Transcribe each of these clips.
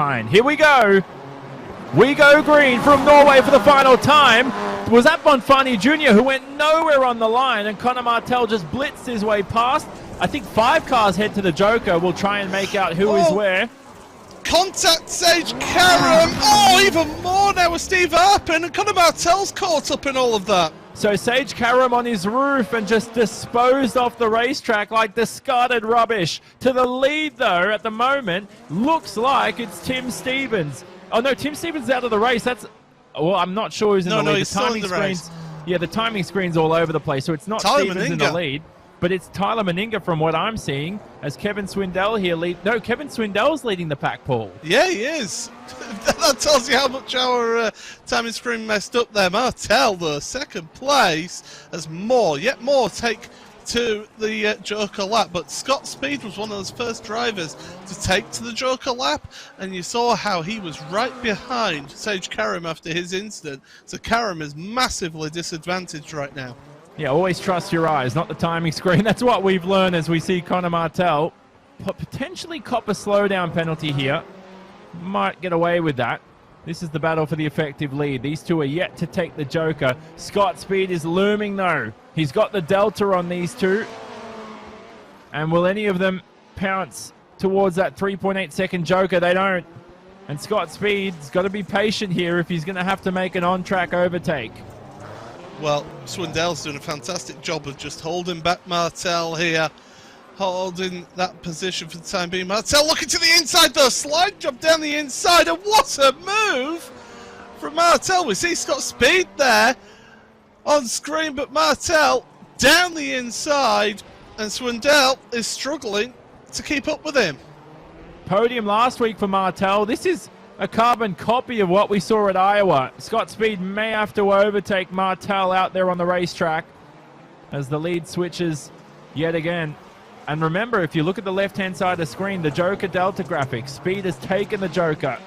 behind. Here we go. We go green from Norway for the final time. Was that Bonfani Jr. who went nowhere on the line, and Conor Martel just blitzed his way past? I think 5 cars head to the Joker. We'll try and make out who is where. Contact Sage Karam. Oh, even more now with Steve Arpin, and Conor Martel's caught up in all of that. So Sage Karam on his roof and just disposed off the racetrack like discarded rubbish. To the lead, though, at the moment, looks like it's Tim Stevens. Oh, no, Tim Stevens is out of the race. That's... Well, I'm not sure who's in the lead. No, he's still in the race. Yeah, the timing screen's all over the place, so it's not Stevens in the lead. But it's Tyler Meninga from what I'm seeing, as Kevin Swindell here lead. No, Kevin Swindell's leading the pack, Paul. Yeah, he is. That tells you how much our timing screen messed up there. Martel, though, second place, as yet more take to the Joker lap. But Scott Speed was one of those first drivers to take to the Joker lap, and you saw how he was right behind Sage Karam after his incident. So Karam is massively disadvantaged right now. Yeah, always trust your eyes, not the timing screen. That's what we've learned as we see Conor Martel potentially cop a slowdown penalty here. Might get away with that. This is the battle for the effective lead. These two are yet to take the Joker. Scott Speed is looming, though. He's got the delta on these two. And will any of them pounce towards that 3.8-second Joker? They don't. And Scott Speed's got to be patient here if he's going to have to make an on-track overtake. Well, Swindell's doing a fantastic job of just holding back Martel here. Holding that position for the time being. Martel looking to the inside, though. Slide job down the inside, and what a move from Martel. We see Scott Speed there on screen, but Martel down the inside, and Swindell is struggling to keep up with him. Podium last week for Martel. This is a carbon copy of what we saw at Iowa. Scott Speed may have to overtake Martel out there on the racetrack as the lead switches yet again. And remember, if you look at the left-hand side of the screen, the Joker Delta graphics, Speed has taken the Joker.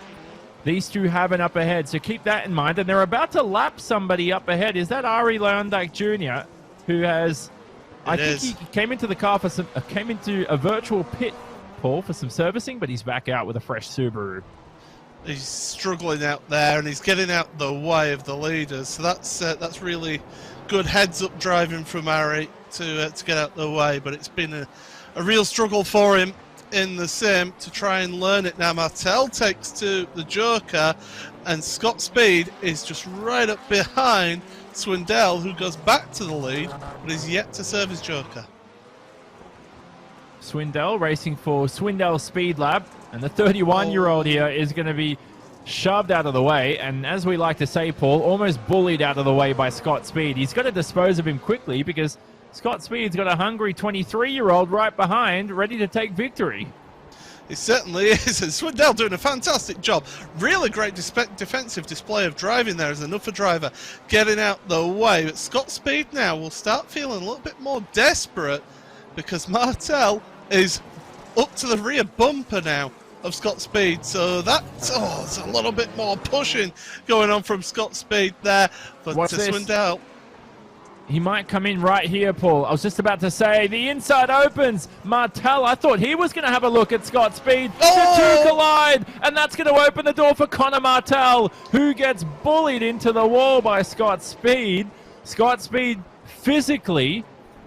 These two have an up ahead, so keep that in mind. And they're about to lap somebody up ahead. Is that Ari Leondike Jr., who has... I think he came into the car for some... came into a virtual pit, Paul, for some servicing, but he's back out with a fresh Subaru. He's struggling out there, and he's getting out the way of the leaders. So that's really good heads-up driving from Ari to get out the way. But it's been a real struggle for him in the sim to try and learn it. Now Martel takes to the Joker, and Scott Speed is just right up behind Swindell, who goes back to the lead, but is yet to serve his Joker. Swindell racing for Swindell Speed Lab, and the 31-year-old here is going to be shoved out of the way, and as we like to say, Paul, almost bullied out of the way by Scott Speed. He's got to dispose of him quickly because Scott Speed's got a hungry 23-year-old right behind, ready to take victory. It certainly is, and Swindell doing a fantastic job. Really great defensive display of driving there as an upper driver, getting out the way. But Scott Speed now will start feeling a little bit more desperate because Martel is up to the rear bumper now of Scott Speed, so that's it's a little bit more pushing going on from Scott Speed there. But to Swindell, he might come in right here, Paul. I was just about to say, the inside opens. Martel, I thought he was going to have a look at Scott Speed. The two collide, and that's going to open the door for Conor Martel, who gets bullied into the wall by Scott Speed. Scott Speed physically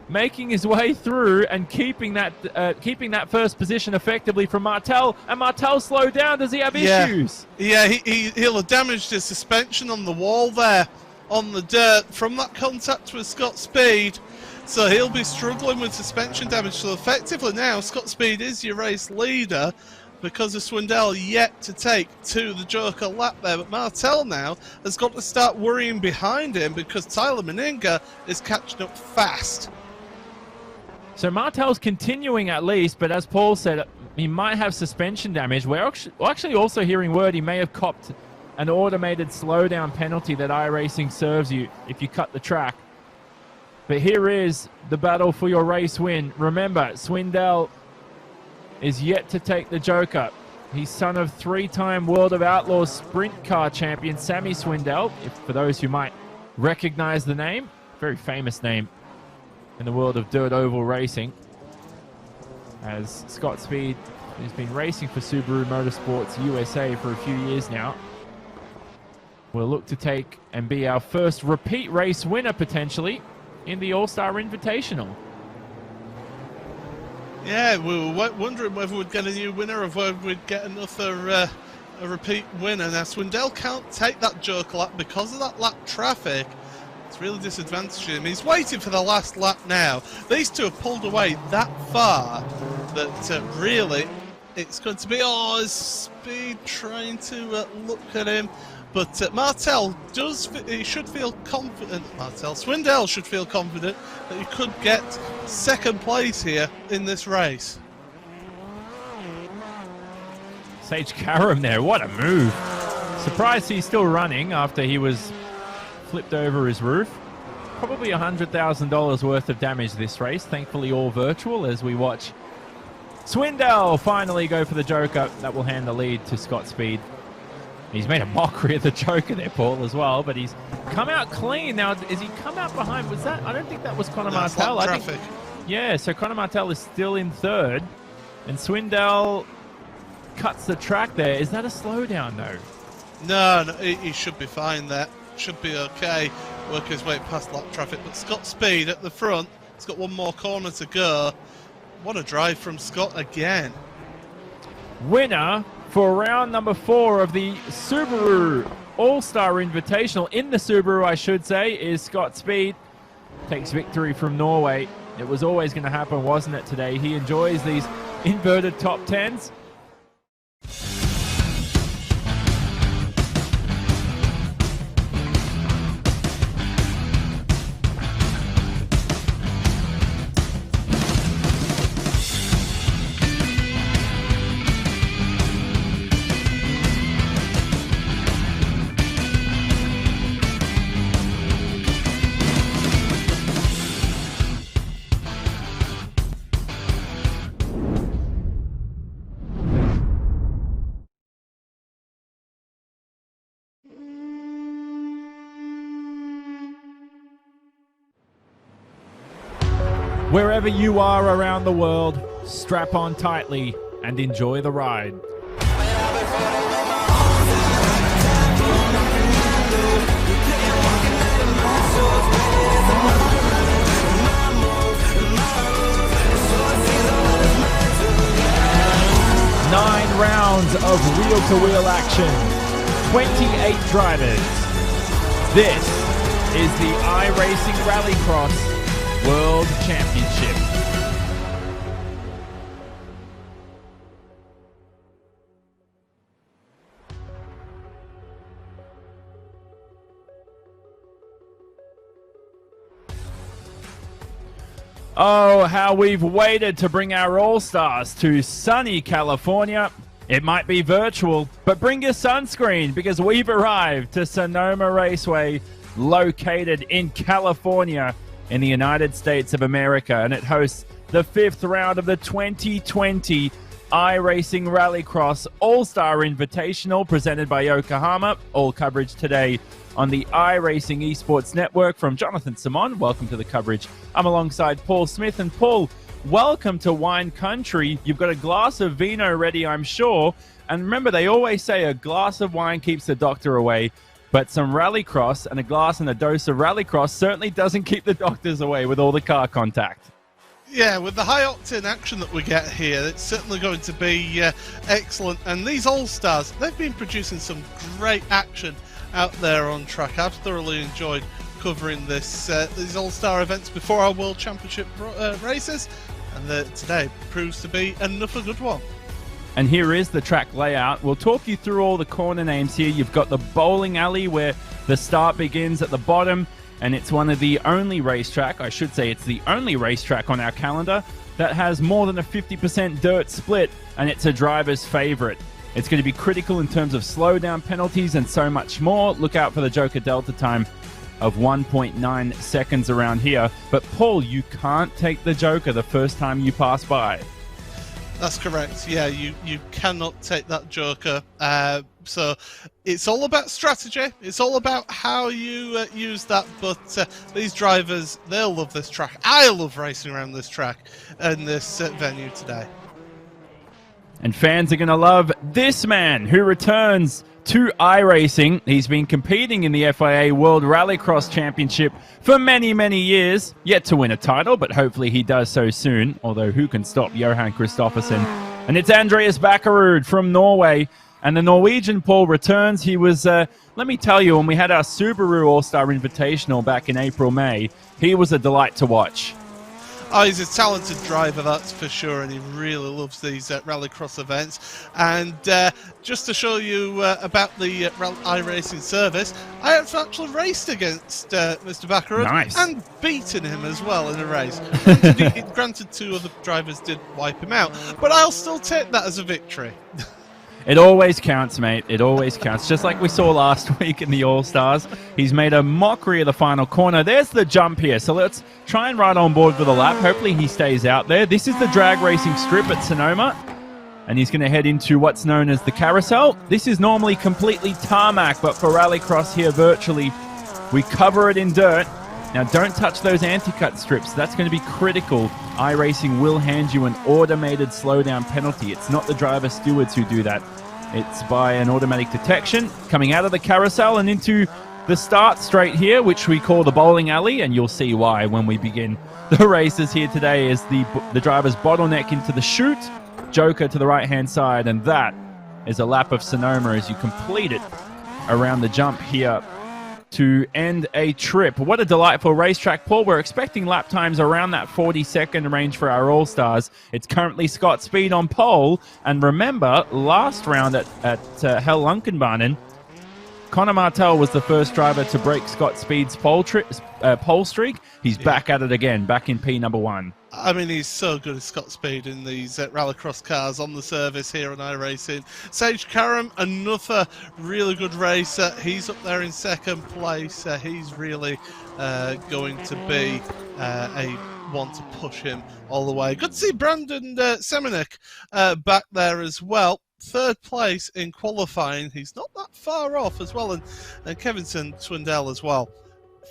making his way through and keeping that first position effectively from Martel. And Martel slowed down. Does he have issues? Yeah, he'll have damaged his suspension on the wall there on the dirt from that contact with Scott Speed. So he'll be struggling with suspension damage. So effectively now, Scott Speed is your race leader because of Swindell yet to take to the Joker lap there. But Martel now has got to start worrying behind him because Tyler Meninga is catching up fast. So Martel's continuing at least, but as Paul said, he might have suspension damage. We're actually also hearing word he may have copped an automated slowdown penalty that iRacing serves you if you cut the track. But here is the battle for your race win. Remember, Swindell is yet to take the Joker. He's son of three-time World of Outlaws sprint car champion Sammy Swindell, for those who might recognize the name. Very famous name in the world of dirt oval racing. As Scott Speed He's been racing for Subaru Motorsports USA for a few years now. We'll look to take and be our first repeat race winner potentially in the All-Star Invitational. Yeah, we were wondering whether we'd get a new winner or whether we'd get another a repeat winner. Now, Swindell can't take that joker lap because of that lap traffic. It's really disadvantaged him. He's waiting for the last lap now. These two have pulled away that far that really it's going to be, oh, is Speed trying to look at him. But Martel he should feel confident, Swindell should feel confident that he could get second place here in this race. Sage Karam there, what a move. Surprised he's still running after he was flipped over his roof. Probably $100,000 worth of damage this race. Thankfully all virtual as we watch Swindell finally go for the joker. That will hand the lead to Scott Speed. He's made a mockery of the joker there, Paul, as well, but he's come out clean. Now, is he come out behind? Was that? I don't think that was Conor Martel. I think, yeah, so Conor Martel is still in third, and Swindell cuts the track there. Is that a slowdown, though? No, he should be fine there. Should be okay. Work his way past lap traffic, but Scott Speed at the front. He's got one more corner to go. What a drive from Scott again. Winner for round number 4 of the Subaru All-Star Invitational, in the Subaru I should say, is Scott Speed. Takes victory from Norway. It was always going to happen, wasn't it, today? He enjoys these inverted top 10s. Wherever you are around the world, strap on tightly and enjoy the ride. Nine rounds of wheel-to-wheel action, 28 drivers. This is the iRacing Rallycross World Championship. Oh, how we've waited to bring our All-Stars to sunny California. It might be virtual, but bring your sunscreen because we've arrived to Sonoma Raceway, located in California in the United States of America, and it hosts the 5th round of the 2020 iRacing Rallycross All-Star Invitational presented by Yokohama. All coverage today on the iRacing Esports Network from Jonathan Simon. Welcome to the coverage. I'm alongside Paul Smith, and Paul, welcome to Wine Country. You've got a glass of vino ready, I'm sure, and remember they always say a glass of wine keeps the doctor away. But some Rallycross and a glass and a dose of Rallycross certainly doesn't keep the doctors away with all the car contact. Yeah, with the high-octane action that we get here, it's certainly going to be excellent. And these All-Stars, they've been producing some great action out there on track. I've thoroughly enjoyed covering these All-Star events before our World Championship races. And today proves to be another good one. And here is the track layout. We'll talk you through all the corner names here. You've got the bowling alley where the start begins at the bottom, and it's one of the only racetrack, I should say it's the only racetrack on our calendar that has more than a 50% dirt split, and it's a driver's favorite. It's going to be critical in terms of slowdown penalties and so much more. Look out for the Joker Delta time of 1.9 seconds around here. But Paul, you can't take the Joker the first time you pass by. That's correct. Yeah, you cannot take that joker. So it's all about strategy. It's all about how you use that. But these drivers, they'll love this track. I love racing around this track and this venue today. And fans are going to love this man who returns to iRacing. He's been competing in the FIA World Rallycross Championship for many, many years. Yet to win a title, but hopefully he does so soon. Although who can stop Johan Kristoffersen? And it's Andreas Bakkerud from Norway. And the Norwegian Paul returns. He was, let me tell you, when we had our Subaru All-Star Invitational back in April, May, he was a delight to watch. Oh, he's a talented driver, that's for sure, and he really loves these rallycross events. And just to show you about the iRacing service, I have actually raced against Mr. Bakkerud. Nice. And beaten him as well in a race. Granted, 2 other drivers did wipe him out, but I'll still take that as a victory. It always counts, mate. It always counts. Just like we saw last week in the All-Stars. He's made a mockery of the final corner. There's the jump here. So let's try and ride on board for the lap. Hopefully he stays out there. This is the drag racing strip at Sonoma. And he's going to head into what's known as the carousel. This is normally completely tarmac, but for Rallycross here virtually, we cover it in dirt. Now don't touch those anti-cut strips. That's going to be critical. iRacing will hand you an automated slowdown penalty. It's not the driver stewards who do that. It's by an automatic detection coming out of the carousel and into the start straight here, which we call the bowling alley, and you'll see why when we begin the races here today. Is the driver's bottleneck into the chute, joker to the right-hand side, and that is a lap of Sonoma as you complete it around the jump here to end a trip. What a delightful racetrack, Paul. We're expecting lap times around that 40-second range for our All-Stars. It's currently Scott Speed on pole. And remember, last round at Hell Lunkenbahnen, Connor Martel was the first driver to break Scott Speed's pole streak. He's back at it again, back in P number 1. I mean, he's so good as Scott Speed in these rallycross cars on the service here on iRacing. Sage Karam, another really good racer. He's up there in second place. He's really going to be a one to push him all the way. Good to see Brandon Semenek back there as well. Third place in qualifying. He's not that far off as well. And Kevinson Swindell as well.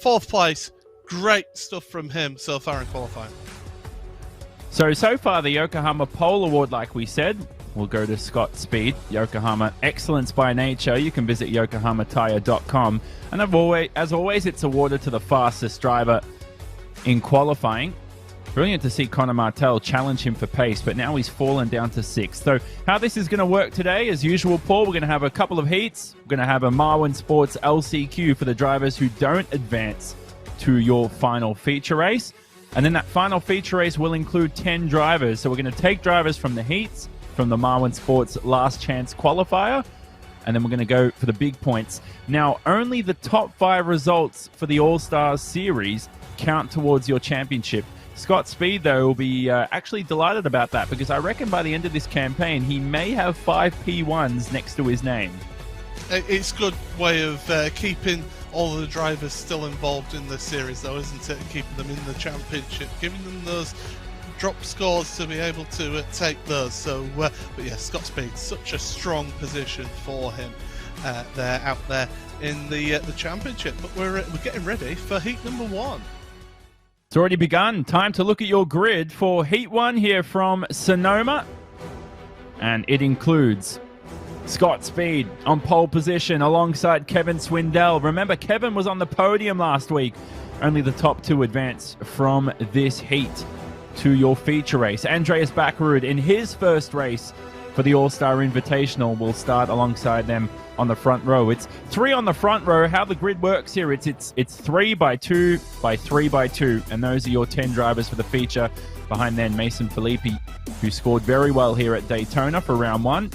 Fourth place. Great stuff from him so far in qualifying. So far, the Yokohama Pole Award, like we said, will go to Scott Speed. Yokohama Excellence by Nature. You can visit yokohamatire.com. And as always, it's awarded to the fastest driver in qualifying. Brilliant to see Connor Martel challenge him for pace, but now he's fallen down to 6th. So how this is going to work today, as usual, Paul, we're going to have a couple of heats. We're going to have a Marwin Sports LCQ for the drivers who don't advance to your final feature race. And then that final feature race will include 10 drivers. So we're going to take drivers from the heats, from the Marwin Sports Last Chance Qualifier, and then we're going to go for the big points. Now, only the top 5 results for the All-Stars series count towards your championship. Scott Speed, though, will be actually delighted about that, because I reckon by the end of this campaign, he may have 5 P1s next to his name. It's a good way of keeping all of the drivers still involved in the series, though, isn't it? Keeping them in the championship, giving them those drop scores to be able to take those. So, but yeah, Scott Speed, such a strong position for him there out there in the championship. But we're getting ready for heat number 1. It's already begun. Time to look at your grid for Heat 1 here from Sonoma. And it includes Scott Speed on pole position alongside Kevin Swindell. Remember, Kevin was on the podium last week. Only the top 2 advance from this heat to your feature race. Andreas Bakkerud in his first race for the All-Star Invitational will start alongside them on the front row. It's 3 on the front row. How the grid works here, it's 3 by 2 by 3 by 2, and those are your 10 drivers for the feature. Behind then, Mason Filippi, who scored very well here at Daytona for round 1.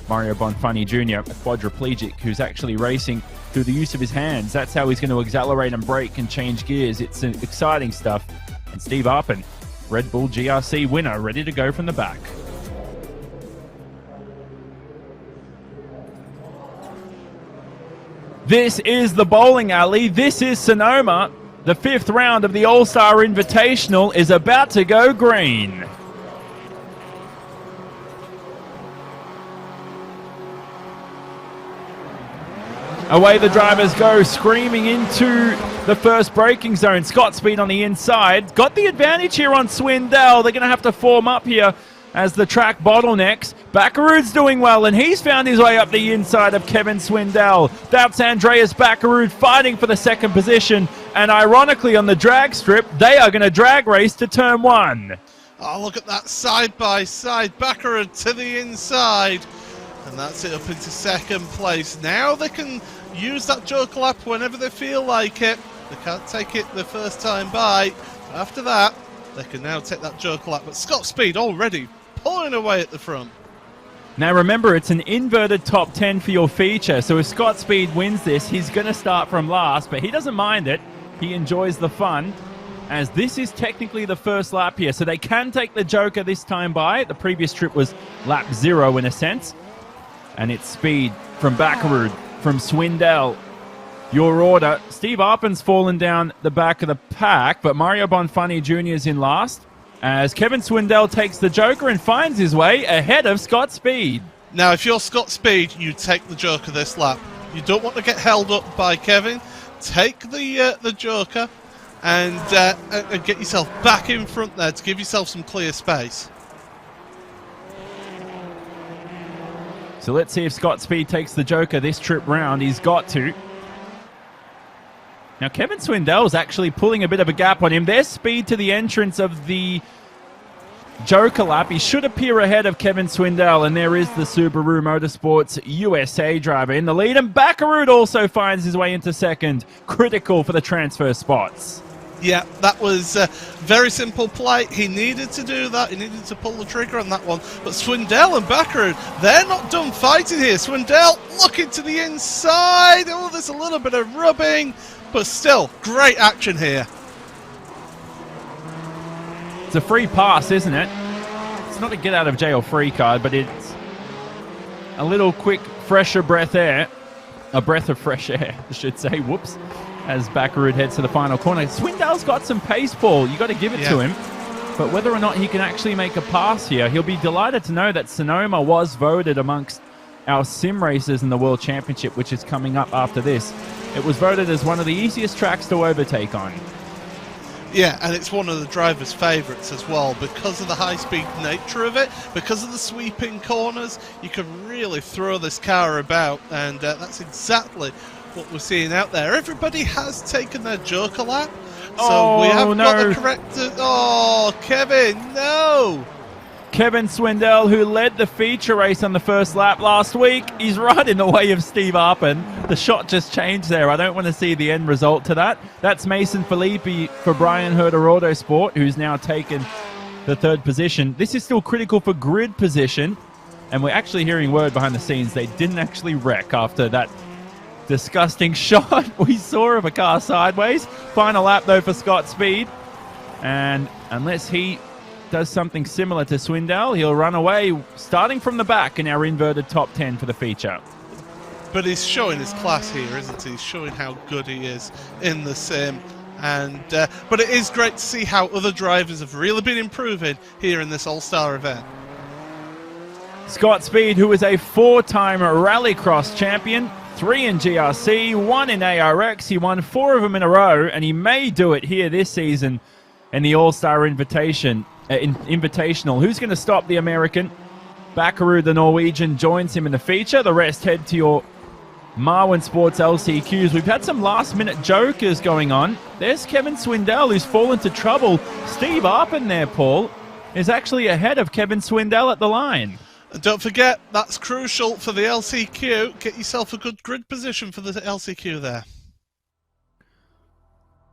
Mario Bonfanni Jr., a quadriplegic who's actually racing through the use of his hands. That's how he's going to accelerate and brake and change gears. It's exciting stuff. And Steve Arpin, Red Bull GRC winner, ready to go from the back. This is the bowling alley. This is Sonoma. The 5th round of the All-Star Invitational is about to go green. Away the drivers go, screaming into the first braking zone. Scott Speed on the inside. Got the advantage here on Swindell. They're going to have to form up here as the track bottlenecks. Baccarood's doing well, and he's found his way up the inside of Kevin Swindell. That's Andreas Baccarood fighting for the second position, and ironically on the drag strip, they are going to drag race to turn 1. Oh, look at that side-by-side. Baccarood to the inside, and that's it up into second place. Now they can use that joker lap whenever they feel like it. They can't take it the first time by. After that, they can now take that joker lap, but Scott Speed already pulling away at the front. Now remember, it's an inverted top 10 for your feature, so if Scott Speed wins this, he's going to start from last, but he doesn't mind it. He enjoys the fun, as this is technically the first lap here, so they can take the joker this time by. The previous trip was lap 0 in a sense, and it's Speed from Baccarood, from Swindell. Your order, Steve Arpin's fallen down the back of the pack, but Mario Bonfanti Jr. is in last, as Kevin Swindell takes the joker and finds his way ahead of Scott Speed. Now, if you're Scott Speed, you take the joker this lap. You don't want to get held up by Kevin. Take the joker and get yourself back in front there to give yourself some clear space. So let's see if Scott Speed takes the joker this trip round. He's got to. Now, Kevin Swindell's actually pulling a bit of a gap on him. There's Speed to the entrance of the joker lap. He should appear ahead of Kevin Swindell, and there is the Subaru Motorsports USA driver in the lead. And Baccarood also finds his way into second, critical for the transfer spots. Yeah, that was a very simple play. He needed to do that. He needed to pull the trigger on that one. But Swindell and Baccarood, they're not done fighting here. Swindell looking to the inside. Oh, there's a little bit of rubbing. But still, great action here. It's a free pass, isn't it? It's not a get out of jail free card, but it's a little quick, fresher breath air. A breath of fresh air, I should say. Whoops. As Baccarood heads to the final corner. Swindell's got some pace, Paul. You got to give it to him. But whether or not he can actually make a pass here, he'll be delighted to know that Sonoma was voted amongst our sim races in the World Championship, which is coming up after this. It was voted as one of the easiest tracks to overtake on. Yeah, and it's one of the drivers' favourites as well because of the high-speed nature of it, because of the sweeping corners. You can really throw this car about, and that's exactly what we're seeing out there. Everybody has taken their joker lap, so we have got the correct... Oh, Kevin, no! Kevin Swindell, who led the feature race on the first lap last week, he's right in the way of Steve Arpin. The shot just changed there. I don't want to see the end result to that. That's Mason Filippi for Brian Herder Autosport, who's now taken the third position. This is still critical for grid position, and we're actually hearing word behind the scenes they didn't actually wreck after that disgusting shot we saw of a car sideways. Final lap, though, for Scott Speed, and unless he does something similar to Swindell, he'll run away starting from the back in our inverted top 10 for the feature. But he's showing his class here, isn't he? He's showing how good he is in the sim. And but it is great to see how other drivers have really been improving here in this All-Star event. Scott Speed, who is a 4-time Rallycross champion, 3 in GRC, 1 in ARX. He won 4 of them in a row, and he may do it here this season in the All-Star Invitational. Who's going to stop the American? Baccarood, the Norwegian, joins him in the feature. The rest head to your Marwin Sports LCQs. We've had some last-minute jokers going on. There's Kevin Swindell, who's fallen to trouble. Steve Arpin there, Paul, is actually ahead of Kevin Swindell at the line. And don't forget, that's crucial for the LCQ. Get yourself a good grid position for the LCQ there.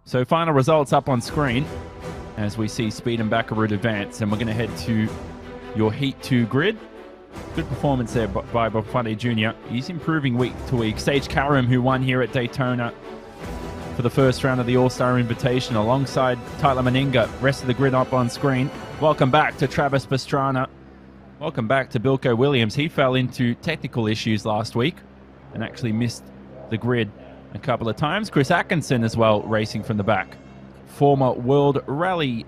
So final results up on screen as we see Speed and Baccarood advance, and we're going to head to your Heat 2 grid. Good performance there by Bonfanti Jr. He's improving week to week. Sage Karam, who won here at Daytona for the first round of the All-Star Invitation, alongside Tyler Meninga. Rest of the grid up on screen. Welcome back to Travis Pastrana. Welcome back to Bilko Williams. He fell into technical issues last week and actually missed the grid a couple of times. Chris Atkinson as well, racing from the back. Former World Rally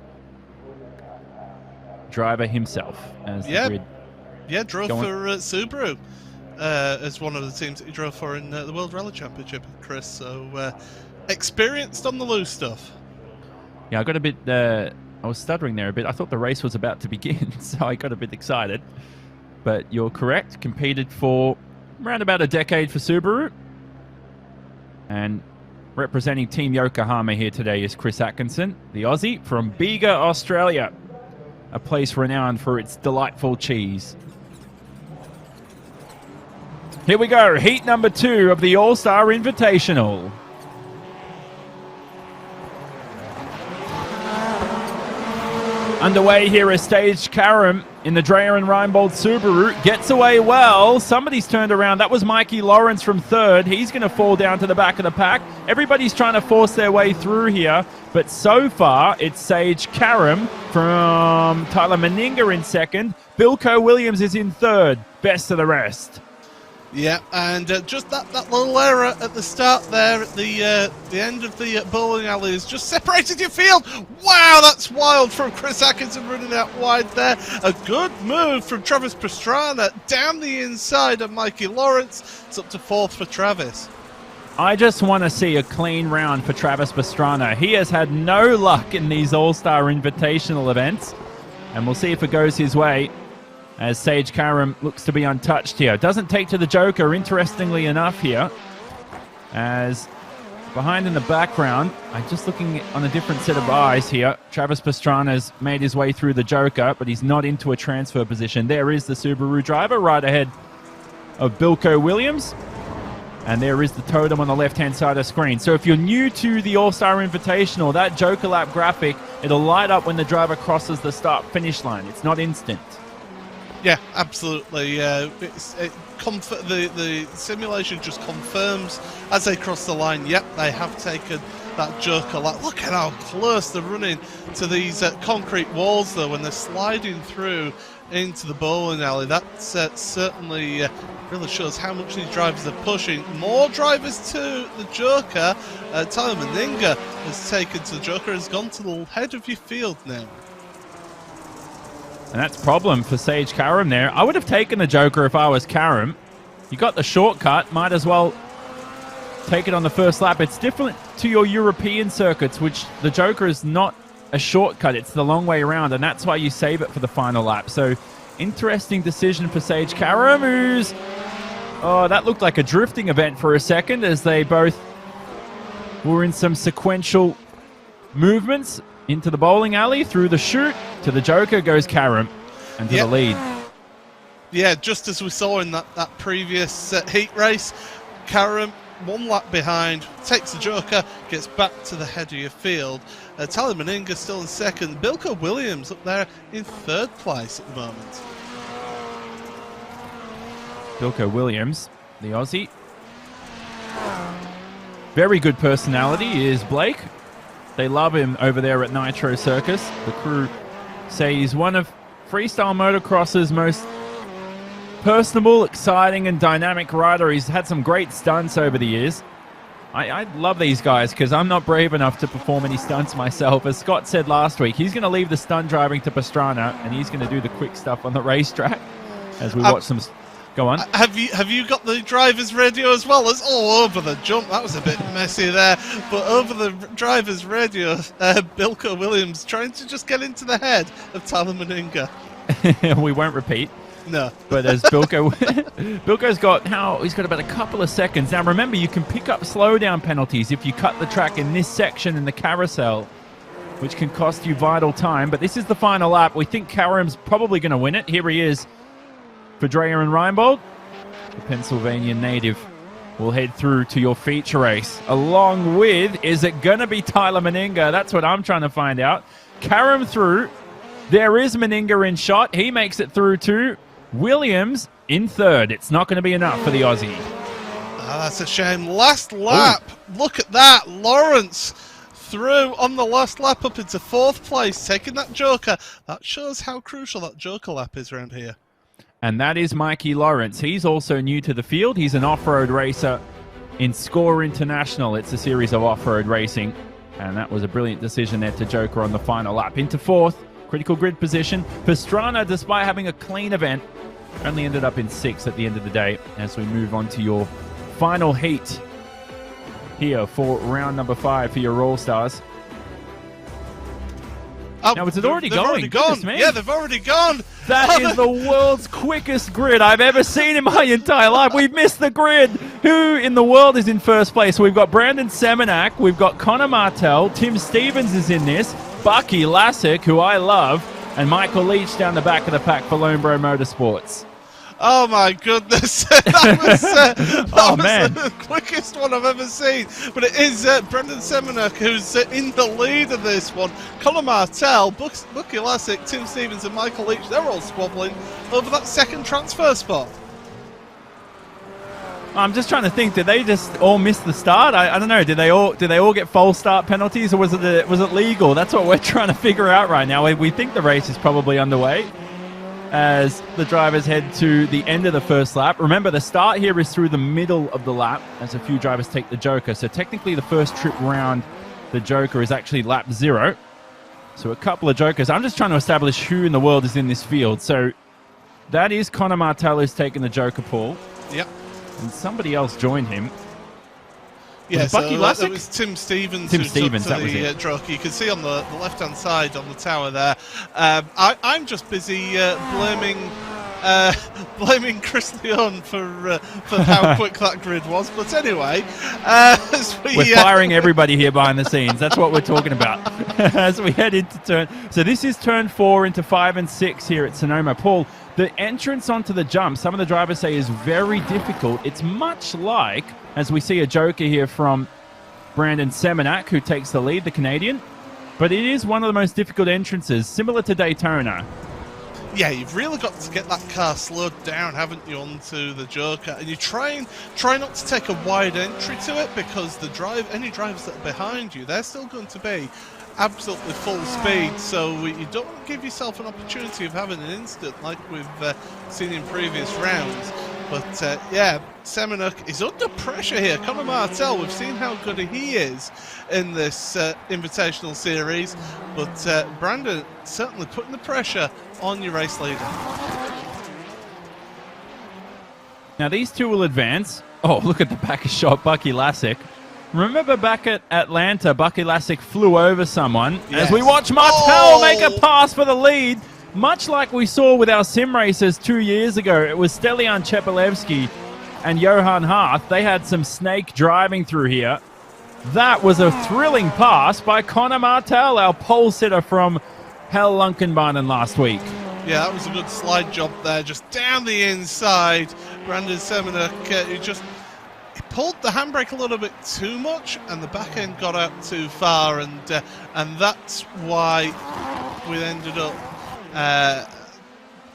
driver himself as the grid. Yeah, drove for Subaru as one of the teams that he drove for in the World Rally Championship, Chris. So experienced on the loose stuff. Yeah, I got a bit... I was stuttering there a bit. I thought the race was about to begin, so I got a bit excited. but you're correct. Competed for around about a decade for Subaru. And representing Team Yokohama here today is Chris Atkinson, the Aussie from Bega, Australia, a place renowned for its delightful cheese. Here we go, heat number 2 of the All-Star Invitational. Underway here is Stage Karam in the Dreyer and Reinbold Subaru. Gets away well. Somebody's turned around. That was Mikey Lawrence from 3rd. He's going to fall down to the back of the pack. Everybody's trying to force their way through here. But so far, it's Sage Karam from Tyler Meninga in 2nd. Bilko Williams is in 3rd. Best of the rest. Yeah, and just that little error at the start there at the end of the bowling alley has just separated your field. Wow, that's wild from Chris Atkinson running out wide there. A good move from Travis Pastrana down the inside of Mikey Lawrence. It's up to 4th for Travis. I just want to see a clean round for Travis Pastrana. He has had no luck in these All-Star Invitational events, and we'll see if it goes his way, as Sage Karam looks to be untouched here. Doesn't take to the Joker, interestingly enough here. As behind in the background, I'm just looking on a different set of eyes here. Travis Pastrana's made his way through the Joker, but he's not into a transfer position. There is the Subaru driver right ahead of Bilko Williams. And there is the totem on the left-hand side of the screen. So if you're new to the All-Star Invitational, that Joker lap graphic, it'll light up when the driver crosses the start-finish line. It's not instant. Yeah, absolutely. The simulation just confirms as they cross the line, yep, they have taken that Joker lap. Look at how close they're running to these concrete walls, though, when they're sliding through into the bowling alley. That certainly really shows how much these drivers are pushing. More drivers to the Joker. Tyler Meninga has taken to the Joker, has gone to the head of your field now. And that's a problem for Sage Karam there. I would have taken the Joker if I was Karam. You got the shortcut, might as well take it on the first lap. It's different to your European circuits, which the Joker is not a shortcut. It's the long way around, and that's why you save it for the final lap. So, interesting decision for Sage Karam, who's... Oh, that looked like a drifting event for a second, as they both were in some sequential movements into the bowling alley, through the chute, to the Joker goes Karam, and to the lead. Yeah, just as we saw in that previous heat race, Karam, 1 lap behind, takes the Joker, gets back to the head of your field. Tyler Meninga still in 2nd. Bilko Williams up there in 3rd place at the moment. Bilko Williams, the Aussie. Very good personality is Blake. They love him over there at Nitro Circus. The crew say he's one of freestyle motocross's most personable, exciting, and dynamic rider. He's had some great stunts over the years. I love these guys because I'm not brave enough to perform any stunts myself. As Scott said last week, he's going to leave the stunt driving to Pastrana, and he's going to do the quick stuff on the racetrack as we watch some... Go on. Have you got the driver's radio as well? It's all over the jump. That was a bit messy there. But over the driver's radio, Bilko Williams trying to just get into the head of Tyler Meninga. We won't repeat. No. But as Bilko's got he's got about a couple of seconds. Now remember, you can pick up slowdown penalties if you cut the track in this section in the carousel, which can cost you vital time. But this is the final lap. We think Karam's probably going to win it. Here he is for Dreyer and Reinbold. The Pennsylvania native will head through to your feature race. Along with, is it going to be Tyler Meninga? That's what I'm trying to find out. Karam through. There is Meninga in shot. He makes it through too. Williams in 3rd. It's not going to be enough for the Aussie. That's a shame. Last lap. Ooh. Look at that. Lawrence through on the last lap up into 4th place, taking that Joker. That shows how crucial that Joker lap is around here. And that is Mikey Lawrence. He's also new to the field. He's an off-road racer in Score International. It's a series of off-road racing. And that was a brilliant decision there to Joker on the final lap. Into 4th, critical grid position. Pastrana, despite having a clean event, only ended up in 6th at the end of the day, as we move on to your final heat here for round number 5 for your All-Stars. Oh, Now, is it already they've going? already gone. Goodness me. Yeah, they've already gone. That is the world's quickest grid I've ever seen in my entire life. We've missed the grid. Who in the world is in first place? We've got Brandon Semenak. We've got Connor Martell. Tim Stevens is in this. Bucky Lasek, who I love. And Michael Leach down the back of the pack for Lone Bro Motorsports. Oh my goodness, that was man. the quickest one I've ever seen. But it is Brendan Semenak who's in the lead of this one. Conor Martell, Bucky Lasek, Tim Stevens and Michael Leach, they're all squabbling over that second transfer spot. I'm just trying to think, did they just all miss the start? I don't know. Did they all get false start penalties, or was it legal? That's what we're trying to figure out right now. We think the race is probably underway as the drivers head to the end of the first lap. Remember, the start here is through the middle of the lap as a few drivers take the Joker. So technically the first trip round the Joker is actually lap 0. So a couple of Jokers. I'm just trying to establish who in the world is in this field. So that is Conor Martell who's taken the Joker pole. Yep. And somebody else joined him. Yeah, so Bucky Lasek? It was Tim Stevens who took to the Joker. You can see on the left-hand side on the tower there. I'm just busy blaming Chris Leon for how quick that grid was. But anyway, we're firing everybody here behind the scenes. That's what we're talking about as we head into turn. So this is turn 4 into 5 and 6 here at Sonoma. Paul, the entrance onto the jump, some of the drivers say, is very difficult. It's much like, as we see a Joker here from Brandon Semenak, who takes the lead, the Canadian. But it is one of the most difficult entrances, similar to Daytona. Yeah, you've really got to get that car slowed down, haven't you, onto the Joker? And you try not to take a wide entry to it, because any drivers that are behind you, they're still going to be absolutely full speed, so you don't want to give yourself an opportunity of having an incident like we've seen in previous rounds. But yeah, Semenak is under pressure here. Conor Martell, we've seen how good he is in this Invitational Series, but Brandon certainly putting the pressure on your race leader. Now these two will advance. Oh, look at the back shot, Bucky Lasek. Remember back at Atlanta, Bucky Lasek flew over someone. Yes. As we watch Martell make a pass for the lead, much like we saw with our sim racers 2 years ago. It was Stelian Chepelevsky and Johan Hart. They had some snake driving through here. That was a thrilling pass by Conor Martell, our pole sitter from Hell Lunkenbahnen last week. Yeah, that was a good slide job there, just down the inside. Brandon Semenak, he pulled the handbrake a little bit too much, and the back end got out too far, and that's why we ended up.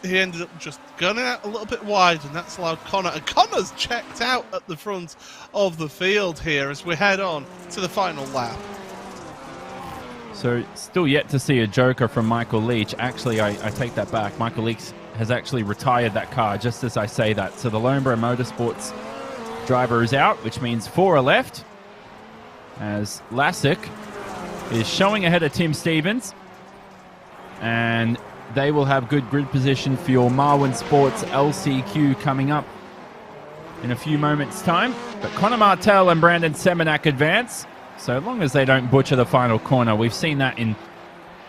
He ended up just gunning out a little bit wide, and that's allowed Conor. And Conor's checked out at the front of the field here as we head on to the final lap. So still yet to see a Joker from Michael Leach. Actually, I take that back. Michael Leach has actually retired that car just as I say that. So the Lone Bro Motorsports driver is out, which means 4 are left, as Lasek is showing ahead of Tim Stevens, and they will have good grid position for your Marwin Sports LCQ coming up in a few moments' time. But Conor Martell and Brandon Semenak advance, so long as they don't butcher the final corner. We've seen that in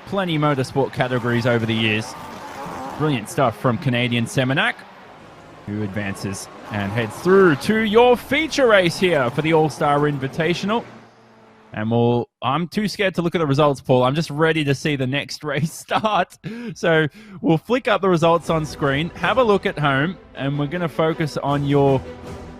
plenty motorsport categories over the years. Brilliant stuff from Canadian Semenak, who advances and heads through to your feature race here for the All-Star Invitational. And I'm too scared to look at the results, Paul. I'm just ready to see the next race start. So we'll flick up the results on screen, have a look at home, and we're going to focus on your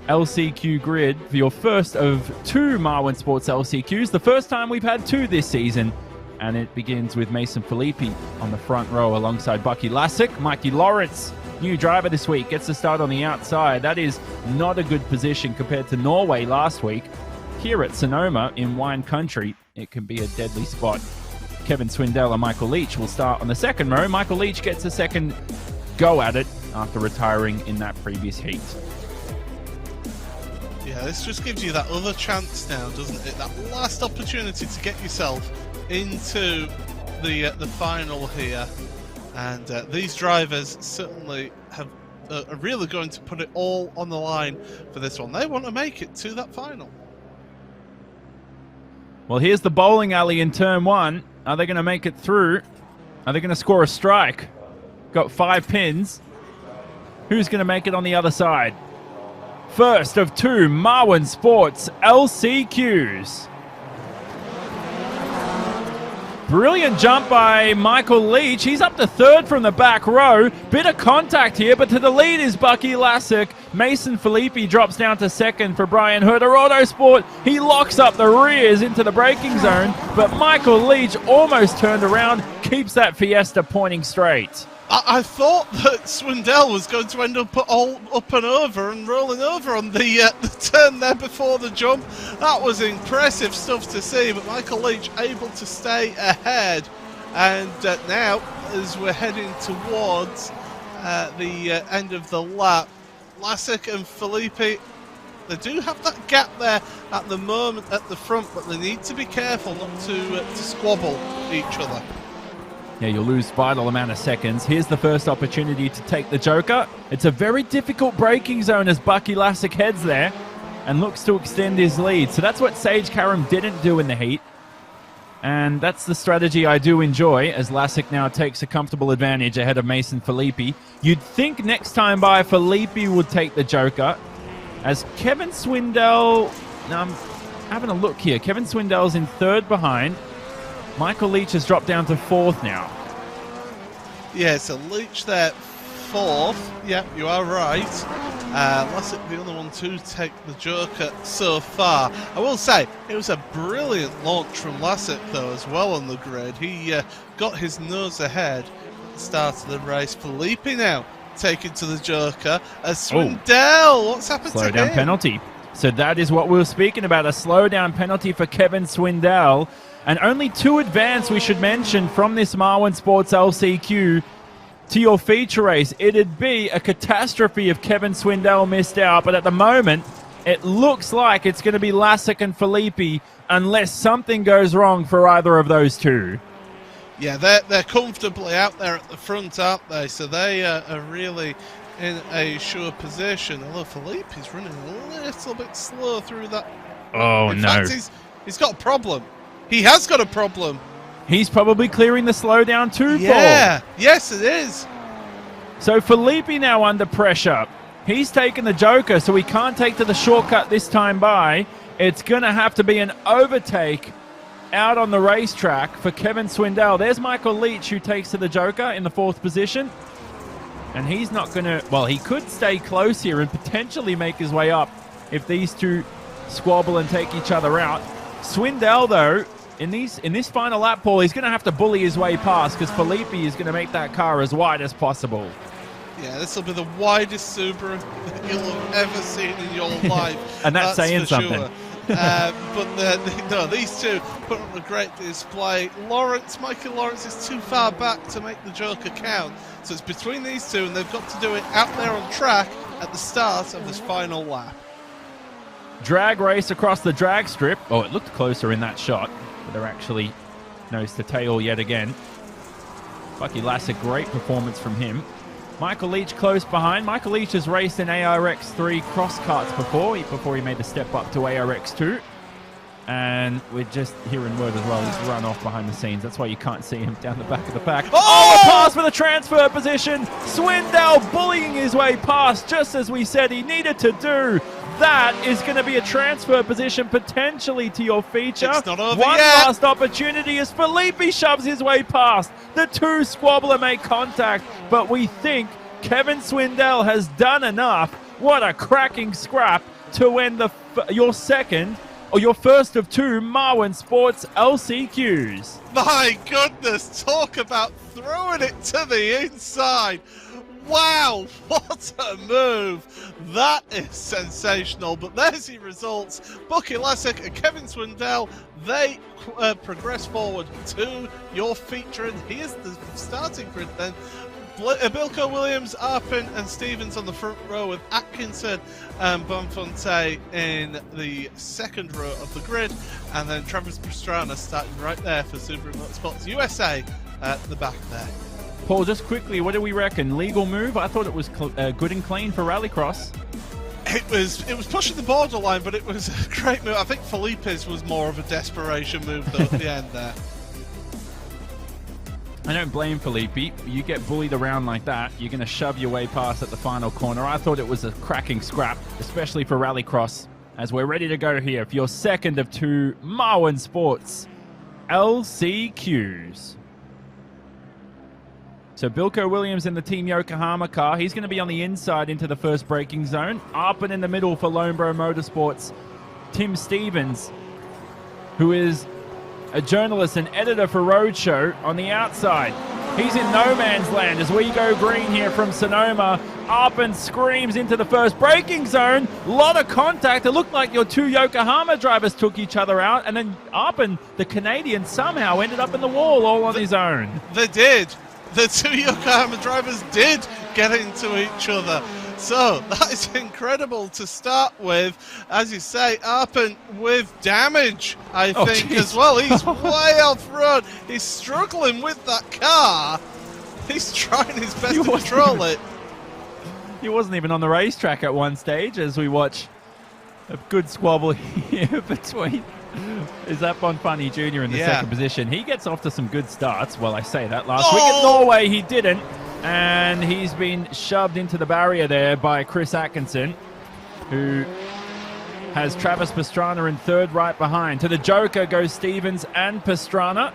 LCQ grid for your first of 2 Marwin Sports LCQs. The first time we've had 2 this season. And it begins with Mason Filippi on the front row alongside Bucky Lasek. Mikey Lawrence, new driver this week, gets to start on the outside. That is not a good position compared to Norway last week. Here at Sonoma in wine country, it can be a deadly spot. Kevin Swindell and Michael Leach will start on the second row. Michael Leach gets a second go at it after retiring in that previous heat. Yeah, this just gives you that other chance now, doesn't it? That last opportunity to get yourself into the final here, and these drivers certainly are really going to put it all on the line for this one. They want to make it to that final. Well, here's the bowling alley in turn 1. Are they going to make it through? Are they going to score a strike? Got 5 pins. Who's going to make it on the other side? First of 2 Marwin Sports LCQs. Brilliant jump by Michael Leach. He's up to 3rd from the back row. Bit of contact here, but to the lead is Bucky Lassick. Mason Filippi drops down to 2nd for Brian Herter Autosport. He locks up the rears into the braking zone, but Michael Leach almost turned around, keeps that Fiesta pointing straight. I thought that Swindell was going to end up all up and over and rolling over on the turn there before the jump. That was impressive stuff to see, but Michael Leach able to stay ahead. And now, as we're heading towards the end of the lap, Lassick and Filippi, they do have that gap there at the moment at the front, but they need to be careful not to squabble each other. Yeah, you'll lose vital amount of seconds. Here's the first opportunity to take the Joker. It's a very difficult braking zone as Bucky Lassick heads there and looks to extend his lead. So that's what Sage Karam didn't do in the heat. And that's the strategy I do enjoy as Lassick now takes a comfortable advantage ahead of Mason Filippi. You'd think next time by Filippi would take the Joker. As Kevin Swindell, now I'm having a look here. Kevin Swindell's in 3rd behind. Michael Leach has dropped down to 4th now. Yeah, so Leach there, 4th. Yeah, you are right. Lassick the only one to take the Joker so far. I will say, it was a brilliant launch from Lassick, though, as well on the grid. He got his nose ahead at the start of the race. Filippi now taken to the Joker. Swindell, what's happened to him? Slow down penalty. So that is what we were speaking about, a slow down penalty for Kevin Swindell. And only 2 advance, we should mention, from this Marwin Sports LCQ to your feature race. It'd be a catastrophe if Kevin Swindell missed out, but at the moment, it looks like it's going to be Lassick and Filippi unless something goes wrong for either of those 2. Yeah, they're comfortably out there at the front, aren't they? So they are really in a sure position. Although Filippi's running a little bit slow through that. Oh, in no. fact, he's got a problem. He has got a problem. He's probably clearing the slowdown too, yeah. Paul. Yes, it is. So Filippi now under pressure. He's taken the Joker, so he can't take to the shortcut this time by. It's going to have to be an overtake out on the racetrack for Kevin Swindell. There's Michael Leach, who takes to the Joker in the 4th position. And he's not going to... Well, he could stay close here and potentially make his way up if these 2 squabble and take each other out. Swindell, though, in this final lap, Paul, he's going to have to bully his way past because Filippi is going to make that car as wide as possible. Yeah, this will be the widest Subaru that you'll have ever seen in your life. And that's saying something. Sure. No, these 2 put on a great display. Michael Lawrence is too far back to make the Joker count. So it's between these 2, and they've got to do it out there on track at the start of this final lap. Drag race across the drag strip. Oh, it looked closer in that shot, but they're actually nose to tail yet again. Bucky Lassick, great performance from him. Michael Leach close behind. Michael Leach has raced in ARX3 cross karts before he made the step up to ARX2. And we're just hearing word as well, he's run off behind the scenes. That's why you can't see him down the back of the pack. Oh, a pass for the transfer position. Swindell bullying his way past, just as we said he needed to do. That is going to be a transfer position potentially to your feature. It's not over One yet. last opportunity as Filippi shoves his way past. The 2 squabble and make contact, but we think Kevin Swindell has done enough. What a cracking scrap to end your first of 2 Marwin Sports LCQs. My goodness, talk about throwing it to the inside. Wow, what a move. That is sensational. But there's the results. Bucky Lassick and Kevin Swindell, they progress forward to your feature. And here's the starting grid then. Bilko, Williams, Arpin and Stevens on the front row with Atkinson and Bonfonte in the 2nd row of the grid. And then Travis Pastrana starting right there for Subaru Motorsports USA at the back there. Paul, just quickly, what do we reckon? Legal move? I thought it was good and clean for Rallycross. It was pushing the borderline, but it was a great move. I think Filippi's was more of a desperation move though at the end there. I don't blame Felipe. You get bullied around like that, you're going to shove your way past at the final corner. I thought it was a cracking scrap, especially for Rallycross, as we're ready to go here for your second of two Marwen Sports LCQs. So Bilko Williams in the Team Yokohama car. He's going to be on the inside into the first braking zone. Up and in the middle for Lone Bro Motorsports, Tim Stevens, who is a journalist and editor for Roadshow, on the outside. He's in no man's land as we go green here from Sonoma. Up and screams into the first braking zone. Lot of contact. It looked like your two Yokohama drivers took each other out, and then Arpen, the Canadian, somehow ended up in the wall all on his own. They did. The two Yokohama drivers did get into each other. So that is incredible to start with. As you say, Arpen with damage, I think, geez. as well. He's way off road. He's struggling with that car. He's trying his best to control it. He wasn't even on the racetrack at one stage, as we watch a good squabble here between. Is that Bonfanti Jr. in the second position? He gets off to some good starts. Well, I say that last week at Norway he didn't. And he's been shoved into the barrier there by Chris Atkinson, who has Travis Pastrana in third right behind. To the Joker goes Stevens and Pastrana.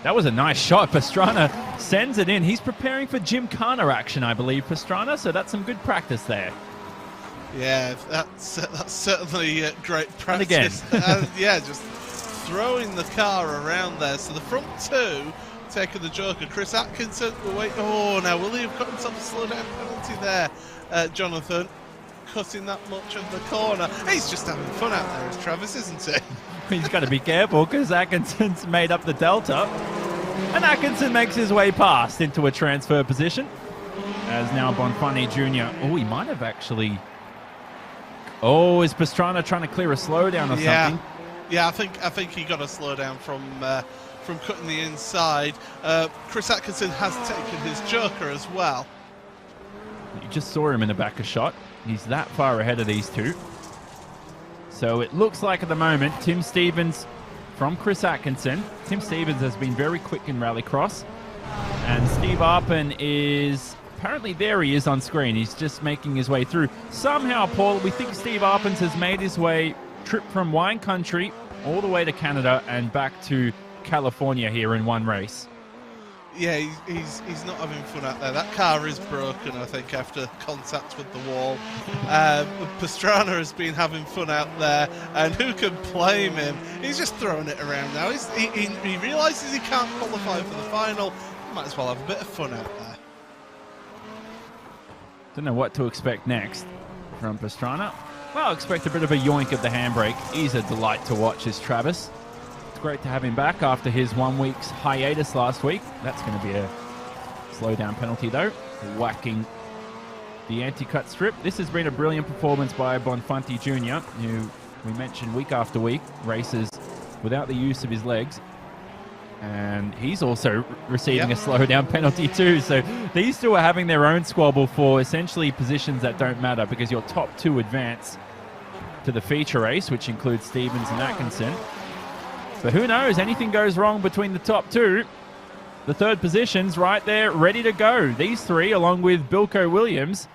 That was a nice shot. Pastrana sends it in. He's preparing for Gymkhana action, I believe, Pastrana. So that's some good practice there. Yeah, that's certainly great practice. And yeah, just throwing the car around there. So the front two taking the Joker. Chris Atkinson will wait. Oh, now will he have got himself a slowdown penalty there, Jonathan? Cutting that much of the corner. He's just having fun out there, is Travis, isn't he? He's got to be careful because Atkinson's made up the delta. And Atkinson makes his way past into a transfer position. As now Bonfanti Jr. Oh, he might have actually... Oh, is Pastrana trying to clear a slowdown or something? Yeah, I think he got a slowdown from cutting the inside. Chris Atkinson has taken his Joker as well. You just saw him in the back of shot. He's that far ahead of these two. So it looks like at the moment, Tim Stevens from Chris Atkinson. Tim Stevens has been very quick in Rallycross. And Steve Arpen is... Apparently there he is on screen. He's just making his way through. Somehow, Paul, we think Steve Arpens has made his way, trip from wine country all the way to Canada and back to California here in one race. Yeah, he's not having fun out there. That car is broken, I think, after contact with the wall. Pastrana has been having fun out there, and who can blame him? He's just throwing it around now. He realises he can't qualify for the final. Might as well have a bit of fun out there. Don't know what to expect next from Pastrana. Well, expect a bit of a yoink of the handbrake. He's a delight to watch, is Travis. It's great to have him back after his 1 week's hiatus last week. That's going to be a slowdown penalty, though. Whacking the anti-cut strip. This has been a brilliant performance by Bonfanti Jr., who we mentioned week after week races without the use of his legs. And he's also receiving a slowdown penalty too. So these two are having their own squabble for essentially positions that don't matter, because your top two advance to the feature race, which includes Stevens and Atkinson. But who knows? Anything goes wrong between the top two. The third position's right there, ready to go. These three, along with Bilko Williams,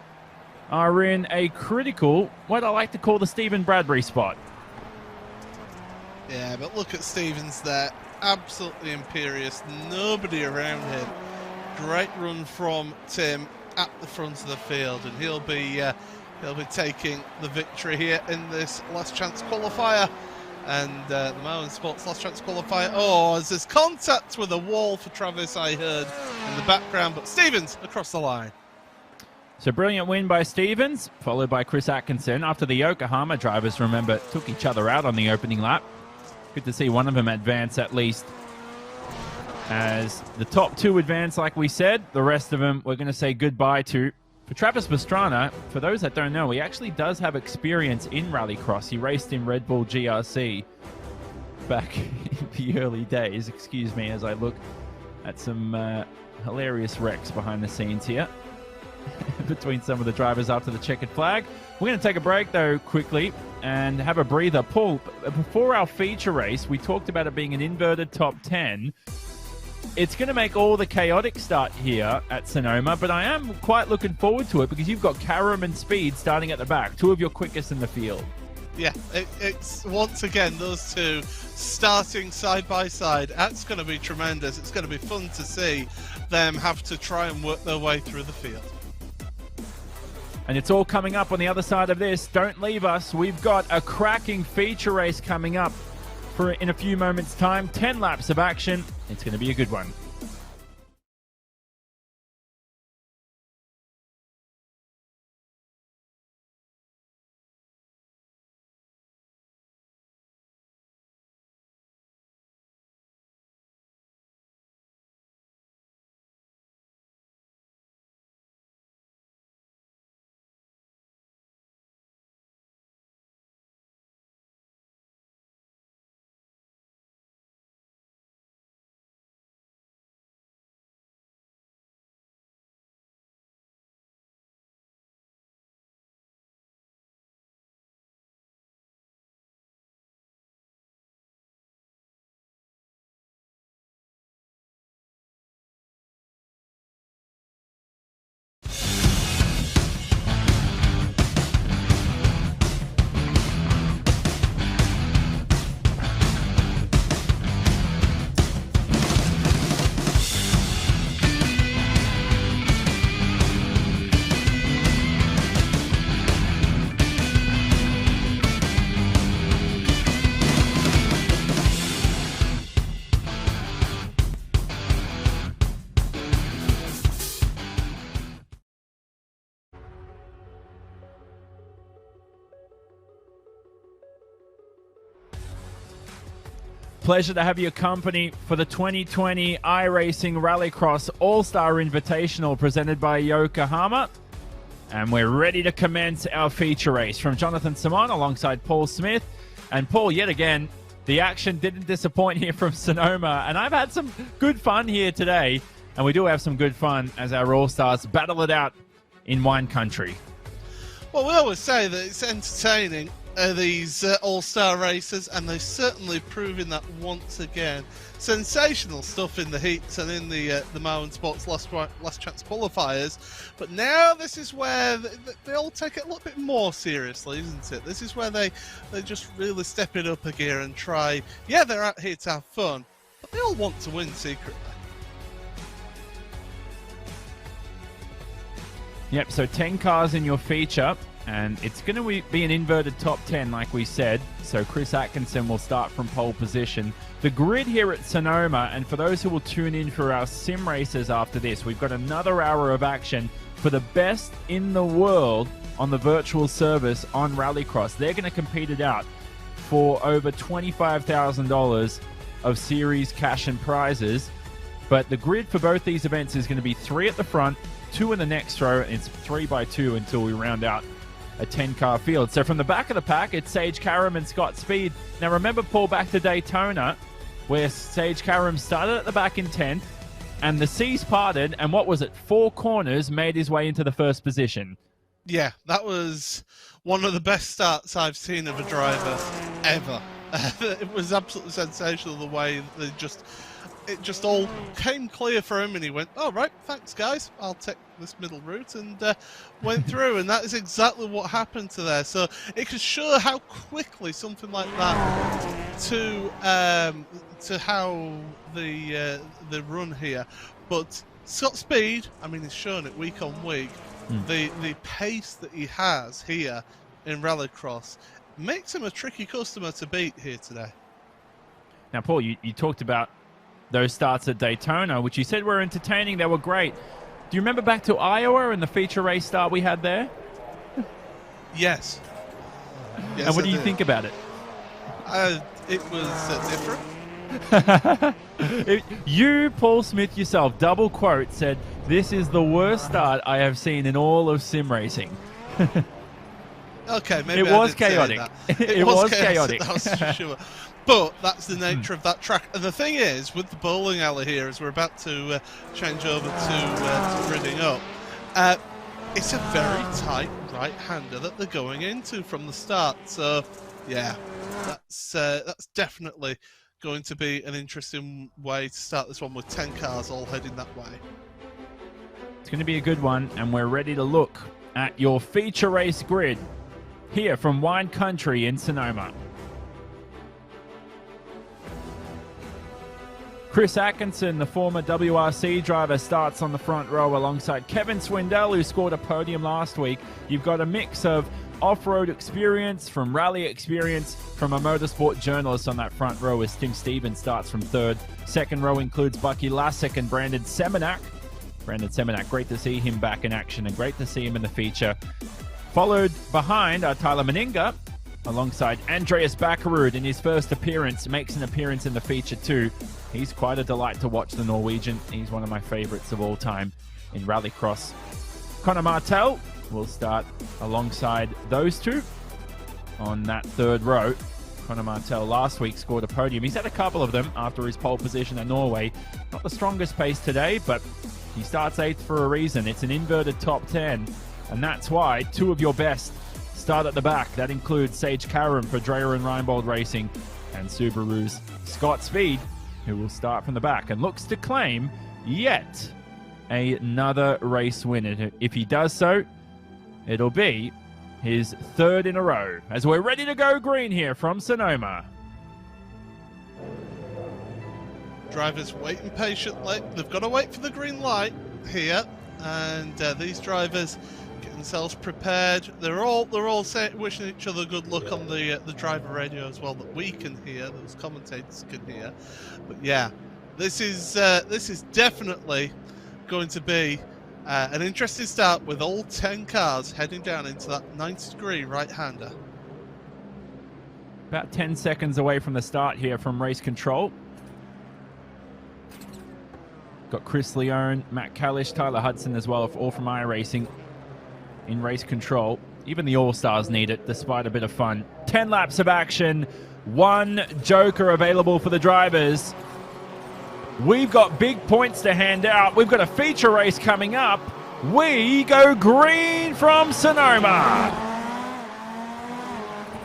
are in a critical, what I like to call the Stephen Bradbury spot. Yeah, but look at Stevens there. Absolutely imperious, nobody around him. Great run from Tim at the front of the field, and he'll be taking the victory here in this last chance qualifier. And the Marwen Sports last chance qualifier. Oh, as there's contact with a wall for Travis, I heard in the background, but Stevens across the line. So brilliant win by Stevens, followed by Chris Atkinson. After the Yokohama drivers, remember, took each other out on the opening lap. Good to see one of them advance at least. As the top two advance, like we said, the rest of them we're going to say goodbye to. For Travis Pastrana, for those that don't know, he actually does have experience in Rallycross. He raced in Red Bull GRC back in the early days. Excuse me as I look at some hilarious wrecks behind the scenes here between some of the drivers after the checkered flag. We're going to take a break, though, quickly and have a breather. Paul, before our feature race, we talked about it being an inverted top 10. it's going to make all the chaotic start here at Sonoma, but I am quite looking forward to it because you've got Karam and Speed starting at the back, two of your quickest in the field. Yeah, it's once again those two starting side by side. That's going to be tremendous. It's going to be fun to see them have to try and work their way through the field. And it's all coming up on the other side of this. Don't leave us. We've got a cracking feature race coming up in a few moments' time. 10 laps of action. It's going to be a good one. Pleasure to have your company for the 2020 iRacing Rallycross All-Star Invitational presented by Yokohama. And we're ready to commence our feature race. From Jonathan Simon alongside Paul Smith. And Paul, yet again, the action didn't disappoint here from Sonoma. And I've had some good fun here today. And we do have some good fun as our All-Stars battle it out in wine country. Well, we always say that it's entertaining, these all-star races, and they've certainly proven that once again. Sensational stuff in the heats and in the Maui Sports last chance qualifiers, but now this is where they all take it a little bit more seriously, isn't it? This is where they just really step it up a gear and try. Yeah, they're out here to have fun, but they all want to win secretly. Yep, so 10 cars in your feature, and it's going to be an inverted top 10 like we said. So Chris Atkinson will start from pole position. The grid here at Sonoma, and for those who will tune in for our sim races after this, we've got another hour of action for the best in the world on the virtual service on Rallycross. They're going to compete it out for over $25,000 of series cash and prizes. But the grid for both these events is going to be 3 at the front, 2 in the next row, and it's 3x2 until we round out a 10-car field. So from the back of the pack, it's Sage Karam and Scott Speed. Now remember, Paul, back to Daytona, where Sage Karam started at the back in 10th, and the seas parted, and what was it, 4 corners, made his way into the first position. Yeah, that was one of the best starts I've seen of a driver ever. It was absolutely sensational the way they it just all came clear for him, and he went, "Oh, right, thanks guys, I'll take this middle route," and went through, and that is exactly what happened to there. So it can show how quickly something like that to how the run here. But Scott Speed, I mean, he's shown it week on week. The pace that he has here in Rallycross makes him a tricky customer to beat here today. Now, Paul, you talked about those starts at Daytona, which you said were entertaining. They were great. Do you remember back to Iowa and the feature race start we had there? Yes. And what do you think about it? It was different. You, Paul Smith yourself, double quote, said, "This is the worst start I have seen in all of sim racing." Okay, maybe it was chaotic. It was chaotic. That's for sure. But that's the nature of that track. And the thing is, with the bowling alley here, as we're about to change over to ridding up, it's a very tight right-hander that they're going into from the start. So, yeah, that's definitely going to be an interesting way to start this one with 10 cars all heading that way. It's going to be a good one, and we're ready to look at your feature race grid here from Wine Country in Sonoma. Chris Atkinson, the former WRC driver, starts on the front row alongside Kevin Swindell, who scored a podium last week. You've got a mix of off-road experience, from rally experience, from a motorsport journalist on that front row as Tim Stevens starts from third. Second row includes Bucky Lasek and Brandon Semenak. Great to see him back in action and great to see him in the feature. Followed behind are Tyler Meninga alongside Andreas Bakkerud in his first appearance, makes an appearance in the feature too. He's quite a delight to watch, the Norwegian. He's one of my favorites of all time in Rallycross. Conor Martel will start alongside those two on that third row. Conor Martel last week scored a podium. He's had a couple of them after his pole position at Norway. Not the strongest pace today, but he starts 8th for a reason. It's an inverted top 10, and that's why two of your best start at the back. That includes Sage Karam for Dreyer and Reinbold Racing and Subaru's Scott Speed, who will start from the back and looks to claim yet another race win. If he does so, it'll be his third in a row as we're ready to go green here from Sonoma. Drivers waiting patiently. They've got to wait for the green light here, and these drivers get themselves prepared. They're all wishing each other good luck on the driver radio as well, that we can hear, those commentators can hear. But yeah, this is definitely going to be an interesting start with all 10 cars heading down into that 90-degree right-hander. About 10 seconds away from the start here from race control. Got Chris Leone, Matt Kalish, Tyler Hudson as well, all from iRacing in race control. Even the All-Stars need it, despite a bit of fun. 10 laps of action, one joker available for the drivers. We've got big points to hand out. We've got a feature race coming up. We go green from Sonoma.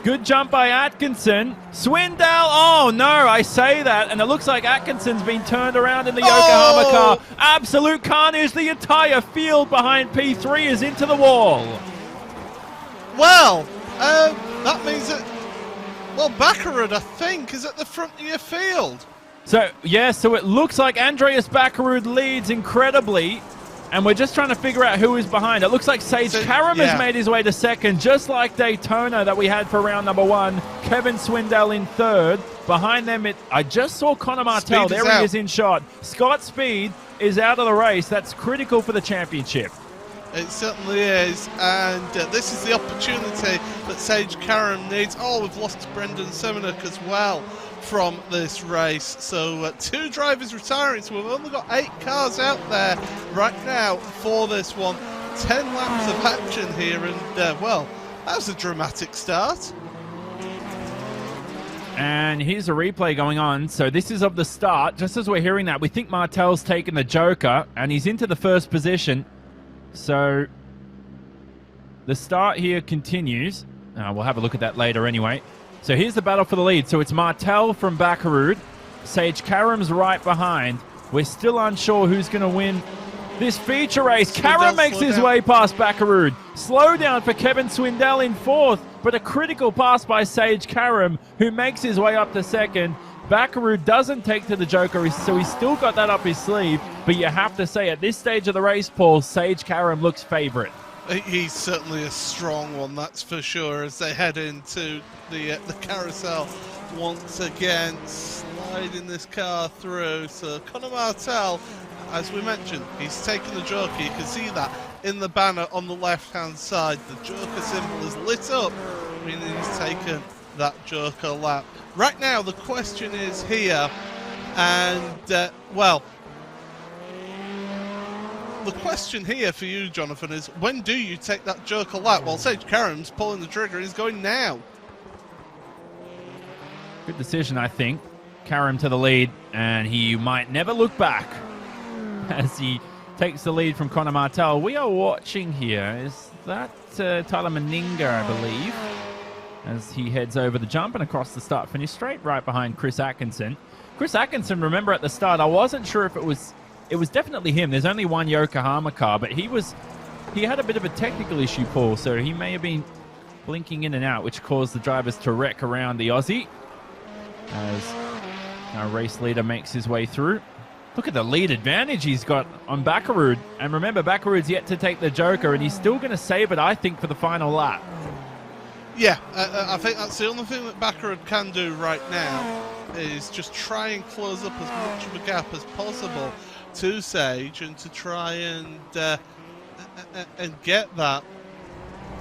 Good jump by Atkinson. Swindell, oh no, I say that, and it looks like Atkinson's been turned around in the Yokohama car. Absolute carnage. The entire field behind P3 is into the wall. Well, that means that, well, Bakkerud, I think, is at the front of your field. So, yeah, so it looks like Andreas Bakkerud leads incredibly, and we're just trying to figure out who is behind. It looks like Sage Karam has made his way to second, just like Daytona that we had for round number 1. Kevin Swindell in third. Behind them, I just saw Conor Martel. There he is in shot. Scott Speed is out of the race. That's critical for the championship. It certainly is, and this is the opportunity that Sage Karam needs. Oh, we've lost Brendan Semenak as well from this race. So 2 drivers retiring, so we've only got 8 cars out there right now for this one. 10 laps of action here, and well, that was a dramatic start. And here's a replay going on. So this is of the start. Just as we're hearing that, we think Martel's taken the joker, and he's into the first position. So the start here continues. We'll have a look at that later anyway. So here's the battle for the lead. So it's Martel from Bakkerud. Sage Karam's right behind. We're still unsure who's going to win this feature race. Karam makes his way past Bakkerud. Slow down for Kevin Swindell in fourth, but a critical pass by Sage Karam, who makes his way up to second. Bakkerud doesn't take to the joker, so he's still got that up his sleeve. But you have to say, at this stage of the race, Paul, Sage Karam looks favourite. He's certainly a strong one, that's for sure, as they head into the carousel once again, sliding this car through. So Conor Martel, as we mentioned, he's taken the joker. You can see that in the banner on the left-hand side. The joker symbol is lit up, meaning he's taken that joker lap. Right now, the question is here, and, well, the question here for you, Jonathan, is when do you take that joker lap? Well, Sage Karam's pulling the trigger. He's going now. Good decision, I think. Karam to the lead, and he might never look back as he takes the lead from Conor Martel. We are watching here. Is that Tyler Meninga, I believe? as he heads over the jump and across the start-finish straight, right behind Chris Atkinson. Chris Atkinson, remember at the start, I wasn't sure if it was definitely him. There's only one Yokohama car, but he had a bit of a technical issue, Paul, so he may have been blinking in and out, which caused the drivers to wreck around the Aussie as our race leader makes his way through. Look at the lead advantage he's got on Bakkerud. And remember, Bakkerud's yet to take the Joker, and he's still going to save it, I think, for the final lap. Yeah, I think that's the only thing that Bakkerud can do right now is just try and close up as much of a gap as possible to Sage and to try and get that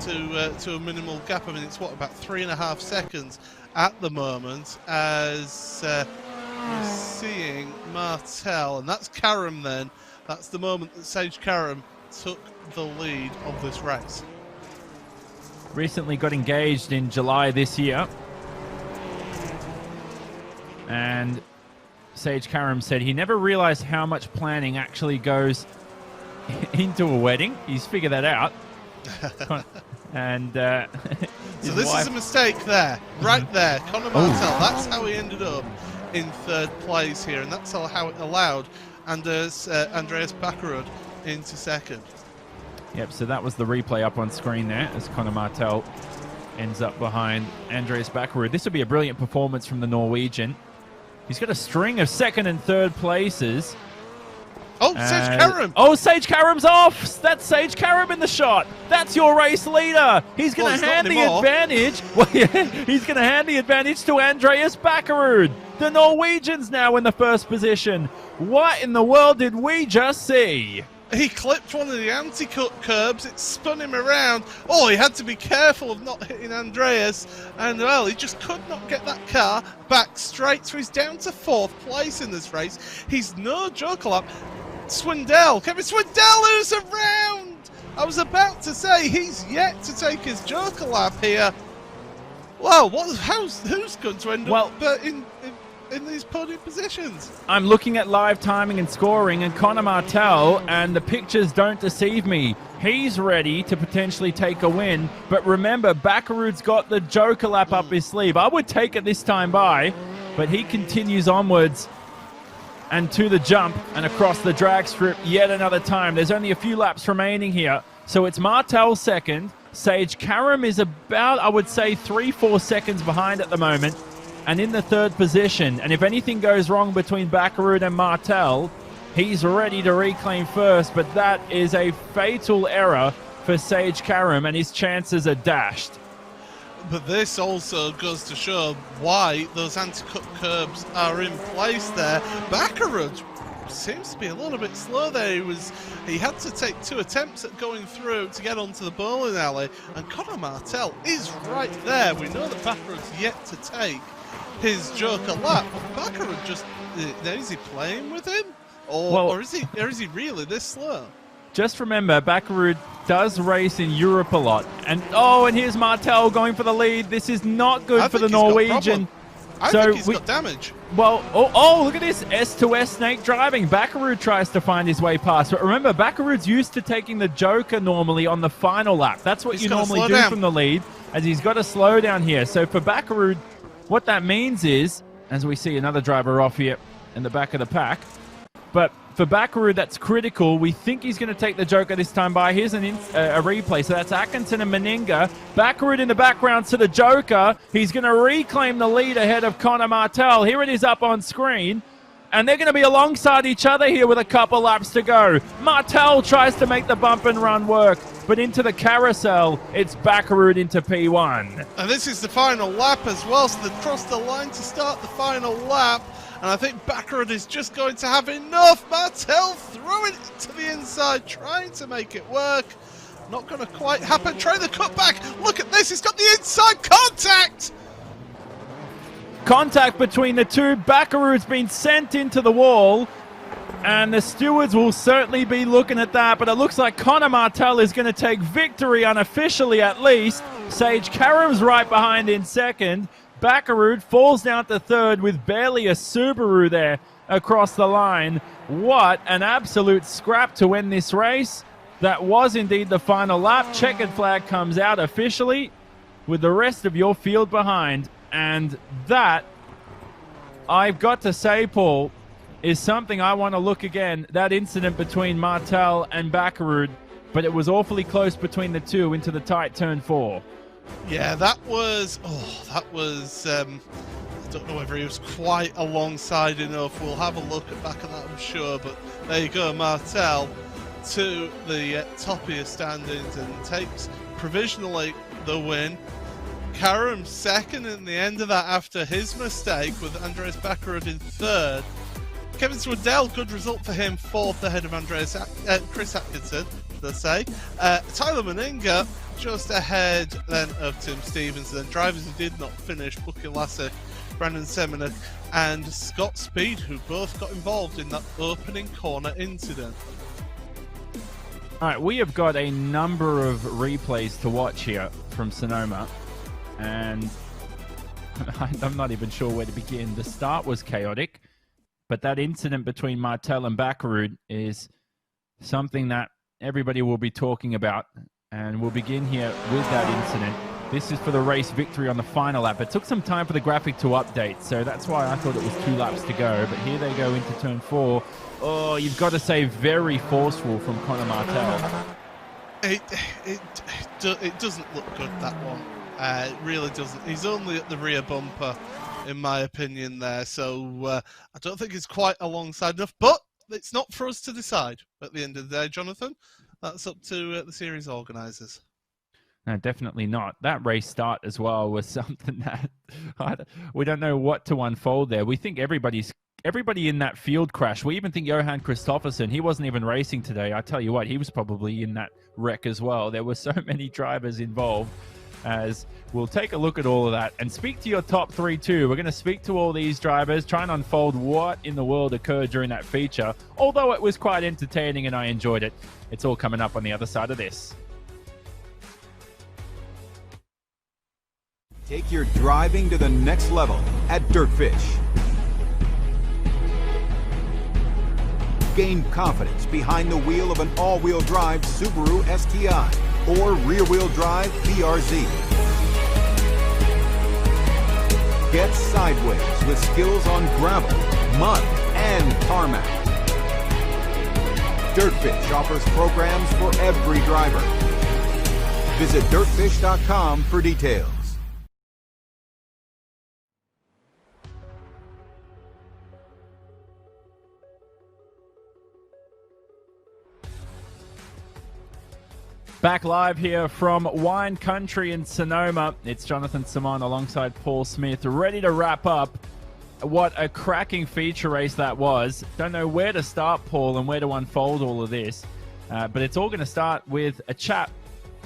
to a minimal gap. I mean, it's what, about 3.5 seconds at the moment as we're seeing Martel, and that's Karam then. That's the moment that Sage Karam took the lead of this race. Recently got engaged in July this year. And Sage Karam said he never realized how much planning actually goes into a wedding. He's figured that out. And so this is a mistake there, right there. Conor Martel, that's how he ended up in 3rd place here, and that's how it allowed Andreas Bakkerud into 2nd. Yep, so that was the replay up on screen there as Conor Martel ends up behind Andreas Bakkerud. This will be a brilliant performance from the Norwegian. He's got a string of 2nd and 3rd places. Oh, Sage Karam! Oh, Sage Karam's off! That's Sage Karam in the shot! That's your race leader! He's going to hand the advantage. Well, yeah, he's going to hand the advantage to Andreas Bakkerud. The Norwegian's now in the 1st position. What in the world did we just see? He clipped one of the anti-cut curbs, it spun him around. Oh, he had to be careful of not hitting Andreas, and well, he just could not get that car back straight, so he's down to 4th place in this race. He's no joker lap. Swindell, Kevin Swindell, who's around? I was about to say he's yet to take his joker lap here. Well, who's going to end up in these podium positions? I'm looking at live timing and scoring, and Conor Martel, and the pictures don't deceive me. He's ready to potentially take a win, but remember, Bakkerud's got the joker lap up his sleeve. I would take it this time by, but he continues onwards and to the jump and across the drag strip yet another time. There's only a few laps remaining here, so it's Martel 2nd. Sage Karam is about, I would say, 3-4 seconds behind at the moment, and in the 3rd position. And if anything goes wrong between Bakkerud and Martel, he's ready to reclaim 1st, but that is a fatal error for Sage Karam, and his chances are dashed. But this also goes to show why those anti-cut curbs are in place there. Bakkerud seems to be a little bit slow there. He had to take 2 attempts at going through to get onto the bowling alley, and Conor Martel is right there. We know that Bakkerud's yet to take his joker lap. Bakkerud just, is he playing with him? Or is he really this slow? Just remember, Bakkerud does race in Europe a lot. And here's Martel going for the lead. This is not good for the Norwegian. I think he's got damage. Well, look at this S2S snake driving. Bakkerud tries to find his way past. But remember, Bakkerud's used to taking the joker normally on the final lap. That's what you normally do from the lead, as he's got to slow down here. So for Bakkerud, what that means is, as we see another driver off here in the back of the pack, but for Bakkerud, that's critical. We think he's going to take the joker this time by. Here's a replay. So that's Atkinson and Meninga. Bakkerud in the background to the joker. He's going to reclaim the lead ahead of Conor Martel. Here it is up on screen. And they're going to be alongside each other here with a couple laps to go. Martel tries to make the bump and run work, but into the carousel, it's Bakkerud into P1. And this is the final lap as well, so they've crossed the line to start the final lap. And I think Bakkerud is just going to have enough. Martel throwing it to the inside, trying to make it work. Not going to quite happen. Try the cutback. Look at this. He's got the inside contact. Contact between the two. Bakkerud's been sent into the wall. And the stewards will certainly be looking at that. But it looks like Conor Martel is going to take victory unofficially at least. Sage Karam's right behind in 2nd. Bakkerud falls down to 3rd with barely a Subaru there across the line. What an absolute scrap to win this race. That was indeed the final lap. Checkered flag comes out officially. with the rest of your field behind. And that, I've got to say, Paul, is something I want to look again. That incident between Martel and Bakkerud, but it was awfully close between the two into the tight turn 4. Yeah, that was, I don't know whether he was quite alongside enough. We'll have a look back at that, I'm sure. But there you go, Martel to the top of your standings and takes provisionally the win. Karam second in the end of that after his mistake, with Andreas Bakkerud in third. Kevin Swindell, good result for him, fourth ahead of Chris Atkinson, let's say. Tyler Meninga just ahead then of Tim Stevenson. Drivers who did not finish, Bucky Lasser, Brandon Semenuk and Scott Speed, who both got involved in that opening corner incident. All right, we have got a number of replays to watch here from Sonoma, and I'm not even sure where to begin. The start was chaotic, but that incident between Martel and Bakkerud is something that everybody will be talking about, and we'll begin here with that incident. This is for the race victory on the final lap. It took some time for the graphic to update, so that's why I thought it was 2 laps to go, but here they go into turn 4. Oh, you've got to say very forceful from Conor Martel. It doesn't look good, that one. It really doesn't. He's only at the rear bumper, in my opinion, there, so I don't think he's quite alongside enough, but it's not for us to decide at the end of the day, Jonathan. That's up to the series organisers. No, definitely not. That race start as well was something that we don't know what to unfold there. We think everybody in that field crash. We even think Johan Kristoffersen, he wasn't even racing today. I tell you what, he was probably in that wreck as well. There were so many drivers involved. As we'll take a look at all of that and speak to your top 3 too. We're going to speak to all these drivers, try and unfold what in the world occurred during that feature. Although it was quite entertaining and I enjoyed it. It's all coming up on the other side of this. Take your driving to the next level at Dirtfish. Gain confidence behind the wheel of an all-wheel drive Subaru STI or rear-wheel drive BRZ. Get sideways with skills on gravel, mud, and tarmac. Dirtfish offers programs for every driver. Visit dirtfish.com for details. Back live here from Wine Country in Sonoma. It's Jonathan Simon alongside Paul Smith, ready to wrap up. What a cracking feature race that was. Don't know where to start, Paul, and where to unfold all of this. But it's all going to start with a chat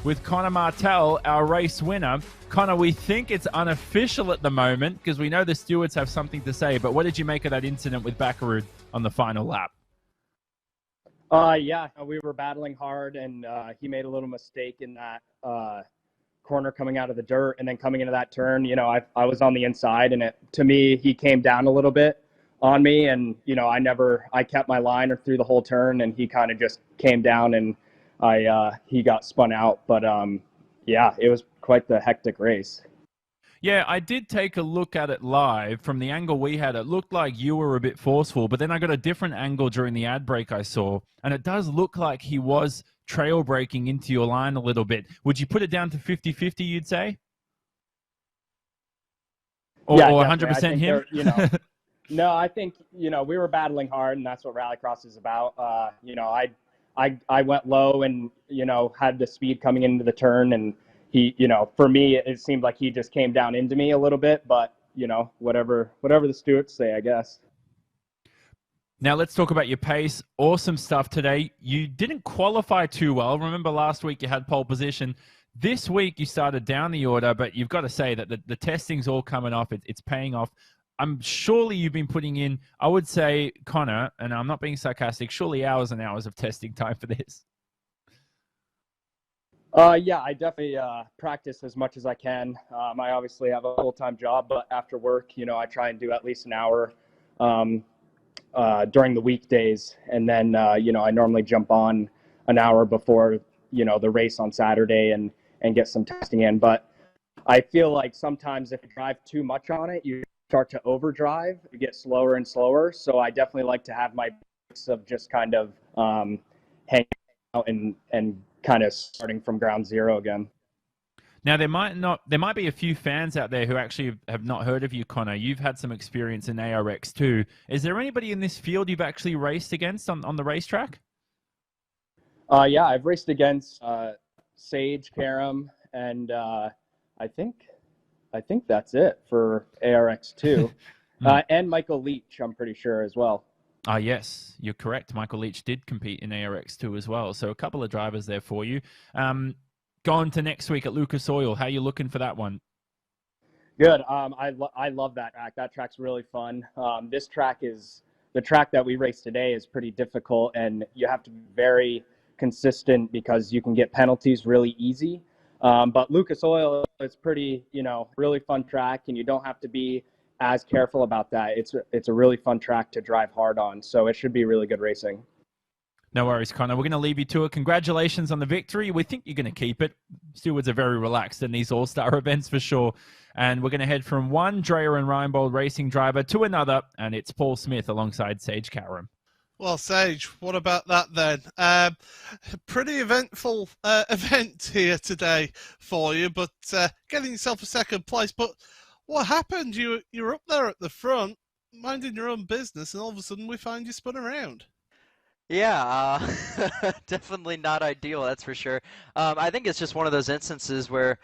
with Conor Martel, our race winner. Conor, we think it's unofficial at the moment because we know the stewards have something to say, but what did you make of that incident with Bakkerud on the final lap? Yeah, we were battling hard, and he made a little mistake in that corner coming out of the dirt, and then coming into that turn. You know, I was on the inside, and to me, he came down a little bit on me, and you know, I kept my line through the whole turn, and he kind of just came down, and he got spun out. But yeah, it was quite the hectic race. Yeah, I did take a look at it live. From the angle we had, it looked like you were a bit forceful, but then I got a different angle during the ad break I saw, and it does look like he was trail braking into your line a little bit. Would you put it down to 50-50, you'd say? Or, yeah, or 100% him? You know, no, I think, you know, we were battling hard, and that's what Rallycross is about. You know, I went low and, you know, had the speed coming into the turn, and he, you know, for me, it seemed like he just came down into me a little bit, but, you know, whatever the stewards say, I guess. Now let's talk about your pace. Awesome stuff today. You didn't qualify too well. Remember last week you had pole position. This week you started down the order, but you've got to say that the testing's all coming off. It's paying off. I'm surely you've been putting in, I would say, Conor, and I'm not being sarcastic, surely hours and hours of testing time for this. Yeah, I definitely practice as much as I can. I obviously have a full-time job, but after work, you know, I try and do at least an hour during the weekdays. And then, you know, I normally jump on an hour before, you know, the race on Saturday and get some testing in. But I feel like sometimes if you drive too much on it, you start to overdrive, you get slower and slower. So I definitely like to have my mix of just kind of hanging out and kind of starting from ground zero again. Now, there might be a few fans out there who actually have not heard of you, Connor. You've had some experience in ARX too. Is there anybody in this field you've actually raced against on the racetrack? Yeah, I've raced against Sage, Karam, and I think that's it for ARX too, and Michael Leach. I'm pretty sure as well. Yes, you're correct. Michael Leach did compete in ARX too as well. So a couple of drivers there for you. Going to next week at Lucas Oil. How are you looking for that one? Good. I love that track. That track's really fun. This track is the track that we raced today is pretty difficult, and you have to be very consistent because you can get penalties really easy. But Lucas Oil is pretty, really fun track, and you don't have to be as careful about that. It's a really fun track to drive hard on, so it should be really good racing. No worries, Connor. We're going to leave you to it. Congratulations on the victory. We think you're going to keep it. Stewards are very relaxed in these all-star events for sure. And we're going to head from one Dreyer and Reinbold racing driver to another, and it's Paul Smith alongside Sage Karam. Well, Sage, what about that then? Pretty eventful event here today for you, but getting yourself a second place. But what happened? You're up there at the front, minding your own business, and all of a sudden we find you spun around. Yeah, definitely not ideal, that's for sure. I think it's just one of those instances where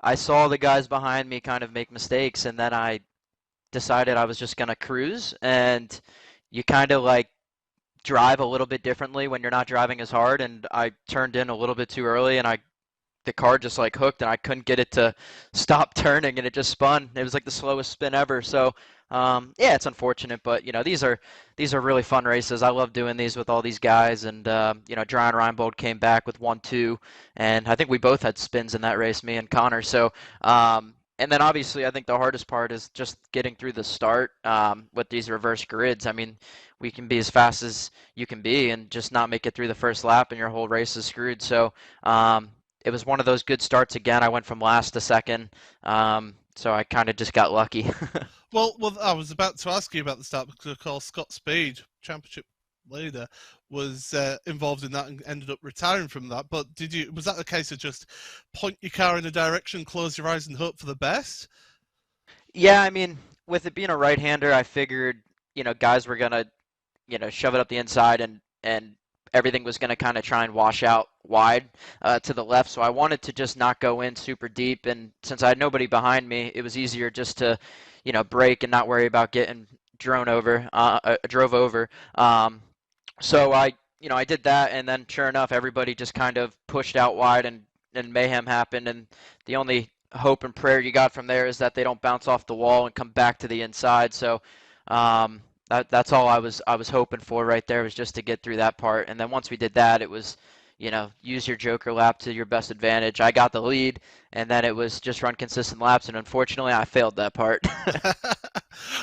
I saw the guys behind me kind of make mistakes, and then I decided I was just going to cruise, and you kind of like drive a little bit differently when you're not driving as hard, and I turned in a little bit too early, and the car just like hooked, and I couldn't get it to stop turning, and it just spun. It was like the slowest spin ever. So yeah, it's unfortunate, but these are really fun races. I love doing these with all these guys, and Dreyer and Reinbold came back with 1-2, and I think we both had spins in that race, me and Connor. So and then obviously I think the hardest part is just getting through the start with these reverse grids. I mean, we can be as fast as you can be and just not make it through the first lap, and your whole race is screwed. So it was one of those good starts again. I went from last to second, so I kind of just got lucky. Well, I was about to ask you about the start because, of course, Scott Speed, championship leader, was involved in that and ended up retiring from that. But was that the case of just point your car in a direction, close your eyes, and hope for the best? Yeah, I mean, with it being a right-hander, I figured guys were gonna shove it up the inside, and everything was gonna kind of try and wash out wide to the left. So I wanted to just not go in super deep, and since I had nobody behind me, it was easier just to brake and not worry about getting drove over. So I did that, and then sure enough, everybody just kind of pushed out wide, and mayhem happened. And the only hope and prayer you got from there is that they don't bounce off the wall and come back to the inside. So that's all I was hoping for right there, was just to get through that part. And then once we did that, it was use your joker lap to your best advantage. I got the lead, and then it was just run consistent laps, and unfortunately I failed that part.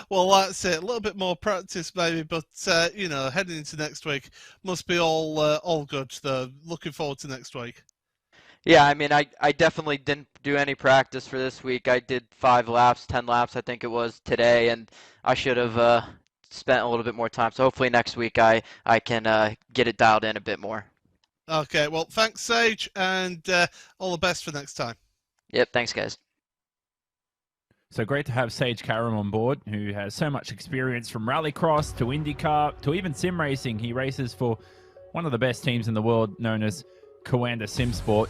Well, that's it. A little bit more practice maybe, but heading into next week must be all good. So looking forward to next week. Yeah, I mean, I definitely didn't do any practice for this week. I did 10 laps, I think it was today, and I should have spent a little bit more time. So hopefully next week I can get it dialed in a bit more. Okay, well, thanks, Sage, and all the best for next time. Yep, thanks, guys. So great to have Sage Karam on board, who has so much experience from Rallycross to IndyCar to even sim racing. He races for one of the best teams in the world, known as Coanda Simsport.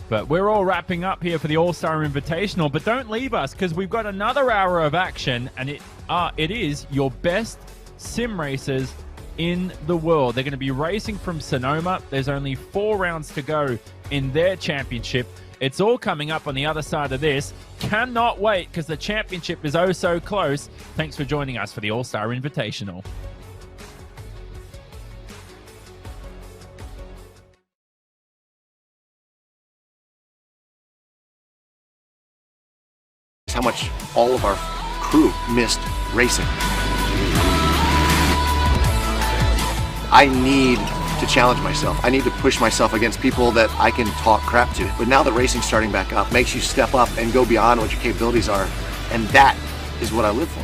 But we're all wrapping up here for the All-Star Invitational, but don't leave us, because we've got another hour of action, and it is your best sim racers in the world. They're going to be racing from Sonoma. There's only 4 rounds to go in their championship. It's all coming up on the other side of this. Cannot wait, because the championship is oh so close. Thanks for joining us for the All-Star Invitational. How much all of our crew missed racing. I need to challenge myself. I need to push myself against people that I can talk crap to. But now that racing's starting back up, makes you step up and go beyond what your capabilities are. And that is what I live for.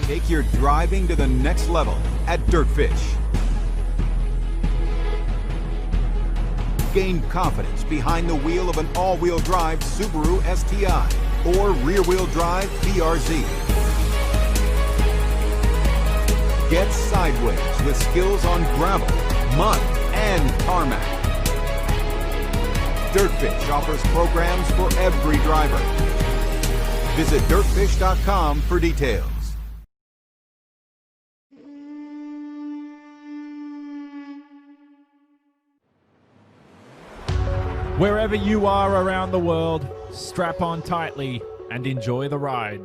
Take your driving to the next level at Dirtfish. Gain confidence behind the wheel of an all-wheel drive Subaru STI or rear-wheel drive BRZ. Get sideways with skills on gravel, mud, and tarmac. Dirtfish offers programs for every driver. Visit dirtfish.com for details. Wherever you are around the world, strap on tightly and enjoy the ride.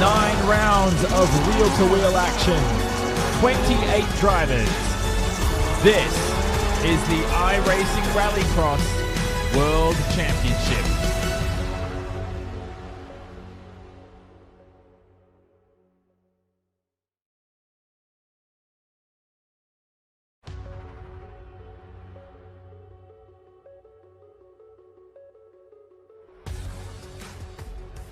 Nine rounds of wheel-to-wheel action, 28 drivers. This is the iRacing Rallycross World Championship.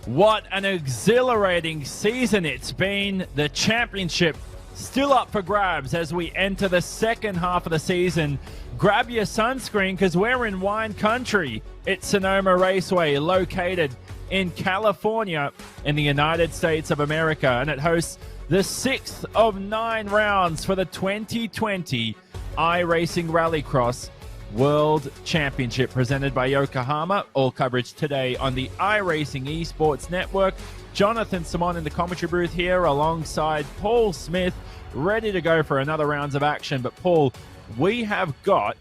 What an exhilarating season it's been. The championship still up for grabs as we enter the second half of the season. Grab your sunscreen because we're in wine country. It's Sonoma Raceway, located in California in the United States of America, and it hosts the 6th of 9 rounds for the 2020 iRacing Rallycross World Championship presented by Yokohama. All coverage today on the iRacing Esports Network. Jonathan Simon in the commentary booth here alongside Paul Smith, ready to go for another rounds of action. But Paul, we have got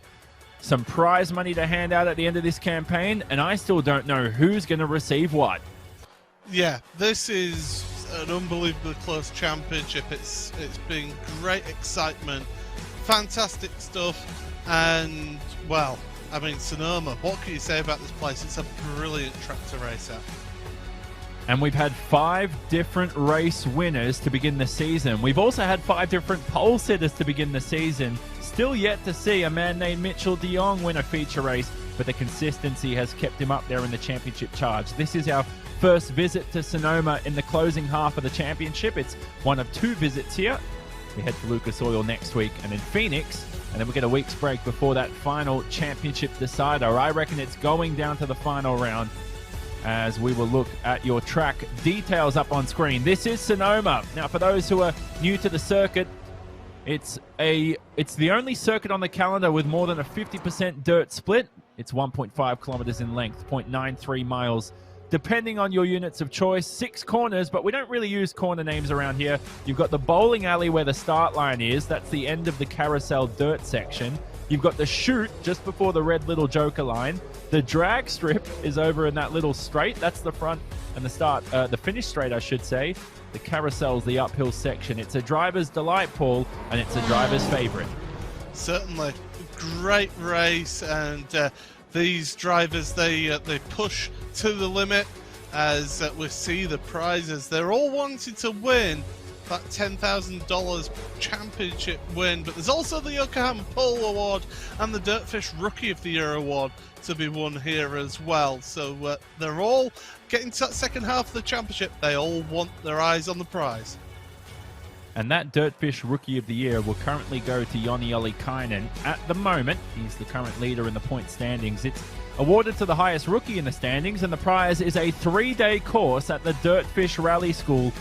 some prize money to hand out at the end of this campaign, and I still don't know who's going to receive what. Yeah, this is an unbelievably close championship. It's been great excitement, fantastic stuff, and, well, I mean, Sonoma, what can you say about this place? It's a brilliant track to race at. And we've had 5 different race winners to begin the season. We've also had 5 different pole sitters to begin the season. Still yet to see a man named Mitchell de Jong win a feature race, but the consistency has kept him up there in the championship charge. This is our first visit to Sonoma in the closing half of the championship. It's one of 2 visits here. We head to Lucas Oil next week and in Phoenix, and then we get a week's break before that final championship decider. I reckon it's going down to the final round as we will look at your track details up on screen. This is Sonoma. Now, for those who are new to the circuit, it's the only circuit on the calendar with more than a 50% dirt split. It's 1.5 kilometers in length, 0.93 miles, depending on your units of choice. 6 corners, but we don't really use corner names around here. You've got the bowling alley where the start line is. That's the end of the carousel dirt section. You've got the chute just before the red little joker line. The drag strip is over in that little straight. That's the front and the start, the finish straight, I should say. The carousel's the uphill section. It's a driver's delight, Paul, and it's a driver's favorite. Certainly. Great race, and these drivers, they push to the limit as we see the prizes. They're all wanting to win that $10,000 championship win, but there's also the Yokohama Pole Award and the Dirtfish Rookie of the Year Award to be won here as well. So they're all getting to that second half of the championship. They all want their eyes on the prize. And that Dirtfish Rookie of the Year will currently go to Joni Ollikainen. At the moment, he's the current leader in the point standings. It's awarded to the highest rookie in the standings, and the prize is a 3-day course at the Dirtfish Rally School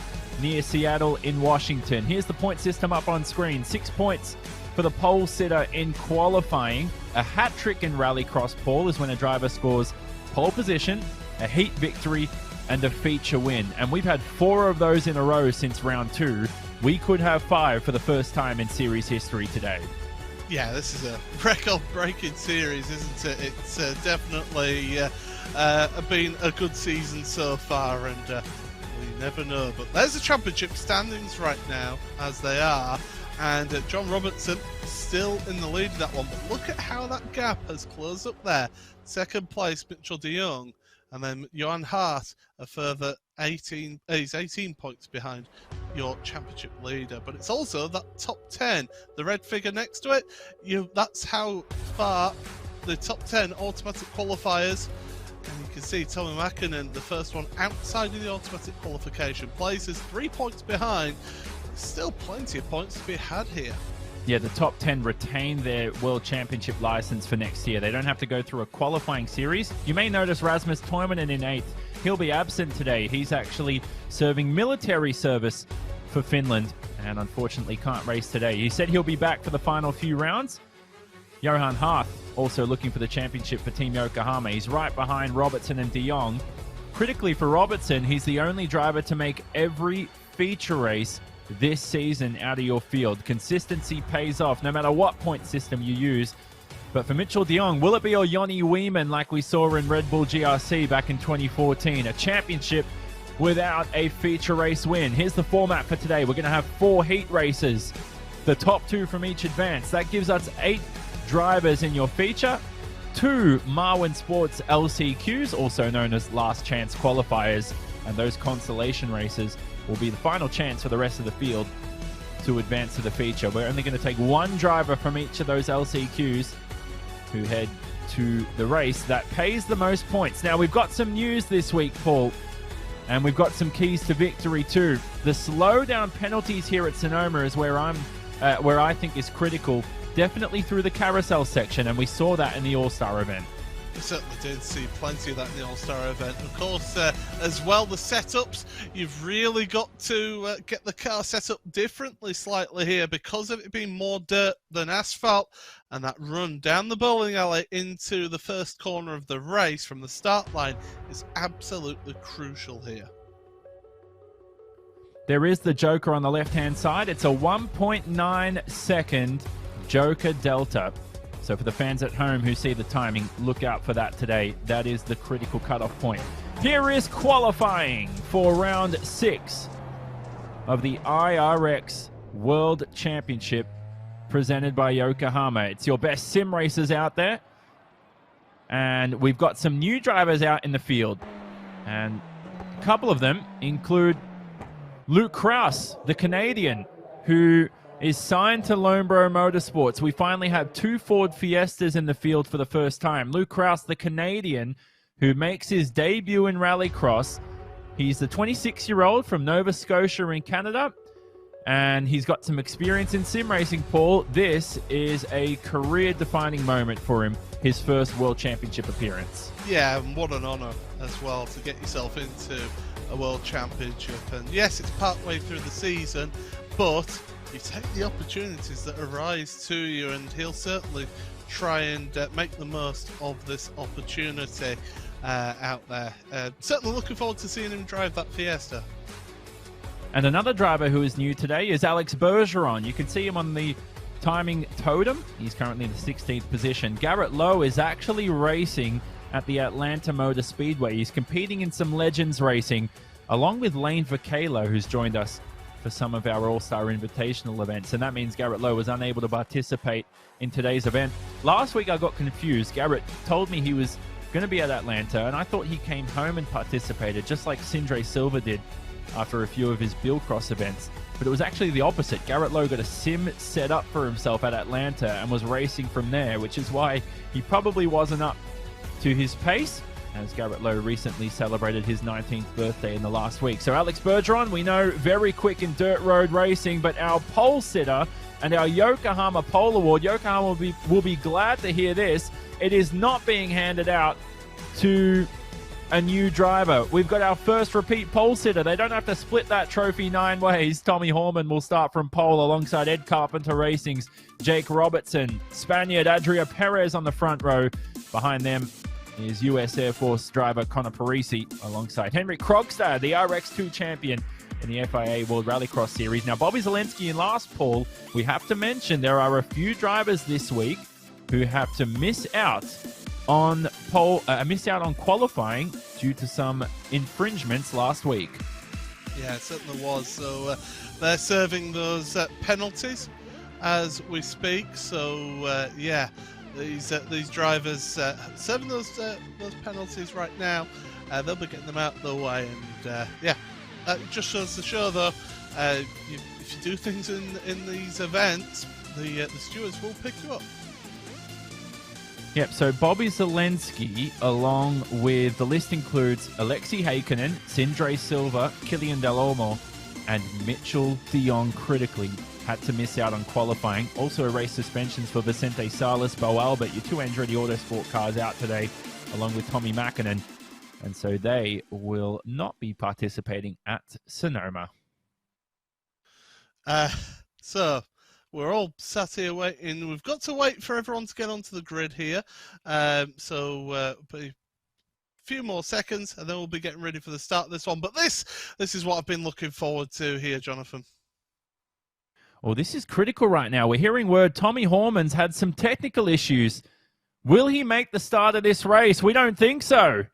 near Seattle in Washington. Here's the point system up on screen. 6 points for the pole sitter in qualifying. A hat trick in Rallycross, Paul, is when a driver scores pole position, a heat victory, and a feature win. And we've had 4 of those in a row since round 2. We could have 5 for the first time in series history today. Yeah, this is a record-breaking series, isn't it? It's definitely been a good season so far, and we never know. But there's the championship standings right now, as they are, and John Robertson still in the lead of that one. But look at how that gap has closed up there. Second place, Mitchell de Jong, and then Johan Hart a further 18. He's 18 points behind your championship leader, but it's also that top 10, the red figure next to it. That's how far the top 10 automatic qualifiers, and you can see Tommy Mäkinen, the first one outside of the automatic qualification, places 3 points behind. There's still plenty of points to be had here. Yeah, the top 10 retain their World Championship license for next year. They don't have to go through a qualifying series. You may notice Rasmus Toivonen in 8th. He'll be absent today. He's actually serving military service for Finland and unfortunately can't race today. He said he'll be back for the final few rounds. Johan Hart also looking for the championship for Team Yokohama. He's right behind Robertson and de Jong. Critically for Robertson, he's the only driver to make every feature race this season out of your field. Consistency pays off no matter what point system you use. But for Mitchell de Jong, will it be a Jonny Weeman like we saw in Red Bull GRC back in 2014? A championship without a feature race win. Here's the format for today. We're going to have 4 heat races, the top 2 from each advance. That gives us 8 drivers in your feature, 2 Marwin Sports LCQs, also known as last chance qualifiers, and those consolation races will be the final chance for the rest of the field to advance to the feature. We're only going to take 1 driver from each of those LCQs to head to the race that pays the most points. Now, we've got some news this week, Paul, and we've got some keys to victory too. The slowdown penalties here at Sonoma is where I think is critical, definitely through the carousel section, and we saw that in the All-Star event. We certainly did see plenty of that in the All-Star event. Of course, as well, the setups, you've really got to get the car set up differently slightly here because of it being more dirt than asphalt. And that run down the bowling alley into the first corner of the race from the start line is absolutely crucial here. There is the Joker on the left-hand side. It's a 1.9 second Joker Delta. So for the fans at home who see the timing, look out for that today. That is the critical cutoff point. Here is qualifying for round 6 of the iRacing World Championship presented by Yokohama. It's your best sim racers out there. And we've got some new drivers out in the field. And a couple of them include Luke Krause, the Canadian, who is signed to Lonebro Motorsports. We finally have 2 Ford Fiestas in the field for the first time. Luke Krause, the Canadian, who makes his debut in Rallycross. He's the 26-year-old from Nova Scotia in Canada, and he's got some experience in sim racing, Paul. This is a career-defining moment for him, his first World Championship appearance. Yeah, and what an honour as well to get yourself into a World Championship. And yes, it's partway through the season, but you take the opportunities that arise to you, and he'll certainly try and make the most of this opportunity out there. Certainly looking forward to seeing him drive that Fiesta. And another driver who is new today is Alex Bergeron. You can see him on the timing totem. He's currently in the 16th position. Garrett Lowe is actually racing at the Atlanta Motor Speedway. He's competing in some Legends racing, along with Lane Vacalo, who's joined us for some of our All-Star Invitational events. And that means Garrett Lowe was unable to participate in today's event. Last week I got confused. Garrett told me he was going to be at Atlanta, and I thought he came home and participated, just like Sindre Silva did after a few of his Billcross events. But it was actually the opposite. Garrett Lowe got a sim set up for himself at Atlanta and was racing from there, which is why he probably wasn't up to his pace. as Garrett Lowe recently celebrated his 19th birthday in the last week. So Alex Bergeron, we know, very quick in dirt road racing, but our pole sitter and our Yokohama Pole Award, Yokohama will be glad to hear this. It is not being handed out to a new driver. We've got our first repeat pole sitter. They don't have to split that trophy 9 ways. Tommy Horman will start from pole alongside Ed Carpenter Racing's Jake Robertson. Spaniard Adria Perez on the front row. Behind them is US Air Force driver Connor Parisi alongside Henrik Krogstad, the RX2 champion in the FIA World Rallycross Series. Now, Bobby Zelensky in last, Paul. We have to mention there are a few drivers this week who have to miss out on qualifying due to some infringements last week. Yeah, it certainly was. So they're serving those penalties as we speak. So yeah, these drivers serving those penalties right now. They'll be getting them out of the way, and yeah, it just shows the show though. If you do things in these events, the stewards will pick you up. Yep, so Bobby Zelensky, along with the list includes Alexei Heikkinen, Sindre Silva, Kilian Del Olmo, and Mitchell de Jong critically had to miss out on qualifying. Also race suspensions for Vicente Salas, Bo Albert, your two Andretti Autosport cars out today, along with Tommy Mäkinen. And so they will not be participating at Sonoma. So we're all sat here waiting. We've got to wait for everyone to get onto the grid here. But a few more seconds, and then we'll be getting ready for the start of this one. But this is what I've been looking forward to here, Jonathan. Well, this is critical right now. We're hearing word Tommy Horman's had some technical issues. Will he make the start of this race? We don't think so.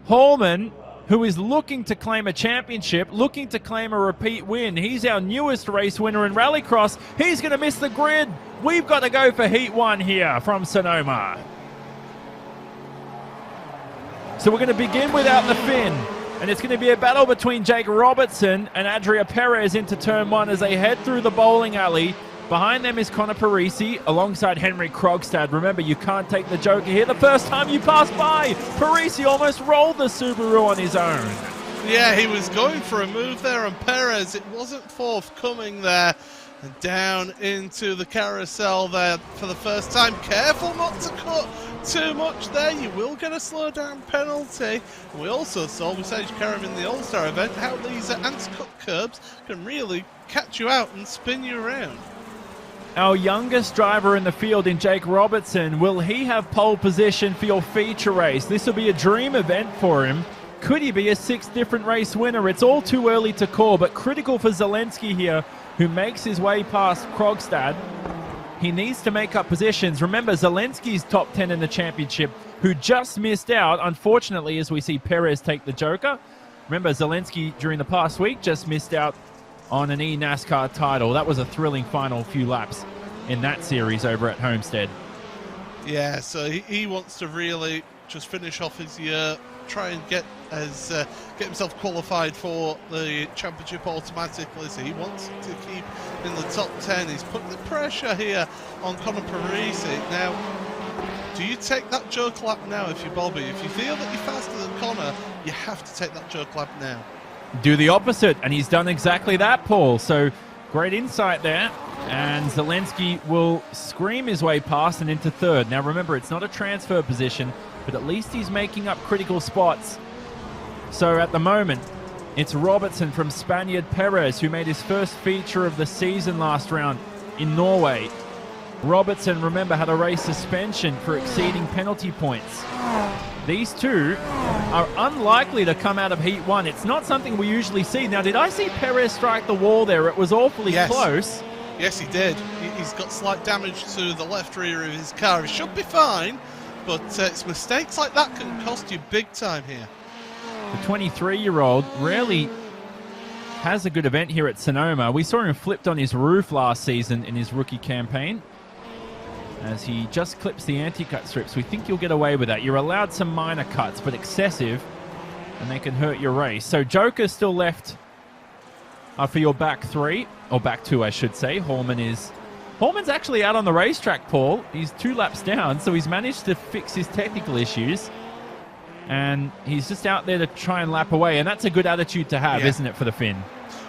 Horman, who is looking to claim a championship, looking to claim a repeat win. He's our newest race winner in Rallycross. He's going to miss the grid. We've got to go for Heat 1 here from Sonoma. So we're going to begin without the fin. And it's going to be a battle between Jake Robertson and Adria Perez into turn 1 as they head through the bowling alley. Behind them is Connor Parisi alongside Henrik Krogstad. Remember, you can't take the Joker here. The first time you pass by, Parisi almost rolled the Subaru on his own. Yeah, he was going for a move there on Perez. It wasn't forthcoming there. And down into the carousel there for the first time. Careful not to cut too much there. You will get a slow down penalty. We also saw with Sage Karam in the All-Star event how these anti-cut curbs can really catch you out and spin you around. Our youngest driver in the field in Jake Robertson, will he have pole position for your feature race? This will be a dream event for him. Could he be a 6th different race winner? It's all too early to call, but critical for Zelensky here, who makes his way past Krogstad. He needs to make up positions. Remember, Zelensky's top 10 in the championship, who just missed out, unfortunately, as we see Perez take the Joker. Remember, Zelensky, during the past week, just missed out on an eNASCAR title. That was a thrilling final few laps in that series over at Homestead. Yeah, so he wants to really just finish off his year, try and get himself qualified for the championship automatically. So he wants to keep in the top 10. He's put the pressure here on Connor Parisi. Now, do you take that joke lap now if you're Bobby? If you feel that you're faster than Connor, you have to take that joke lap now. Do the opposite, and he's done exactly that, Paul. So great insight there, and Zelensky will scream his way past and into 3rd. Now remember, it's not a transfer position, but at least he's making up critical spots. So at the moment, it's Robertson from Spaniard Perez, who made his first feature of the season last round in Norway. Robertson, remember, had a race suspension for exceeding penalty points. These two are unlikely to come out of Heat 1. It's not something we usually see. Now, did I see Perez strike the wall there? It was awfully close. Yes, he did. He's got slight damage to the left rear of his car. He should be fine, but it's mistakes like that can cost you big time here. The 23-year-old rarely has a good event here at Sonoma. We saw him flipped on his roof last season in his rookie campaign, as he just clips the anti-cut strips. We think you'll get away with that. You're allowed some minor cuts, but excessive, and they can hurt your race. So Joker's still left for your back 3, or back 2, I should say. Horman's actually out on the racetrack, Paul. He's 2 laps down, so he's managed to fix his technical issues. And he's just out there to try and lap away. And that's a good attitude to have, isn't it, for the Finn?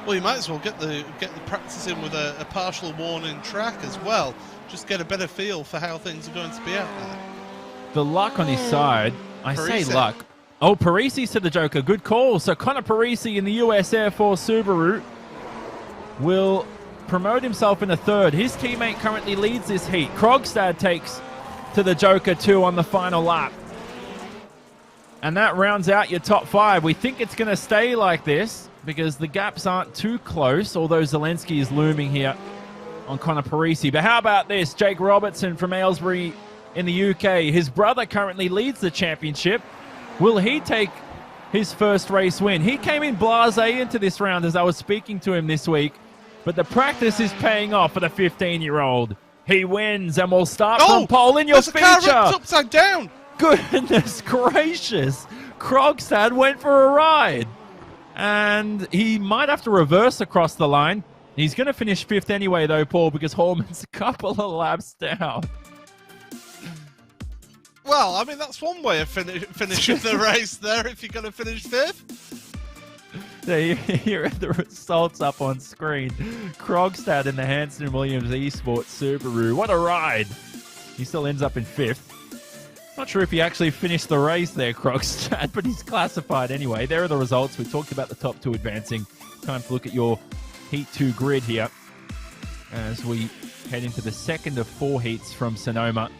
Well, you might as well get the practice in with a partial warning track as well. Just get a better feel for how things are going to be out there. The luck on his side. I say Parisi. luck. Oh, Parisi's to the Joker. Good call. So Connor Parisi in the US Air Force Subaru will promote himself in a third. His teammate currently leads this heat. Krogstad takes to the Joker 2 on the final lap. And that rounds out your top 5. We think it's going to stay like this because the gaps aren't too close, although Zelensky is looming here on Connor Parisi. But how about this? Jake Robertson from Aylesbury in the UK. His brother currently leads the championship. Will he take his first race win? He came in blasé into this round as I was speaking to him this week, but the practice is paying off for the 15-year-old. He wins, and we'll start from pole in your feature. Car ripped upside down. Goodness gracious. Krogstad went for a ride. And he might have to reverse across the line. He's going to finish 5th anyway, though, Paul, because Horman's a couple of laps down. Well, I mean, that's one way of finishing the race there if you're going to finish 5th. There, here are the results up on screen. Krogstad in the Hanson Williams Esports Subaru. What a ride. He still ends up in 5th. Not sure if he actually finished the race there, Krogstad, but he's classified anyway. There are the results. We talked about the top 2 advancing. Time to look at your Heat 2 grid here as we head into the second of 4 heats from Sonoma.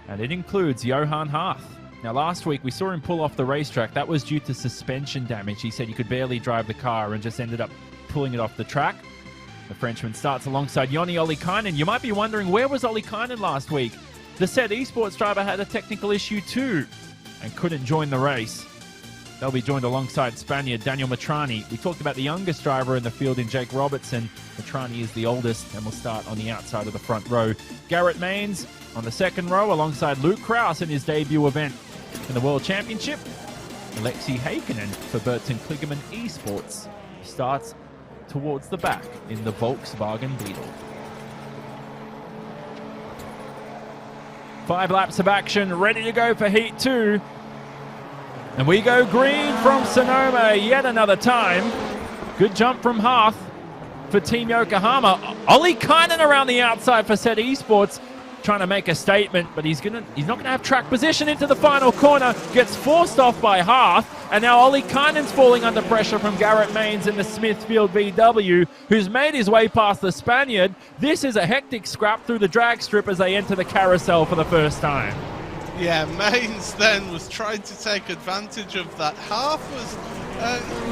And it includes Johan Harth. Now, last week we saw him pull off the racetrack. That was due to suspension damage. He said he could barely drive the car and just ended up pulling it off the track. The Frenchman starts alongside Joni Ollikainen. You might be wondering, where was Ollikainen last week? The said esports driver had a technical issue too and couldn't join the race. They'll be joined alongside Spaniard Daniel Matrani. We talked about the youngest driver in the field in Jake Robertson. Matrani is the oldest and will start on the outside of the front row. Garrett Maines on the second row alongside Luke Krause in his debut event in the World Championship. Alexi Heikkinen for Burton Kligerman Esports starts towards the back in the Volkswagen Beetle. 5 laps of action, ready to go for Heat 2. And we go green from Sonoma yet another time. Good jump from Harth for Team Yokohama. Ollikainen around the outside for said esports, trying to make a statement, but he's not gonna have track position into the final corner. Gets forced off by Harth, and now Ollikainen's falling under pressure from Garrett Maines in the Smithfield VW, who's made his way past the Spaniard. This is a hectic scrap through the drag strip as they enter the carousel for the first time. Yeah, Maines then was trying to take advantage of that. Harth was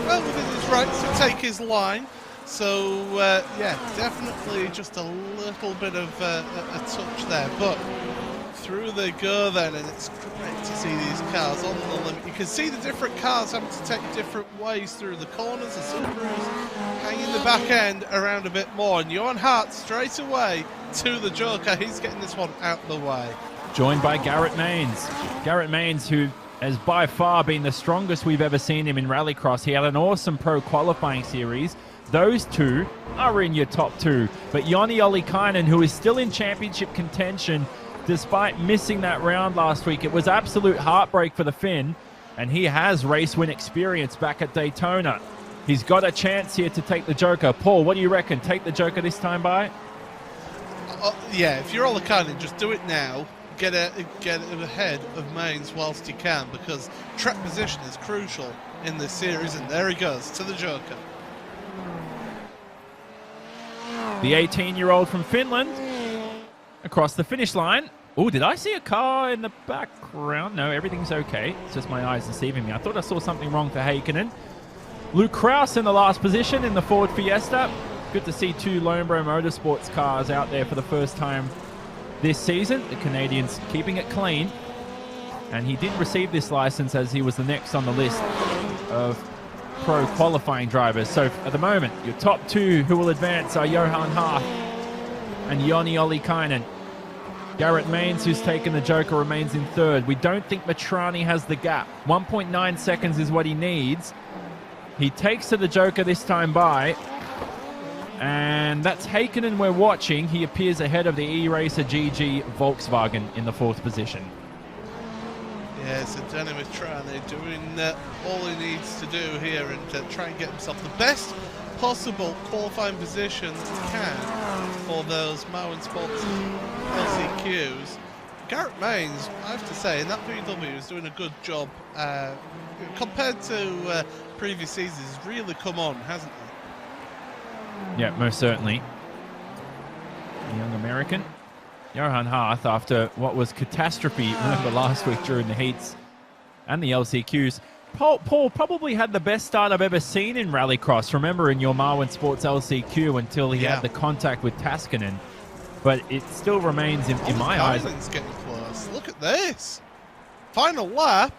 well within his rights to take his line. So, yeah, definitely just a little bit of a touch there. But through they go then, and it's great to see these cars on the limit. You can see the different cars having to take different ways through the corners. The Subarus hanging the back end around a bit more. And Johan Hart straight away to the Joker. He's getting this one out the way. Joined by Garrett Maines. Garrett Maines, who has by far been the strongest we've ever seen him in Rallycross. He had an awesome pro qualifying series. Those two are in your top 2. But Joni Ollikainen, who is still in championship contention despite missing that round last week. It was absolute heartbreak for the Finn, and he has race win experience back at Daytona. He's got a chance here to take the Joker. Paul, what do you reckon? Take the Joker this time by? Yeah, if you're Ollikainen, just do it now. Get ahead of Maines whilst you can, because track position is crucial in this series. And there he goes to the Joker. The 18-year-old from Finland across the finish line. Oh, did I see a car in the background? No, everything's okay. It's just my eyes deceiving me. I thought I saw something wrong for Heikkinen. Luke Krause in the last position in the Ford Fiesta. Good to see 2 Lonebro Motorsports cars out there for the first time this season. The Canadians keeping it clean. And he did receive this license as he was the next on the list of pro qualifying drivers. So at the moment, your top 2 who will advance are Johan Harth and Joni Ollikainen. Garrett Maines, who's taken the Joker, remains in 3rd. We don't think Matrani has the gap. 1.9 seconds is what he needs. He takes to the Joker this time by. And that's Heikkinen we're watching. He appears ahead of the E-Racer GG Volkswagen in the 4th position. Yeah, so Danny Mitrani doing all he needs to do here and try and get himself the best possible qualifying position that he can for those Mowen Sports LCQs. Garrett Maines, I have to say, in that VW is doing a good job compared to previous seasons. He's really come on, hasn't he? Yeah, most certainly. The young American. Johan Harth, after what was catastrophe, remember last week during the heats and the LCQs, Paul probably had the best start I've ever seen in Rallycross. Remember in your Marwin Sports LCQ until he had the contact with Taskinen. But it still remains in my eyes. Getting close. Look at this. Final lap.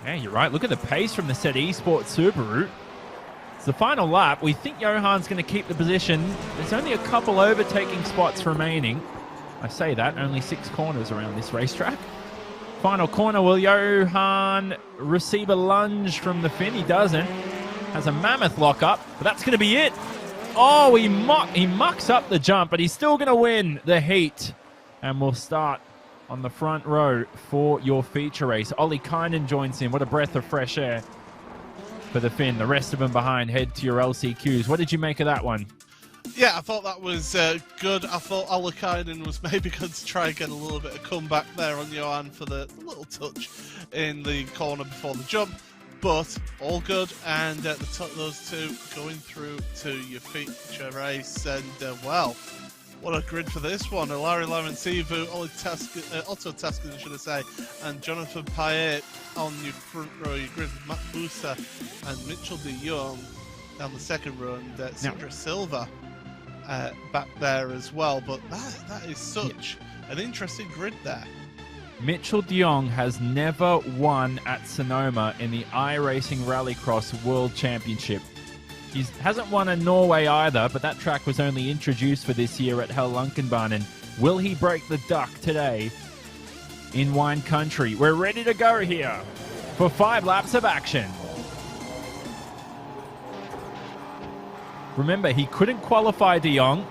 Yeah, you're right. Look at the pace from the Set Esports Subaru. It's the final lap. We think Johan's going to keep the position. There's only a couple overtaking spots remaining. I say that, only 6 corners around this racetrack. Final corner, will Johan receive a lunge from the Finn? He doesn't. Has a mammoth lockup, but that's going to be it. Oh, he mucks up the jump, but he's still going to win the heat. And we'll start on the front row for your feature race. Ollie Kynan joins in. What a breath of fresh air for the Finn. The rest of them behind head to your LCQs. What did you make of that one? Yeah, I thought that was good. I thought Alakainen was maybe going to try and get a little bit of comeback there on Johan for the little touch in the corner before the jump. But all good, and those two going through to your feature race. And, well, what a grid for this one. Larry Lamansivu, Otto Taskinen, should I say, and Jonathan Payet on your front row. Your grid with Matt Busa and Mitchell de Jong down the second row, and Sandra Silva back there as well. But that is such an interesting grid there. Mitchell de Jong has never won at Sonoma in the iRacing Rallycross World Championship. He hasn't won in Norway either, but that track was only introduced for this year at Hellunkenbanen. Will he break the duck today in wine country? We're ready to go here for 5 laps of action. Remember, he couldn't qualify de Jong,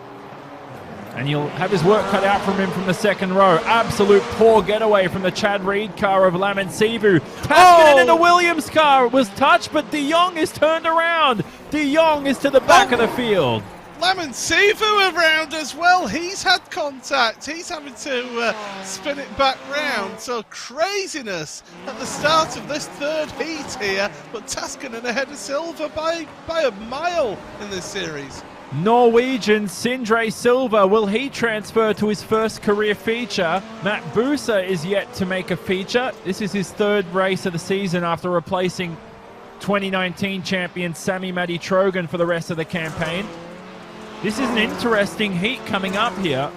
and he'll have his work cut out from him from the second row. Absolute poor getaway from the Chad Reed car of Lamansivu. Taskinen in a Williams car was touched, but de Jong is turned around. De Jong is to the back of the field. Lamansivu around as well. He's had contact. He's having to spin it back round. So craziness at the start of this third heat here. But Taskinen ahead of Silva by a mile in this series. Norwegian Sindre Silva, will he transfer to his first career feature? Matt Busa is yet to make a feature. This is his 3rd race of the season after replacing 2019 champion Sami Matti Trogan for the rest of the campaign. This is an interesting heat coming up here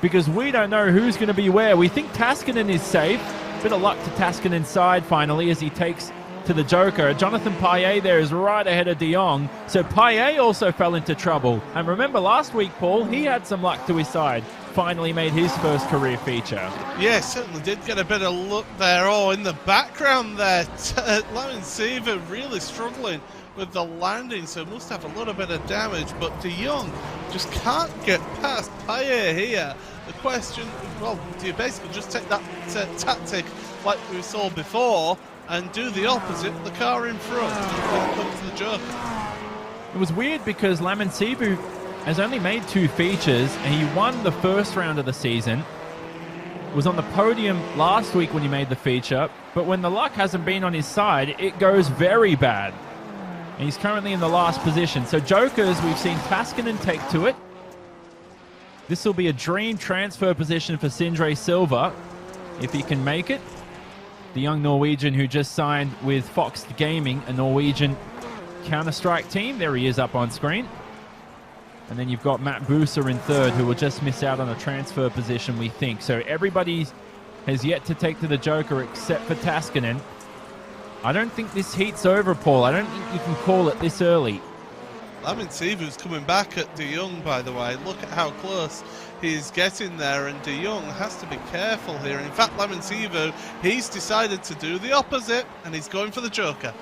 because we don't know who's going to be where. We think Taskinen is safe. Bit of luck to Taskinen's side finally as he takes to the Joker. Jonathan Payet there is right ahead of de Jong. So Payet also fell into trouble. And remember last week, Paul, he had some luck to his side. Finally made his first career feature. Yeah, certainly did get a bit of luck there. Oh, in the background there, Lamansivu really struggling with the landing, so must have a little bit of damage. But de Jong just can't get past Payet here. The question, well, do you basically just take that tactic like we saw before and do the opposite, the car in front, and come to the Joker? It was weird because Lamansivu has only made 2 features and he won the first round of the season. Was on the podium last week when he made the feature, but when the luck hasn't been on his side, it goes very bad. And he's currently in the last position. So Jokers, we've seen Taskinen take to it. This will be a dream transfer position for Sindre Silva if he can make it. The young Norwegian who just signed with Fox Gaming, a Norwegian Counter-Strike team. There he is up on screen. And then you've got Matt Busa in 3rd, who will just miss out on a transfer position, we think. So everybody has yet to take to the Joker except for Taskinen. I don't think this heat's over, Paul. I don't think you can call it this early. Lamansivu's coming back at de Jong, by the way. Look at how close he's getting there, and de Jong has to be careful here. In fact, Lamansivu, he's decided to do the opposite, and he's going for the Joker.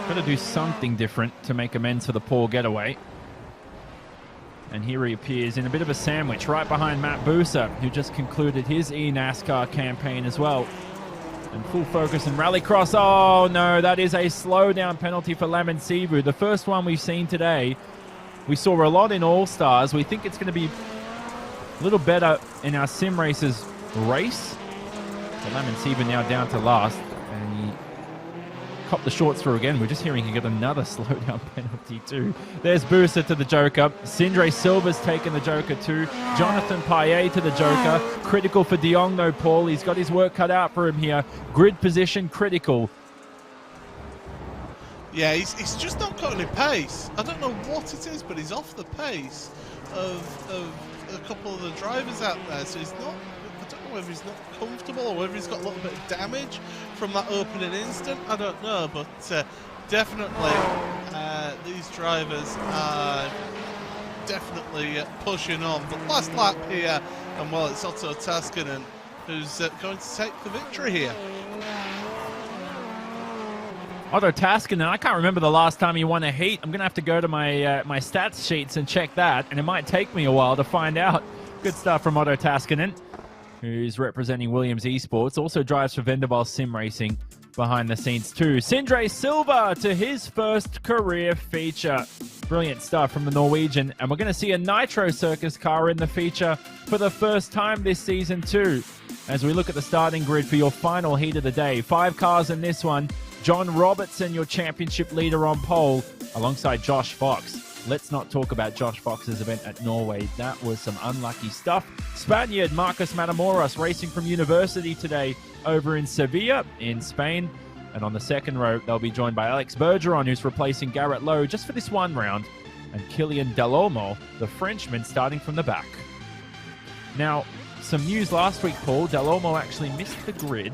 Got to do something different to make amends for the poor getaway. And here he appears in a bit of a sandwich right behind Matt Busa, who just concluded his eNASCAR campaign as well. And full focus in Rallycross. Oh no, that is a slowdown penalty for Lemon Sivu. The first one we've seen today. We saw a lot in All-Stars. We think it's going to be a little better in our sim races race. So Lemon Sivu now down to last. And he copped the short straw again. We're just hearing he got another slowdown penalty too. There's Busa to the Joker. Sindre Silva's taken the Joker too. Jonathan Payet to the Joker. Critical for De Jong though, Paul. He's got his work cut out for him here. Grid position critical. Yeah, he's just not got any pace. I don't know what it is, but he's off the pace of a couple of the drivers out there. So he's not, I don't know whether he's not comfortable or whether he's got a little bit of damage from that opening instant. I don't know, but definitely these drivers are definitely pushing on. But last lap here, and well, it's Otto Taskinen who's going to take the victory here. Otto Taskinen, I can't remember the last time he won a heat. I'm going to have to go to my my stats sheets and check that, and it might take me a while to find out. Good stuff from Otto Taskinen, who's representing Williams Esports. Also drives for Vendaval Sim Racing behind the scenes too. Sindre Silva to his first career feature. Brilliant stuff from the Norwegian, and we're going to see a Nitro Circus car in the feature for the first time this season too. As we look at the starting grid for your final heat of the day. 5 cars in this one. John Robertson, your championship leader on pole, alongside Josh Fox. Let's not talk about Josh Fox's event at Norway. That was some unlucky stuff. Spaniard Marcos Matamoros racing from University today over in Sevilla in Spain. And on the second row, they'll be joined by Alex Bergeron, who's replacing Garrett Lowe just for this one round. And Kylian Delormeau, the Frenchman, starting from the back. Now, some news last week, Paul. Delormeau actually missed the grid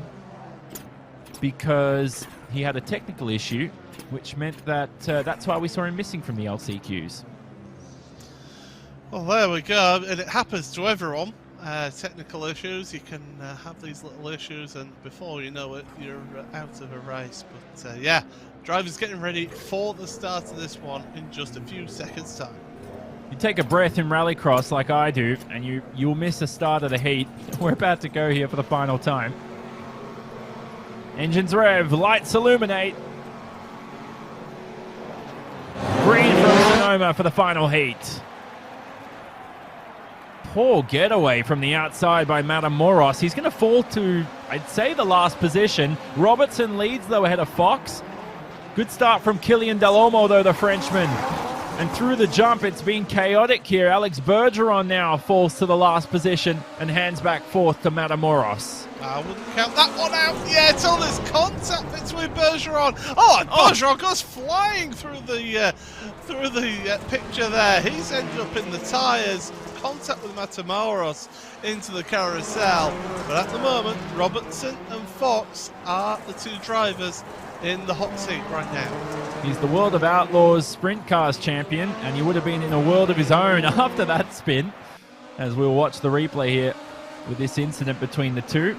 because he had a technical issue, which meant that that's why we saw him missing from the LCQs. Well, there we go, and it happens to everyone. Technical issues, you can have these little issues, and before you know it, you're out of a race. But yeah, drivers getting ready for the start of this one in just a few seconds' time. You take a breath in Rallycross like I do, and you'll miss the start of the heat. We're about to go here for the final time. Engines rev, lights illuminate. Green from Sonoma for the final heat. Poor getaway from the outside by Matamoros. He's going to fall to, I'd say, the last position. Robertson leads, though, ahead of Fox. Good start from Kylian Delormeau, though, the Frenchman. And through the jump, it's been chaotic here. Alex Bergeron now falls to the last position and hands back fourth to Matamoros. I wouldn't count that one out yet. Oh, there's contact between Bergeron. Oh, and Bergeron goes flying through the picture there. He's ended up in the tyres. Contact with Matamoros into the carousel. But at the moment, Robertson and Fox are the two drivers in the hot seat right now. He's the World of Outlaws Sprint Cars champion, and he would have been in a world of his own after that spin, as we'll watch the replay here with this incident between the two.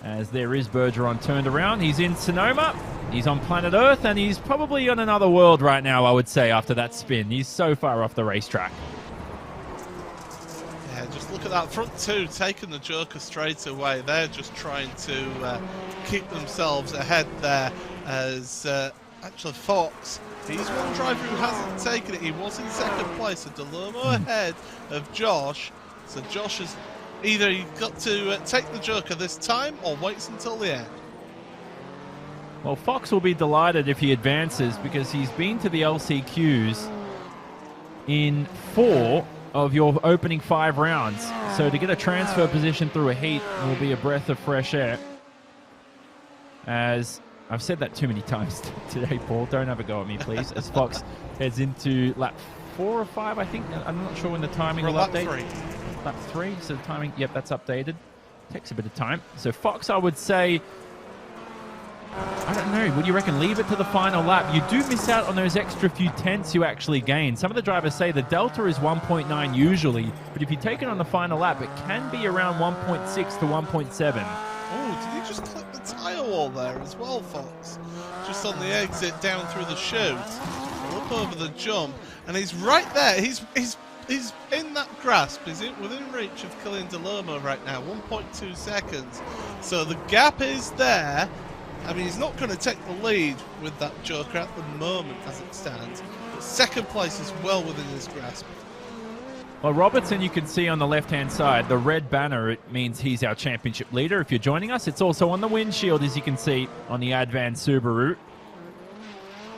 As there is Bergeron turned around. He's in Sonoma, he's on planet Earth, and he's probably on another world right now, I would say, after that spin. He's so far off the racetrack. Yeah, just look at that front two taking the Joker straight away. They're just trying to keep themselves ahead there, as actually Fox, he's one driver who hasn't taken it. He was in second place, so Delormeau ahead of Josh. So Josh has either got to take the Joker this time or waits until the end. Well, Fox will be delighted if he advances, because he's been to the LCQs in 4 of your opening 5 rounds. So to get a transfer position through a heat will be a breath of fresh air. As I've said that too many times today, Paul. Don't have a go at me, please. As Fox heads into lap 4 or 5, I think. I'm not sure when the timing will update. Lap 3, so the timing, yep, that's updated. Takes a bit of time. So Fox, I would say, I don't know, would you reckon leave it to the final lap? You do miss out on those extra few tenths you actually gain. Some of the drivers say the delta is 1.9 usually, but if you take it on the final lap, it can be around 1.6 to 1.7. Oh, did he just clip the tyre wall there as well, Fox? Just on the exit down through the chute. Up over the jump, and he's right there. He's he's in that grasp. He's within reach of Killian Delormeau right now, 1.2 seconds. So the gap is there. I mean, he's not going to take the lead with that Joker at the moment as it stands. But second place is well within his grasp. Well, Robertson, you can see on the left-hand side, the red banner, it means he's our championship leader. If you're joining us, it's also on the windshield, as you can see, on the Advan Subaru.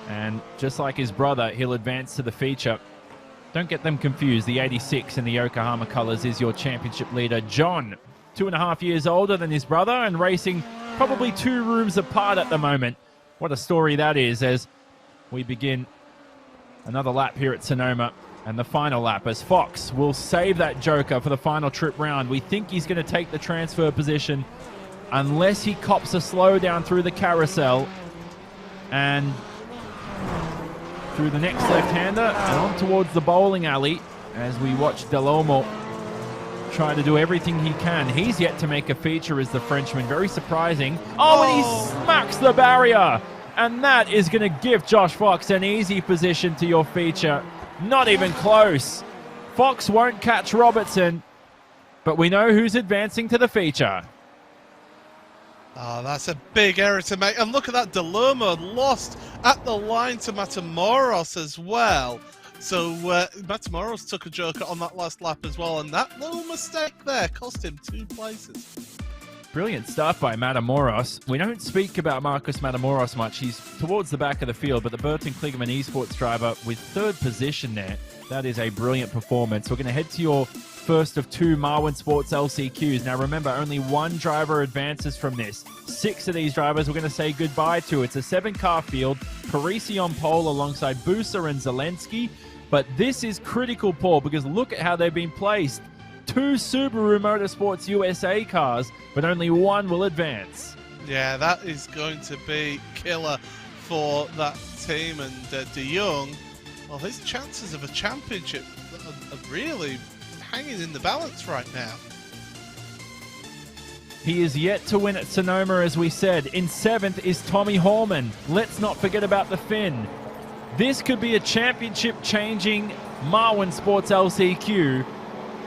And just like his brother, he'll advance to the feature. Don't get them confused. The 86 in the Yokohama colors is your championship leader. John, 2.5 years older than his brother and racing probably 2 rooms apart at the moment. What a story that is as we begin another lap here at Sonoma. And the final lap as Fox will save that Joker for the final trip round. We think he's going to take the transfer position unless he cops a slowdown through the carousel and through the next left-hander and on towards the bowling alley as we watch Delormeau try to do everything he can. He's yet to make a feature as the Frenchman. Very surprising. Oh, and he smacks the barrier. And that is going to give Josh Fox an easy position to your feature. Not even close. Fox won't catch Robertson, but we know who's advancing to the feature. Oh, that's a big error to make. And look at that, Delormeau lost at the line to Matamoros as well. So Matamoros took a Joker on that last lap as well, and that little mistake there cost him 2 places. Brilliant stuff by Matamoros. We don't speak about Marcus Matamoros much. He's towards the back of the field, but the Burton Kligerman Esports driver with 3rd position there. That is a brilliant performance. We're going to head to your first of 2 Marwin Sports LCQs. Now remember, only 1 driver advances from this. 6 of these drivers we're going to say goodbye to. It's a 7-car field. Parisi on pole alongside Buser and Zelensky. But this is critical, Paul, because look at how they've been placed. 2 Subaru Motorsports USA cars, but only 1 will advance. Yeah, that is going to be killer for that team. And De Jong, well, his chances of a championship are really hanging in the balance right now. He is yet to win at Sonoma, as we said. In 7th is Tommy Horman. Let's not forget about the Finn. This could be a championship-changing Marwin Sports LCQ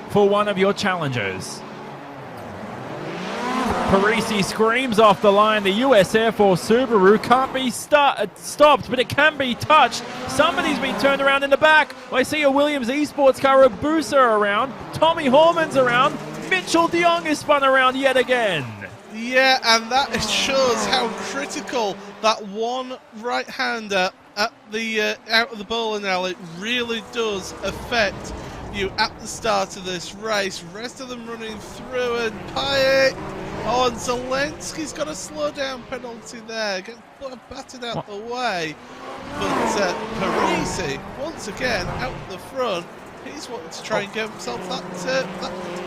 for one of your challengers. Parisi screams off the line. The US Air Force Subaru can't be stopped, but it can be touched. Somebody's been turned around in the back. I see a Williams Esports car, a Buser around. Tommy Horman's around. Mitchell de Jong is spun around yet again. Yeah, and that shows how critical that one right-hander at the out of the bowling alley really does affect you at the start of this race. Rest of them running through, and Payet, and Zelensky's got a slow down penalty there, getting battered out the way. But Parisi, once again, out the front, he's wanting to try and get himself that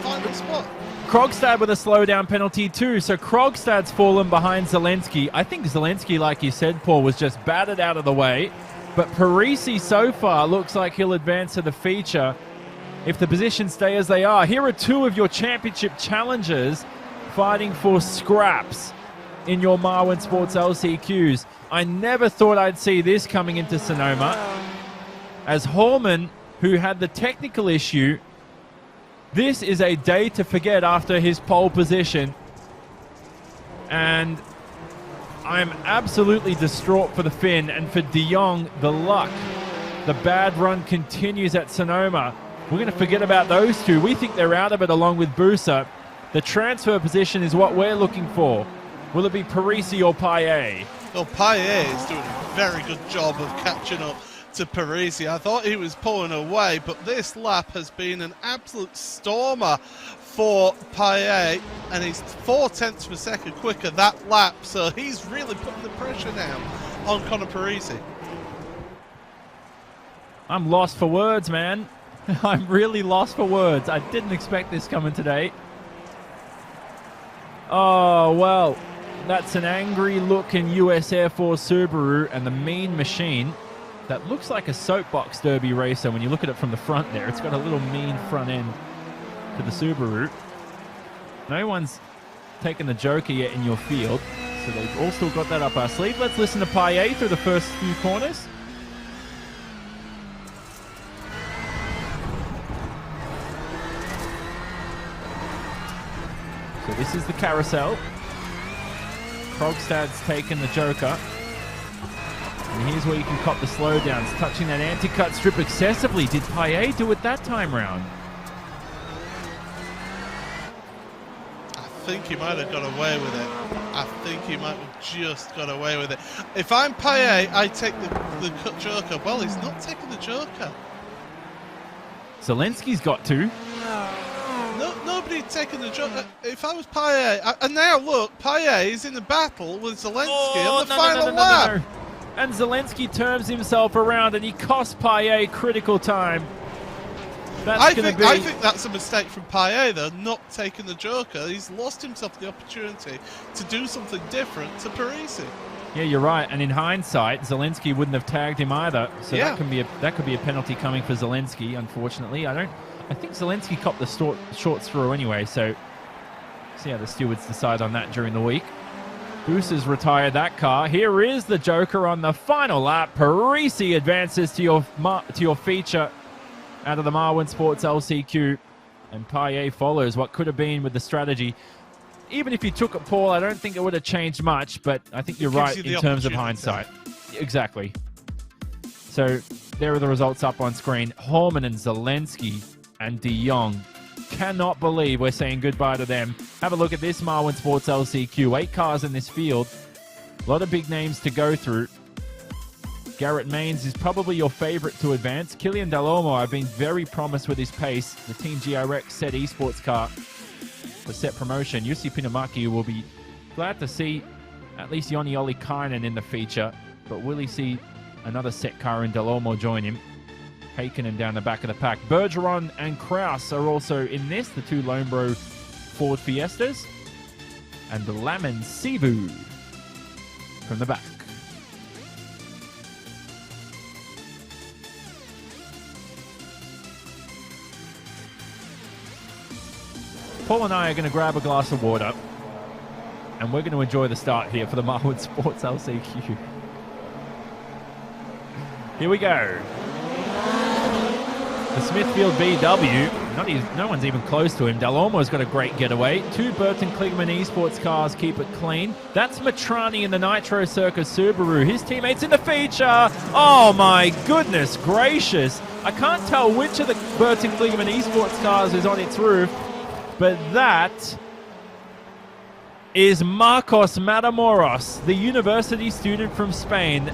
final spot. Krogstad with a slowdown penalty too, so Krogstad's fallen behind Zelensky. I think Zelensky, like you said, Paul, was just battered out of the way, but Parisi so far looks like he'll advance to the feature if the positions stay as they are. Here are 2 of your championship challengers fighting for scraps in your Marwin Sports LCQs. I never thought I'd see this coming into Sonoma, as Horman, who had the technical issue, this is a day to forget after his pole position. And I'm absolutely distraught for the Finn, and for de Jong, the luck. The bad run continues at Sonoma. We're going to forget about those 2. We think they're out of it along with Buser. The transfer position is what we're looking for. Will it be Parisi or Payet? Well, Payet is doing a very good job of catching up to Parisi. I thought he was pulling away, but this lap has been an absolute stormer for Payet, and he's 0.4 of a second quicker that lap, so he's really putting the pressure now on Conor Parisi. I'm lost for words, man. I'm really lost for words. I didn't expect this coming today. Oh, well, that's an angry looking US Air Force Subaru and the Mean Machine. That looks like a soapbox derby racer when you look at it from the front there. It's got a little mean front end to the Subaru. No one's taken the Joker yet in your field, so they've all still got that up our sleeve. Let's listen to Payet through the first few corners. So this is the carousel. Krogstad's taken the joker. And here's where you can cop the slowdowns, touching that anti-cut strip excessively. Did Paillet do it that time round? I think he might have got away with it. I think he might have just got away with it. If I'm Paillet, I take the joker. Well, he's not taking the joker. Zelensky's got to. No, nobody taking the joker. If I was Paillet, and now look, Paillet is in the battle with Zelensky on the final lap. No. And Zelensky turns himself around and he costs Paillet critical time. I think that's a mistake from Paillet, though, not taking the joker. He's lost himself the opportunity to do something different to Parisi. Yeah, you're right. And in hindsight, Zelensky wouldn't have tagged him either. So Yeah. that could be a penalty coming for Zelensky. Unfortunately, I think Zelensky copped the short straw anyway. So see how the stewards decide on that during the week. Boos has retired that car. Here is the joker on the final lap. Parisi advances to your feature out of the Marwin Sports LCQ, and Paillet follows what could have been with the strategy. Even if you took it, Paul, I don't think it would have changed much, but I think you're right in terms of hindsight. Exactly. So there are the results up on screen. Horman and Zelensky and De Jong. Cannot believe we're saying goodbye to them. Have a look at this Marwin Sports LCQ. 8 cars in this field. A lot of big names to go through. Garrett Maines is probably your favorite to advance. Kilian Delormeau, I've been very promised with his pace. The Team GRX set esports car for set promotion. Jussi Pinamaki will be glad to see at least Joni Ollikainen in the feature, but will he see another set car in Delormeau join him? Heikkinen down the back of the pack. Bergeron and Kraus are also in this, the 2 Lone Bro Ford Fiestas. And the Lamon Sivu from the back. Paul and I are going to grab a glass of water, and we're going to enjoy the start here for the Marwood Sports LCQ. Here we go. The Smithfield VW, no one's even close to him. Delormeau's got a great getaway. 2 Burton Kligerman Esports cars keep it clean. That's Matrani in the Nitro Circus Subaru. His teammates in the feature. Oh my goodness gracious. I can't tell which of the Burton Kligerman Esports cars is on its roof, but that is Marcos Matamoros, the university student from Spain.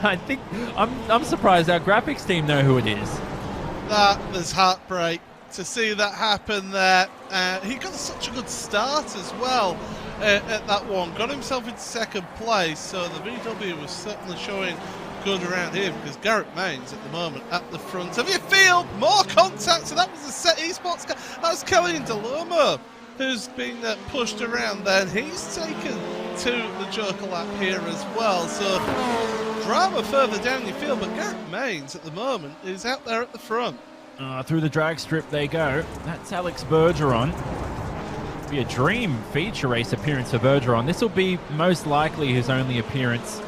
I think I'm surprised our graphics team know who it is. That was heartbreak to see that happen there. He got such a good start as well at that one. Got himself into second place, so the VW was certainly showing good around here because Garrett Maines at the moment at the front of your field. More contact, so that was the set esports car. That was Kilian Delormeau who's been pushed around there, and he's taken to the joker lap here as well. So drama further down your field, but Garrett Maines at the moment is out there at the front. Through the drag strip they go. That's Alex Bergeron. It'll be a dream feature race appearance for Bergeron. This will be most likely his only appearance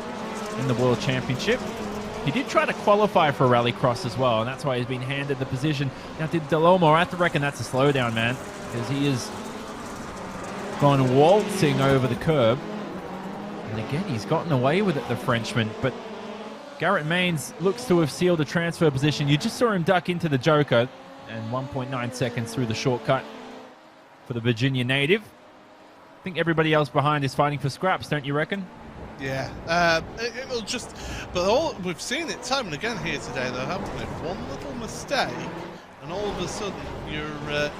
in the World Championship. He did try to qualify for Rallycross as well, and that's why he's been handed the position. Now, did Delormeau, I have to reckon that's a slowdown, man, because he is gone waltzing over the curb. And again, he's gotten away with it, the Frenchman, but Garrett Maines looks to have sealed a transfer position. You just saw him duck into the joker, and 1.9 seconds through the shortcut for the Virginia native. I think everybody else behind is fighting for scraps, don't you reckon? Yeah, it'll just, but we've seen it time and again here today, though, haven't we? One little mistake, and all of a sudden you're right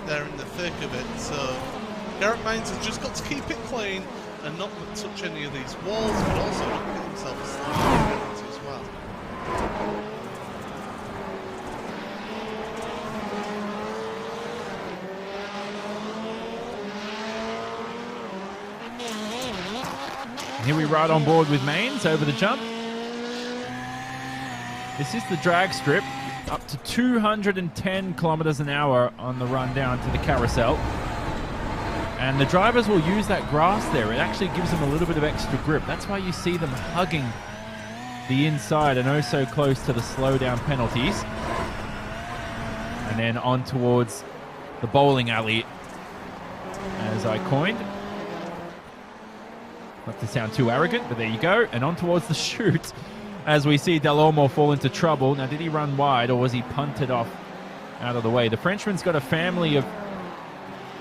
there in the thick of it. So Garrett Maines has just got to keep it clean and not touch any of these walls, but also not get himself a slip as well. Here we ride on board with Maines over the jump. This is the drag strip, up to 210 kilometers an hour on the run down to the carousel. And the drivers will use that grass there. It actually gives them a little bit of extra grip. That's why you see them hugging the inside and oh so close to the slowdown penalties. And then on towards the bowling alley as I coined. Not to sound too arrogant, but there you go. And on towards the chute as we see Del Olmo fall into trouble. Now, did he run wide or was he punted off out of the way? The Frenchman's got a family of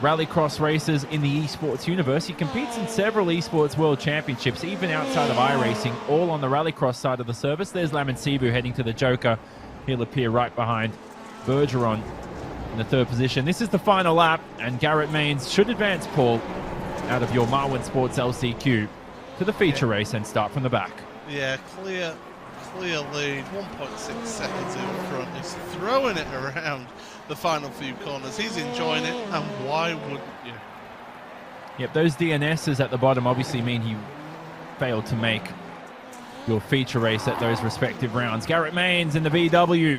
rallycross races in the esports universe. He competes in several esports world championships, even outside of iRacing, all on the rallycross side of the service. There's Lamansibu heading to the Joker. He'll appear right behind Bergeron in the third position. This is the final lap, and Garrett Maines should advance, Paul, out of your Marwin Sports LCQ to the feature race and start from the back. Yeah, clear lead, 1.6 seconds in front. He's throwing it around the final few corners. He's enjoying it, and why wouldn't you? Yep, those DNSs at the bottom obviously mean he failed to make your feature race at those respective rounds. Garrett Maines in the VW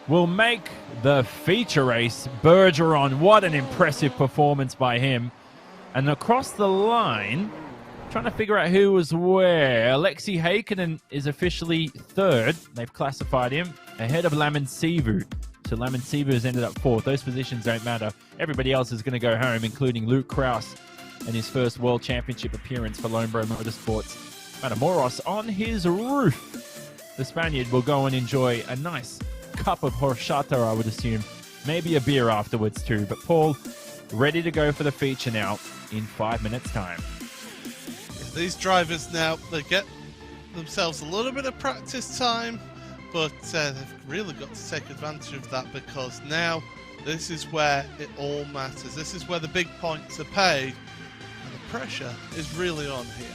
will make the feature race. Bergeron, what an impressive performance by him. And across the line, trying to figure out who was where. Alexei Heikkinen is officially third. They've classified him ahead of Lamansibu. So Lamansibu has ended up fourth. Those positions don't matter. Everybody else is going to go home, including Luke Kraus and his first World Championship appearance for Lone Bro Motorsports. Matamoros on his roof. The Spaniard will go and enjoy a nice cup of horchata, I would assume. Maybe a beer afterwards too. But Paul, ready to go for the feature now in 5 minutes' time. These drivers now, they get themselves a little bit of practice time, but they've really got to take advantage of that, because now this is where it all matters. This is where the big points are paid, and the pressure is really on here.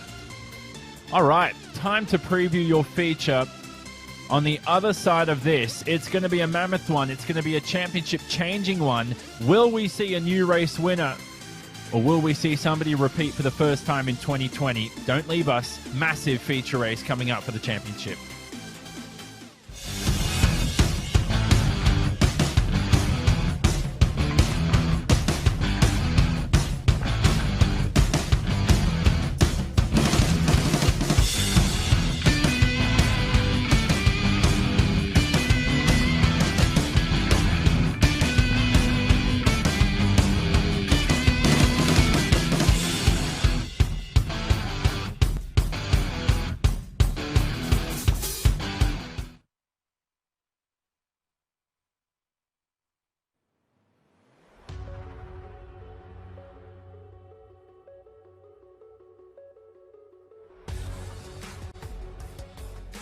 All right, time to preview your feature. On the other side of this, it's going to be a mammoth one. It's going to be a championship-changing one. Will we see a new race winner? Or will we see somebody repeat for the first time in 2020? Don't leave us. Massive feature race coming up for the championship.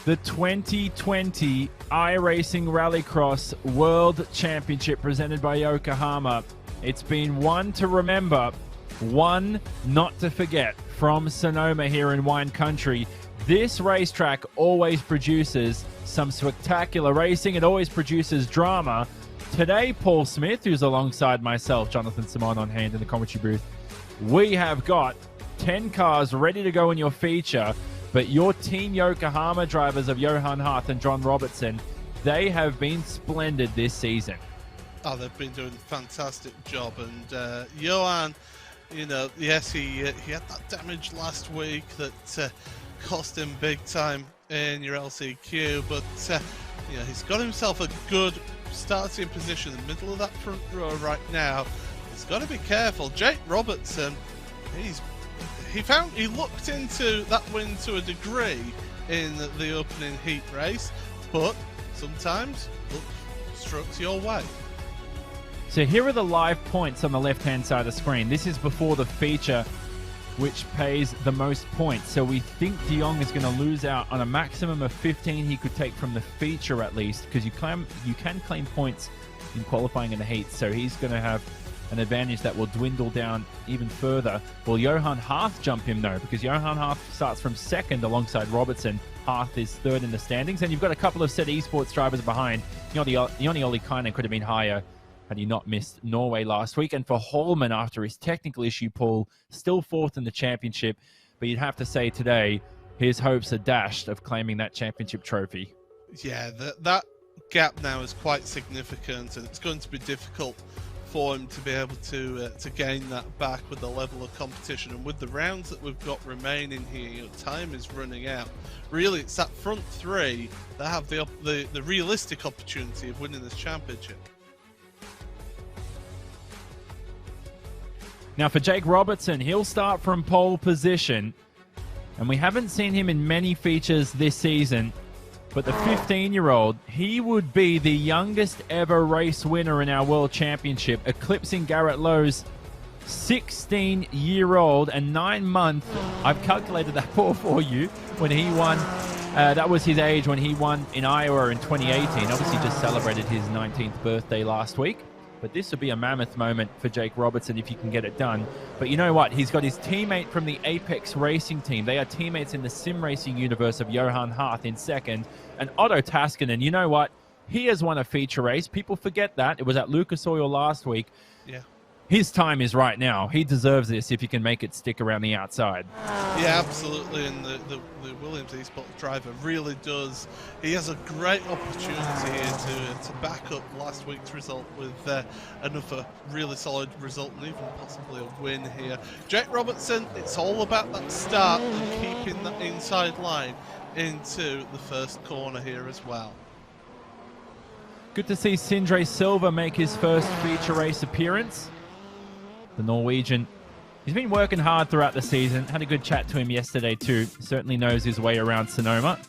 The 2020 iRacing Rallycross World Championship presented by Yokohama. It's been one to remember, one not to forget from Sonoma here in wine country. This racetrack always produces some spectacular racing. It always produces drama. Today, Paul Smith, who's alongside myself, Jonathan Simon, on hand in the commentary booth, we have got 10 cars ready to go in your feature. But your Team Yokohama drivers of Johan Hart and John Robertson, they have been splendid this season. Oh, they've been doing a fantastic job. And Johan, you know, yes, he had that damage last week that cost him big time in your LCQ. But, you know, he's got himself a good starting position in the middle of that front row right now. He's got to be careful. Jake Robertson, he looked into that win to a degree in the opening heat race, but sometimes luck strokes your way. So here are the live points on the left-hand side of the screen. This is before the feature, which pays the most points. So we think De Jong is going to lose out on a maximum of 15 he could take from the feature at least, because you can claim points in qualifying in the heat. So he's going to have an advantage that will dwindle down even further. Will Johan Hart jump him? No, because Johan Hart starts from second alongside Robertson. Hart is third in the standings, and you've got a couple of set esports drivers behind. Joni Ollikainen could have been higher had he not missed Norway last week. And for Holman, after his technical issue, Paul, still fourth in the championship. But you'd have to say today, his hopes are dashed of claiming that championship trophy. Yeah, that gap now is quite significant, and it's going to be difficult for him to be able to gain that back with the level of competition and with the rounds that we've got remaining here. You know, time is running out. Really, it's that front three that have the realistic opportunity of winning this championship. Now for Jake Robertson, he'll start from pole position. And we haven't seen him in many features this season. But the 15-year-old, he would be the youngest ever race winner in our World Championship, eclipsing Garrett Lowe's 16-year-old and 9-month. I've calculated that for you when he won. That was his age when he won in Iowa in 2018. Obviously just celebrated his 19th birthday last week. But this would be a mammoth moment for Jake Robertson if he can get it done. But you know what? He's got his teammate from the Apex Racing team. They are teammates in the sim racing universe of Johan Harth in second. And Otto Taskinen, you know what? He has won a feature race. People forget that. It was at Lucas Oil last week. Yeah. His time is right now. He deserves this if he can make it stick around the outside. Yeah, absolutely. And the Williams eSports driver really does. He has a great opportunity here to back up last week's result with another really solid result and even possibly a win here. Jake Robertson, it's all about that start and keeping that inside line into the first corner here as well. Good to see Sindre Silva make his first feature race appearance. The Norwegian, he's been working hard throughout the season. Had a good chat to him yesterday too. Certainly knows his way around Sonoma.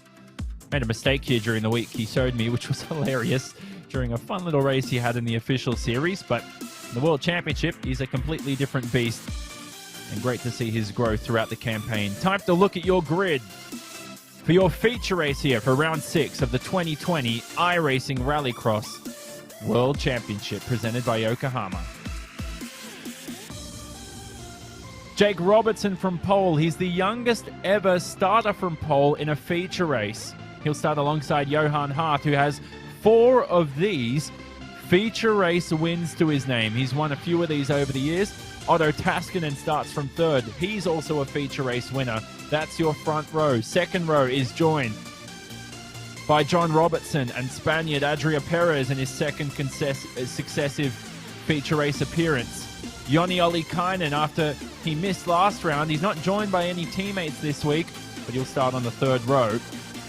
Made a mistake here during the week, he showed me, which was hilarious, during a fun little race he had in the official series. But in the World Championship, he's a completely different beast. And great to see his growth throughout the campaign. Time to look at your grid for your feature race here for round 6 of the 2020 iRacing Rallycross World Championship presented by Yokohama. Jake Robertson from pole. He's the youngest ever starter from pole in a feature race. He'll start alongside Johan Harth, who has 4 of these feature race wins to his name. He's won a few of these over the years. Otto Taskinen starts from 3rd. He's also a feature race winner. That's your front row. Second row is joined by John Robertson and Spaniard Adria Perez in his second successive feature race appearance. Joni Ollikainen, after he missed last round, he's not joined by any teammates this week, but he'll start on the 3rd row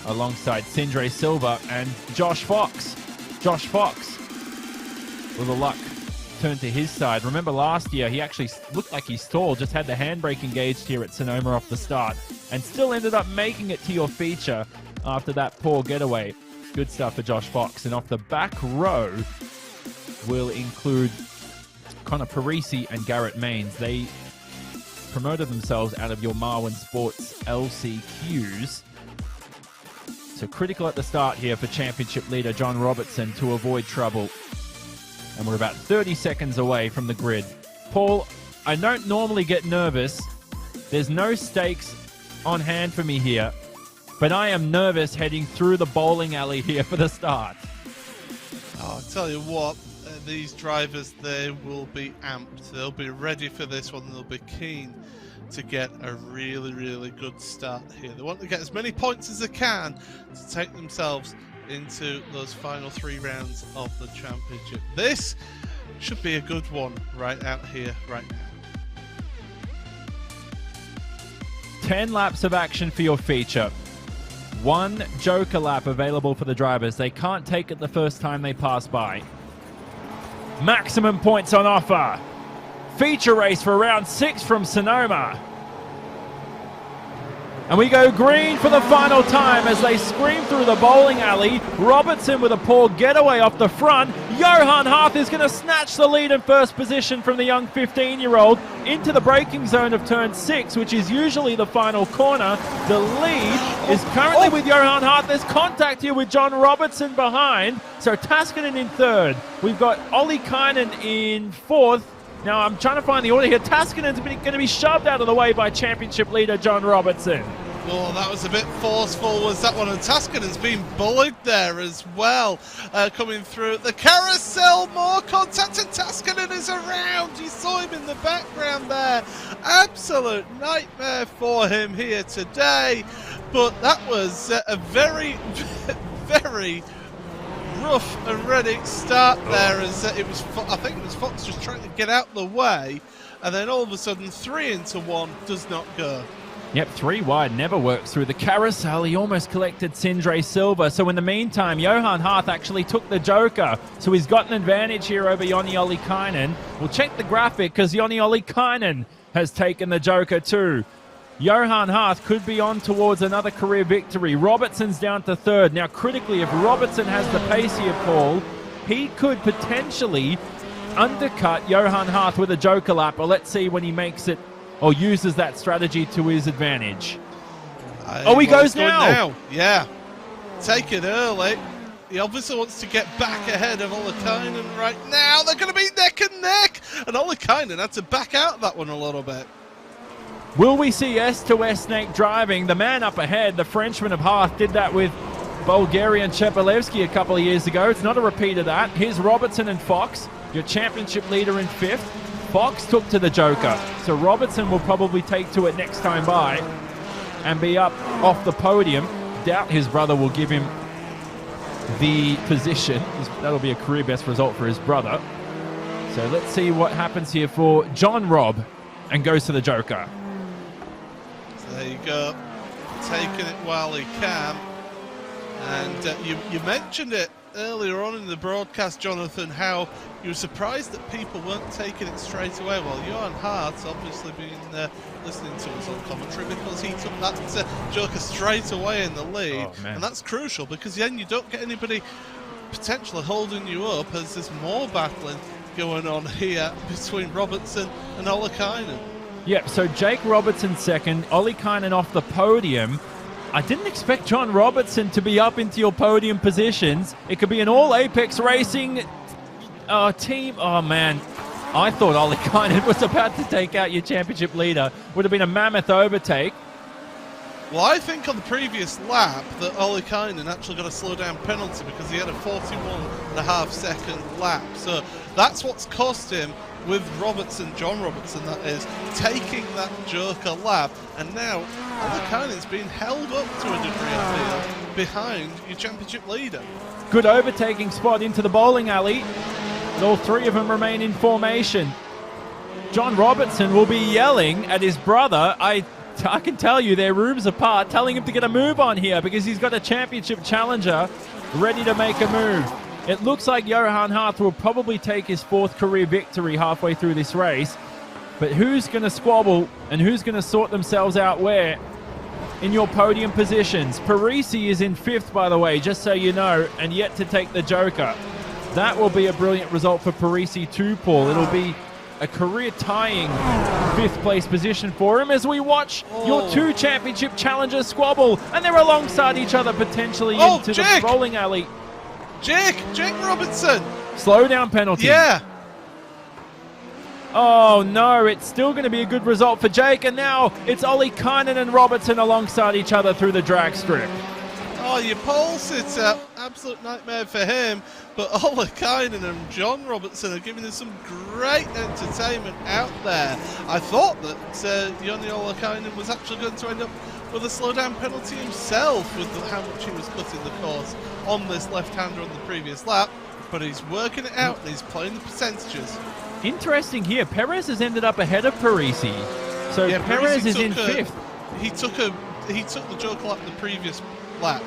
alongside Sindre Silva and Josh Fox. Josh Fox, with the luck turned to his side. Remember last year, he actually looked like he stalled, just had the handbrake engaged here at Sonoma off the start, and still ended up making it to your feature after that poor getaway. Good stuff for Josh Fox. And off the back row will include Connor Parisi and Garrett Maines. They promoted themselves out of your Marwin Sports LCQs. So critical at the start here for championship leader John Robertson to avoid trouble. And we're about 30 seconds away from the grid. Paul, I don't normally get nervous. There's no stakes on hand for me here, but I am nervous heading through the bowling alley here for the start. Oh, I'll tell you what, these drivers, they will be amped. They'll be ready for this one. They'll be keen to get a really, really good start here. They want to get as many points as they can to take themselves into those final 3 rounds of the championship. This should be a good one right out here, right now. 10 laps of action for your feature. 1 joker lap available for the drivers. They can't take it the first time they pass by. Maximum points on offer. Feature race for round 6 from Sonoma. And we go green for the final time as they scream through the bowling alley. Robertson with a poor getaway off the front. Johan Harth is going to snatch the lead in first position from the young 15-year-old into the braking zone of turn 6, which is usually the final corner. The lead is currently with Johan Harth. There's contact here with John Robertson behind. So Taskinen in 3rd. We've got Ollikainen in 4th. Now I'm trying to find the order here. Taskinen's going to be shoved out of the way by championship leader John Robertson. Oh, that was a bit forceful, was that one? And Taskinen's been bullied there as well, coming through the carousel. More contact, and Taskinen is around. You saw him in the background there. Absolute nightmare for him here today. But that was a very, very rough and ready start there, as it was, I think it was Fox just trying to get out the way, and then all of a sudden 3 into 1 does not go. Yep, 3 wide never works through the carousel. He almost collected Sindre Silva. So in the meantime, Johan Hart actually took the Joker. So he's got an advantage here over Joni Ollikainen. We'll check the graphic because Joni Ollikainen has taken the Joker too. Johan Hart could be on towards another career victory. Robertson's down to 3rd. Now critically, if Robertson has the pace here, Paul, he could potentially undercut Johan Hart with a Joker lap. Or let's see when he makes it or uses that strategy to his advantage. He goes now. Yeah. Take it early. He obviously wants to get back ahead of Ollikainen right now. They're going to be neck and neck. And Ollikainen had to back out that one a little bit. Will we see S2S Snake driving? The man up ahead, the Frenchman of Hearth, did that with Bulgarian Chepelevsky a couple of years ago. It's not a repeat of that. Here's Robertson and Fox, your championship leader in 5th. Fox took to the Joker, so Robertson will probably take to it next time by and be up off the podium. Doubt his brother will give him the position. That'll be a career best result for his brother. So let's see what happens here for John Robb and goes to the Joker. So there you go, taking it while he can. And you mentioned it earlier on in the broadcast, Jonathan, how you were surprised that people weren't taking it straight away. Well, Johan Hart's obviously been listening to us on commentary because he took that Joker straight away in the lead. And that's crucial because then you don't get anybody potentially holding you up as there's more battling going on here between Robertson and Ollikainen. Yep, so Jake Robertson 2nd, Ollikainen off the podium. I didn't expect John Robertson to be up into your podium positions. It could be an all Apex Racing team. Oh, man. I thought Ollikainen was about to take out your championship leader. Would have been a mammoth overtake. Well, I think on the previous lap that Ollikainen actually got a slow down penalty because he had a 41.5-second lap. So that's what's cost him with Robertson, John Robertson that is, taking that Joker lap. And now Ollikainen's being held up to a degree, I feel, behind your championship leader. Good overtaking spot into the bowling alley. All 3 of them remain in formation. John Robertson will be yelling at his brother. I can tell you they're rooms apart, telling him to get a move on here because he's got a championship challenger ready to make a move. It looks like Johan Hart will probably take his 4th career victory halfway through this race. But who's going to squabble and who's going to sort themselves out where in your podium positions? Parisi is in 5th, by the way, just so you know, and yet to take the Joker. That will be a brilliant result for Parisi too, Paul. It'll be a career-tying 5th place position for him as we watch your 2 championship challengers squabble, and they're alongside each other potentially into the bowling alley. Jake Robertson. Slow down penalty. Yeah. Oh no, it's still going to be a good result for Jake, and now it's Ollikainen and Robertson alongside each other through the drag strip. Oh, your pole sitter, absolute nightmare for him. But Ollikainen and John Robertson are giving us some great entertainment out there. I thought that Joni Ollikainen was actually going to end up with a slowdown penalty himself with how much he was cutting the course on this left-hander on the previous lap. But he's working it out and he's playing the percentages. Interesting here, Perez has ended up ahead of Parisi. So yeah, Perez is in 5th. He took the Joker lap the previous lap.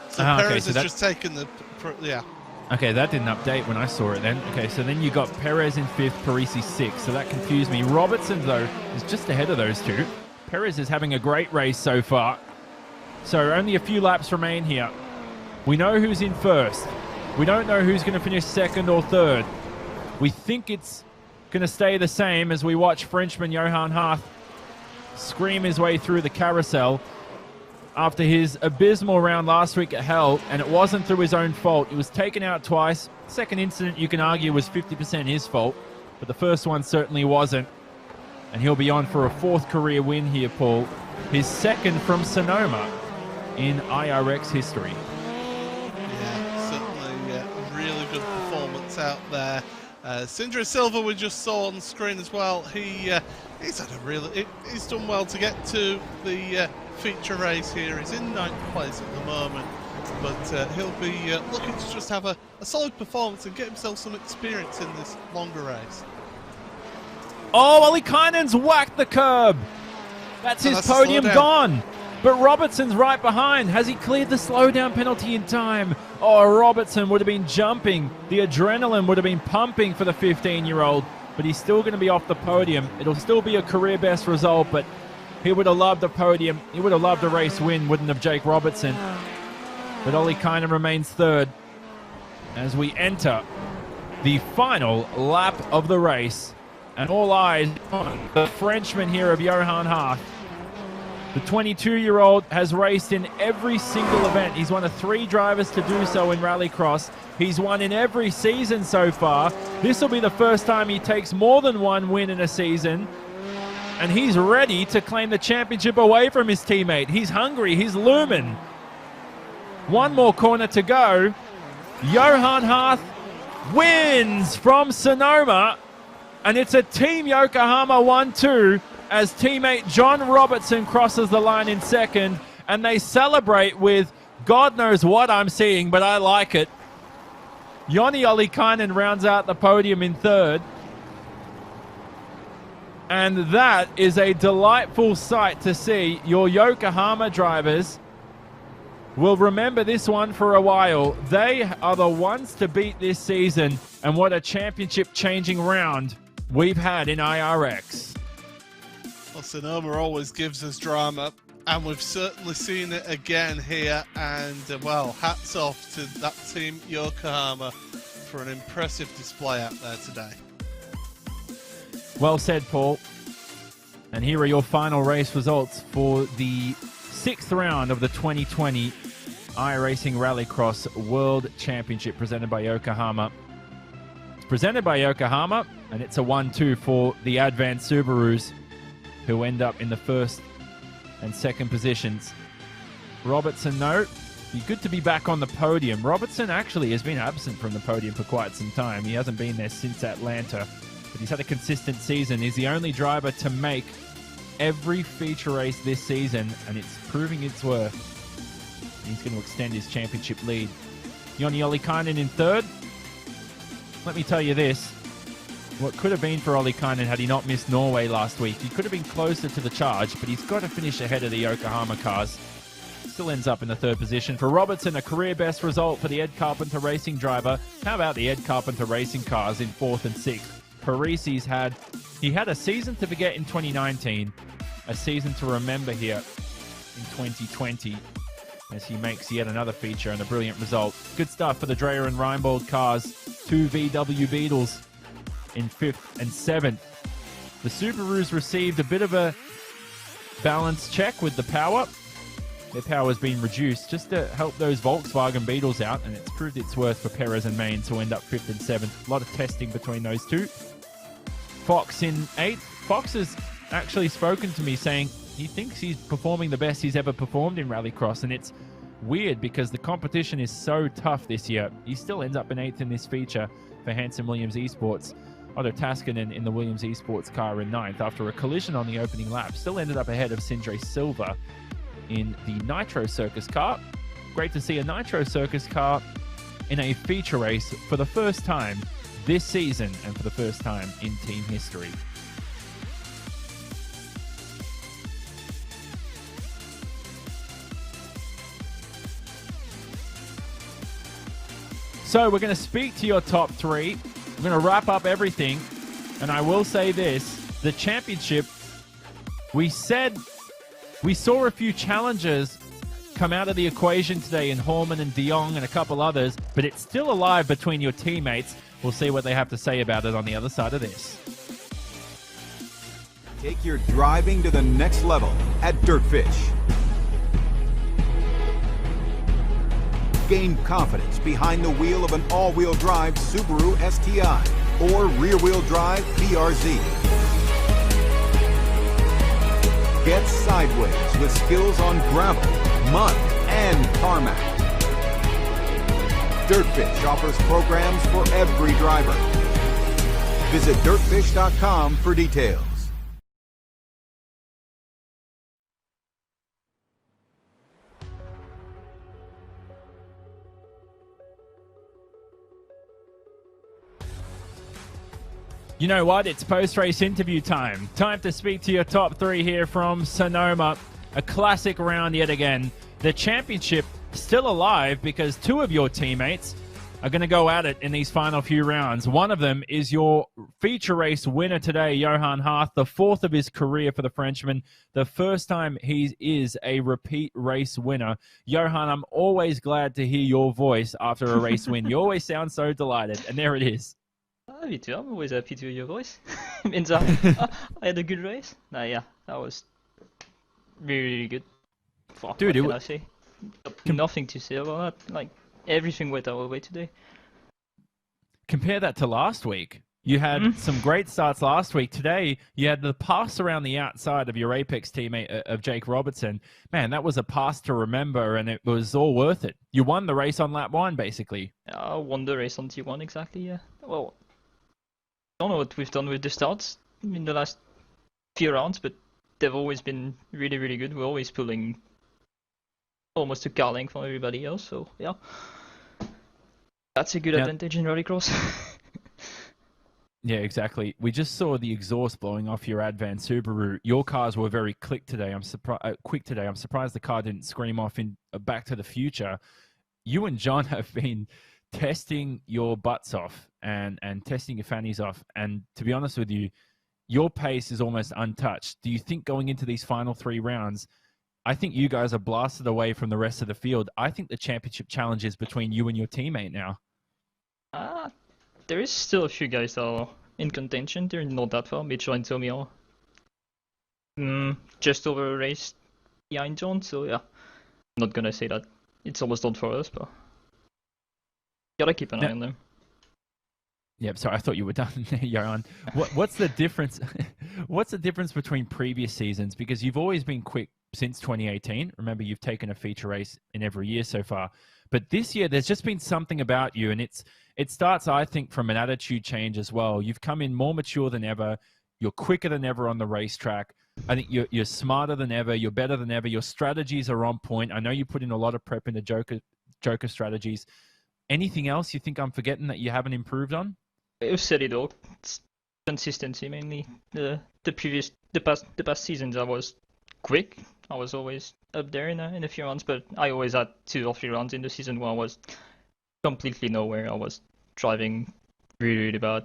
So Perez has just taken the... Okay, that didn't update when I saw it then. Okay, so then you got Perez in 5th, Parisi 6th. So that confused me. Robertson, though, is just ahead of those 2. Perez is having a great race so far. So only a few laps remain here. We know who's in 1st. We don't know who's going to finish 2nd or 3rd. We think it's going to stay the same as we watch Frenchman Johan Hart scream his way through the carousel after his abysmal round last week at Hell, and it wasn't through his own fault. He was taken out twice. Second incident, you can argue, was 50% his fault, but the first one certainly wasn't. And he'll be on for a 4th career win here, Paul. His 2nd from Sonoma in IRX history. Yeah, certainly a really good performance out there. Sindre Silva we just saw on screen as well. He's had a he's done well to get to the feature race here. He's in 9th place at the moment, but he'll be looking to just have a solid performance and get himself some experience in this longer race. Oh, Ollikainen's whacked the curb. That's So his that's a podium slowdown. gone. But Robertson's right behind. Has he cleared the slowdown penalty in time? Oh, Robertson would have been jumping. The adrenaline would have been pumping for the 15-year-old. But he's still going to be off the podium. It'll still be a career best result, but he would have loved the podium. He would have loved a race win, wouldn't have Jake Robertson? But Ollie Kynan remains third as we enter the final lap of the race. And all eyes on the Frenchman here of Johan Hart. The 22-year-old has raced in every single event. He's one of 3 drivers to do so in Rallycross. He's won in every season so far. This will be the first time he takes more than 1 win in a season. And he's ready to claim the championship away from his teammate. He's hungry. He's looming. 1 more corner to go. Johan Hart wins from Sonoma. And it's a Team Yokohama 1-2 as teammate John Robertson crosses the line in second. And they celebrate with God knows what I'm seeing, but I like it. Joni Ollikainen rounds out the podium in third. And that is a delightful sight to see. Your Yokohama drivers will remember this one for a while. They are the ones to beat this season. And what a championship-changing round we've had in IRX. Well, Sonoma always gives us drama, and we've certainly seen it again here. And, well, hats off to that team Yokohama for an impressive display out there today. Well said, Paul. And here are your final race results for the 6th round of the 2020 iRacing Rallycross World Championship presented by Yokohama. It's presented by Yokohama, and it's a 1-2 for the Advanced Subarus, who end up in the 1st and 2nd positions. Robertson, no. Be good to be back on the podium. Robertson actually has been absent from the podium for quite some time. He hasn't been there since Atlanta, but he's had a consistent season. He's the only driver to make every feature race this season, and it's proving its worth. He's going to extend his championship lead. Joni Ollikainen in third. Let me tell you this. What could have been for Ollikainen had he not missed Norway last week. He could have been closer to the charge, but he's got to finish ahead of the Yokohama cars. Still ends up in the 3rd position. For Robertson, a career best result for the Ed Carpenter Racing driver. How about the Ed Carpenter Racing cars in 4th and 6th? Parisi's had a season to forget in 2019, a season to remember here in 2020 as he makes yet another feature and a brilliant result. Good stuff for the Dreyer and Reinbold cars. 2 VW Beetles in 5th and 7th. The Subarus received a bit of a balance check with the power. Their power has been reduced just to help those Volkswagen Beetles out, and it's proved its worth for Perez and Main to end up 5th and 7th. A lot of testing between those two. Fox in 8th. Fox has actually spoken to me saying he thinks he's performing the best he's ever performed in Rallycross, and it's weird because the competition is so tough this year. He still ends up in 8th in this feature for Hanson Williams Esports. Otto Taskinen in the Williams Esports car in 9th after a collision on the opening lap. Still ended up ahead of Sindre Silva in the Nitro Circus car. Great to see a Nitro Circus car in a feature race for the first time this season and for the first time in team history. So we're going to speak to your top 3. We're going to wrap up everything. And I will say this, the championship, we saw a few challengers come out of the equation today in Horman and De Jong and a couple others, but it's still alive between your teammates. We'll see what they have to say about it on the other side of this. Take your driving to the next level at Dirtfish. Gain confidence behind the wheel of an all-wheel drive Subaru STI or rear-wheel drive BRZ. Get sideways with skills on gravel, mud, and tarmac. Dirtfish offers programs for every driver. Visit dirtfish.com for details. You know what? It's post-race interview time. Time to speak to your top three here from Sonoma. A classic round yet again. The championship still alive because two of your teammates are going to go at it in these final few rounds. One of them is your feature race winner today, Johan Harth, the fourth of his career for the Frenchman, the first time he is a repeat race winner. Johan, I'm always glad to hear your voice after a race win. You always sound so delighted, and there it is. Me too. I'm always happy to hear your voice. It means I had a good race. Yeah, that was really good. Fuck, Dude, what can I say? Nothing to say about that. Like, everything went our way today. Compare that to last week. You had some great starts last week. Today, you had the pass around the outside of your Apex teammate, of Jake Robertson. Man, that was a pass to remember, and it was all worth it. You won the race on lap 1, basically. I won the race on T1, exactly, yeah. Well, I don't know what we've done with the starts in the last few rounds, but they've always been really, really good. We're always pulling almost a car length from everybody else, so yeah. That's a good advantage in Rallycross. Yeah, exactly. We just saw the exhaust blowing off your Advan Subaru. Your cars were very quick today. I'm surprised the car didn't scream off in Back to the Future. You and John have been testing your butts off and testing your fannies off. And to be honest with you, your pace is almost untouched. Do you think going into these final 3 rounds, I think you guys are blasted away from the rest of the field. I think the championship challenge is between you and your teammate now. There is still a few guys that are in contention. They're not that far. Mitchell and Tommy are just over a race behind John, so yeah. I'm not gonna say that it's almost done for us, but gotta keep an eye on them. Yep, sorry, I thought you were done there, Johan. What's the difference? What's the difference between previous seasons? Because you've always been quick since 2018. Remember, you've taken a feature race in every year so far. But this year, there's just been something about you, and it starts, I think, from an attitude change as well. You've come in more mature than ever. You're quicker than ever on the racetrack. I think you're smarter than ever. You're better than ever. Your strategies are on point. I know you put in a lot of prep into Joker strategies. Anything else you think I'm forgetting that you haven't improved on? You've said it all. It's consistency mainly. The past seasons I was quick. I was always up there in a few rounds, but I always had 2 or 3 rounds in the season where I was completely nowhere. I was driving really, really bad,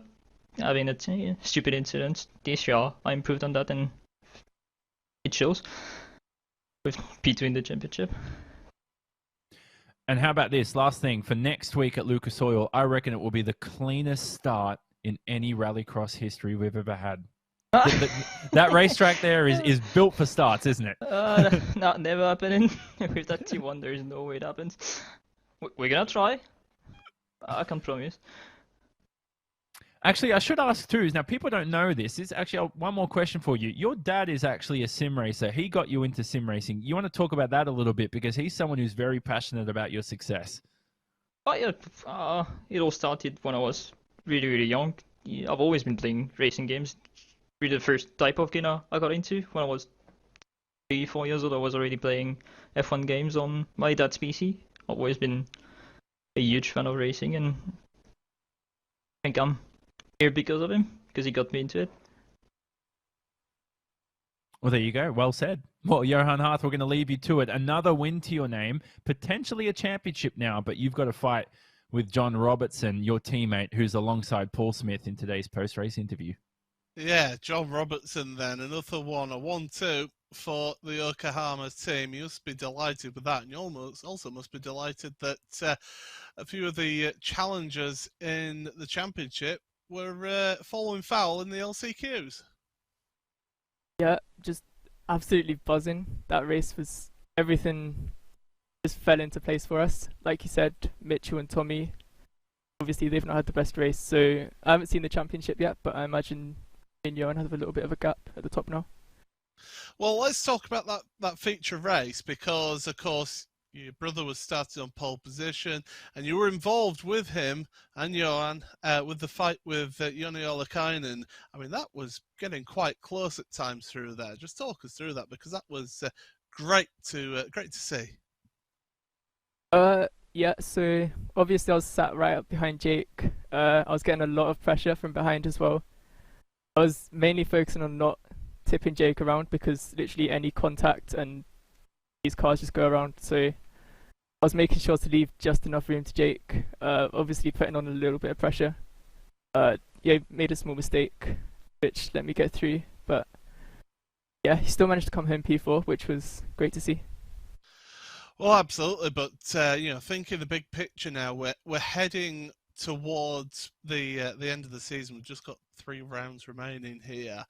having a stupid incident. This year I improved on that, and it shows with P2 in the championship. And how about this? Last thing, for next week at Lucas Oil, I reckon it will be the cleanest start in any Rallycross history we've ever had. That racetrack there is built for starts, isn't it? Not never happening. With that T1, there is no way it happens. We're gonna try. I can't promise. Actually, I should ask too. Now, people don't know this. It's actually one more question for you. Your dad is actually a sim racer. He got you into sim racing. You want to talk about that a little bit because he's someone who's very passionate about your success. Oh yeah, it all started when I was really, really young. I've always been playing racing games. Really, the first type of game I got into when I was 3-4 years old. I was already playing F1 games on my dad's PC. I've always been a huge fan of racing, and I think I'm here because of him, because he got me into it. Well, there you go. Well said. Well, Johan Harth, we're going to leave you to it. Another win to your name, potentially a championship now, but you've got to fight with John Robertson, your teammate, who's alongside Paul Smith in today's post-race interview. Yeah, John Robertson then, another one, a 1-2 for the Yokohama team. You must be delighted with that, and you also must be delighted that a few of the challengers in the championship were falling foul in the LCQs. Yeah, just absolutely buzzing. That race was everything just fell into place for us. Like you said, Mitchell and Tommy, obviously they've not had the best race, so I haven't seen the championship yet, but I imagine me and Johan have a little bit of a gap at the top now. Well, let's talk about that feature race because, of course, your brother was starting on pole position, and you were involved with him and Johan with the fight with Joni Olakainen. I mean, that was getting quite close at times through there. Just talk us through that because that was great to see. Yeah, so obviously I was sat right up behind Jake. I was getting a lot of pressure from behind as well. I was mainly focusing on not tipping Jake around because literally any contact and these cars just go around. So I was making sure to leave just enough room to Jake. Obviously putting on a little bit of pressure. Yeah, made a small mistake, which let me get through. But yeah, he still managed to come home P4, which was great to see. Well, absolutely, but thinking the big picture now, we're heading towards the end of the season. We've just got 3 rounds remaining here.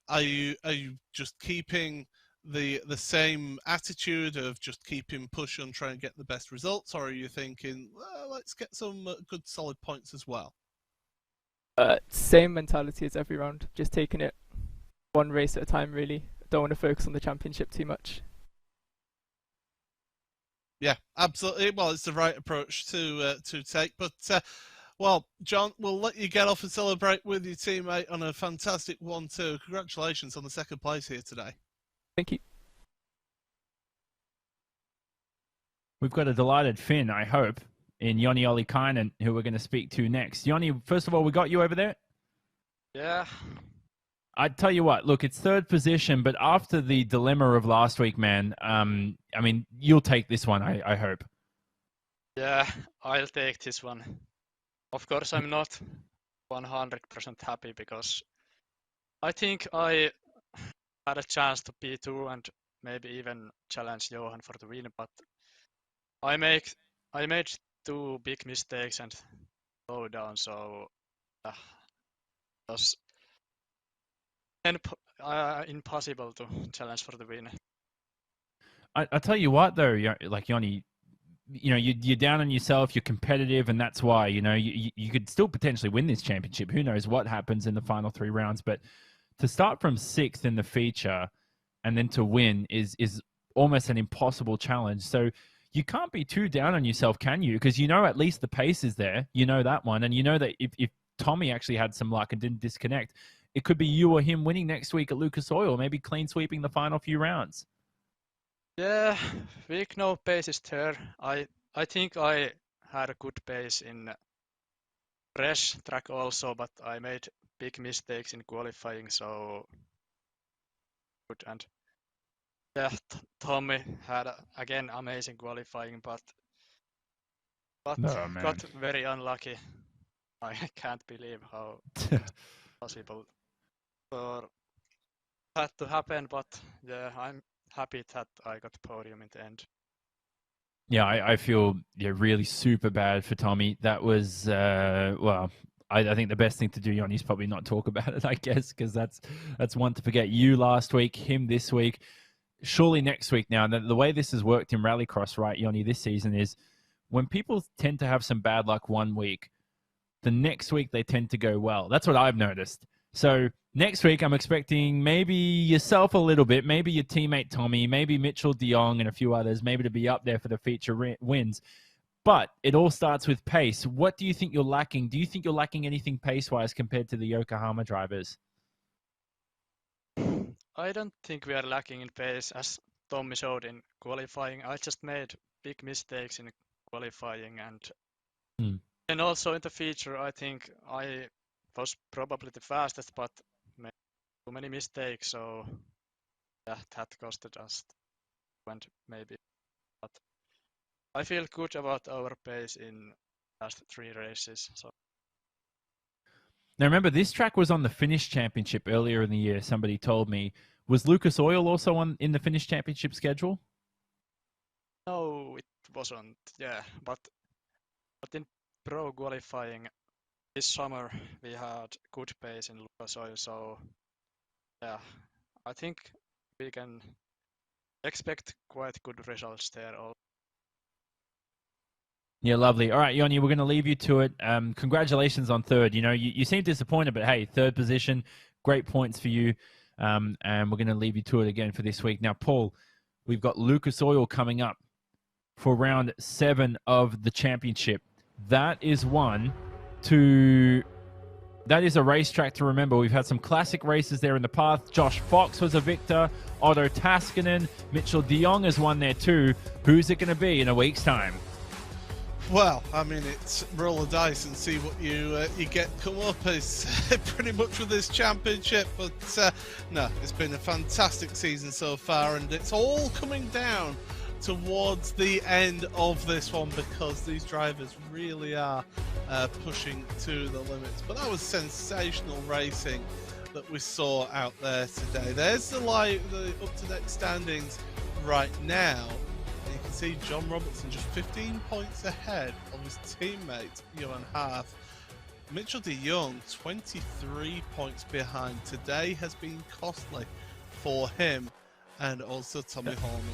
Are you just keeping the same attitude of just keeping push on trying to get the best results, or are you thinking, well, let's get some good solid points as well? Same mentality as every round, just taking it one race at a time. Really, don't want to focus on the championship too much. Yeah, absolutely. Well, it's the right approach to take. But, well, John, we'll let you get off and celebrate with your teammate on a fantastic 1-2. Congratulations on the 2nd place here today. Thank you. We've got a delighted Finn, I hope, in Joni Ollikainen, who we're going to speak to next. Joni, first of all, we got you over there? Yeah. I tell you what, look, it's 3rd position, but after the dilemma of last week, man, I mean, you'll take this one, I hope. Yeah, I'll take this one. Of course, I'm not 100% happy because I think I had a chance to P2 and maybe even challenge Johan for the win, but I made 2 big mistakes and slow down, so it was impossible to challenge for the win. I tell you what, though, like Joni, you're down on yourself, you're competitive, and that's why, you could still potentially win this championship. Who knows what happens in the final 3 rounds, but to start from 6th in the feature and then to win is almost an impossible challenge. So you can't be too down on yourself, can you? Because at least the pace is there. You know that one. And you know that if Tommy actually had some luck and didn't disconnect, it could be you or him winning next week at Lucas Oil, maybe clean sweeping the final few rounds. Yeah, week no pace is there. I think I had a good pace in fresh track also, but I made big mistakes in qualifying, so good. And yeah, Tommy had again amazing qualifying, but got very unlucky. I can't believe how possible for that to happen, but yeah, I'm happy that I got the podium in the end. Yeah, I feel really super bad for Tommy. That was, well, I think the best thing to do, Joni, is probably not talk about it, I guess, because that's one to forget. You last week, him this week, surely next week now. The way this has worked in Rallycross, right, Joni, this season is when people tend to have some bad luck one week, the next week they tend to go well. That's what I've noticed. So next week, I'm expecting maybe yourself a little bit, maybe your teammate Tommy, maybe Mitchell de Jong and a few others, maybe to be up there for the feature wins. But it all starts with pace. What do you think you're lacking? Do you think you're lacking anything pace-wise compared to the Yokohama drivers? I don't think we are lacking in pace, as Tommy showed in qualifying. I just made big mistakes in qualifying, and also in the feature, I think I was probably the fastest, but made too many mistakes, so yeah, that costed us. And maybe, but I feel good about our pace in last 3 races. So. Now remember, this track was on the Finnish Championship earlier in the year. Somebody told me. Was Lucas Oil also in the Finnish Championship schedule? No, it wasn't. Yeah, but in pro qualifying this summer we had good pace in Lucas Oil, so yeah, I think we can expect quite good results there. Yeah, lovely. All right, Joni, we're going to leave you to it. Congratulations on 3rd. You seem disappointed, but hey, 3rd position, great points for you. And we're going to leave you to it again for this week. Now, Paul, we've got Lucas Oil coming up for round 7 of the championship. That is that is a racetrack to remember. We've had some classic races there in the past. Josh Fox was a victor. Otto Taskinen. Mitchell de Jong has won there too. Who's it going to be in a week's time? Well, I mean, it's roll the dice and see what you get come up is pretty much with this championship. But no, it's been a fantastic season so far, and it's all coming down towards the end of this one because these drivers really are pushing to the limits. But that was sensational racing that we saw out there today. There's the up-to-date standings right now. And you can see John Robertson just 15 points ahead of his teammate Johan Harth. Mitchell de Jong 23 points behind. Today has been costly for him and also Tommy Holman.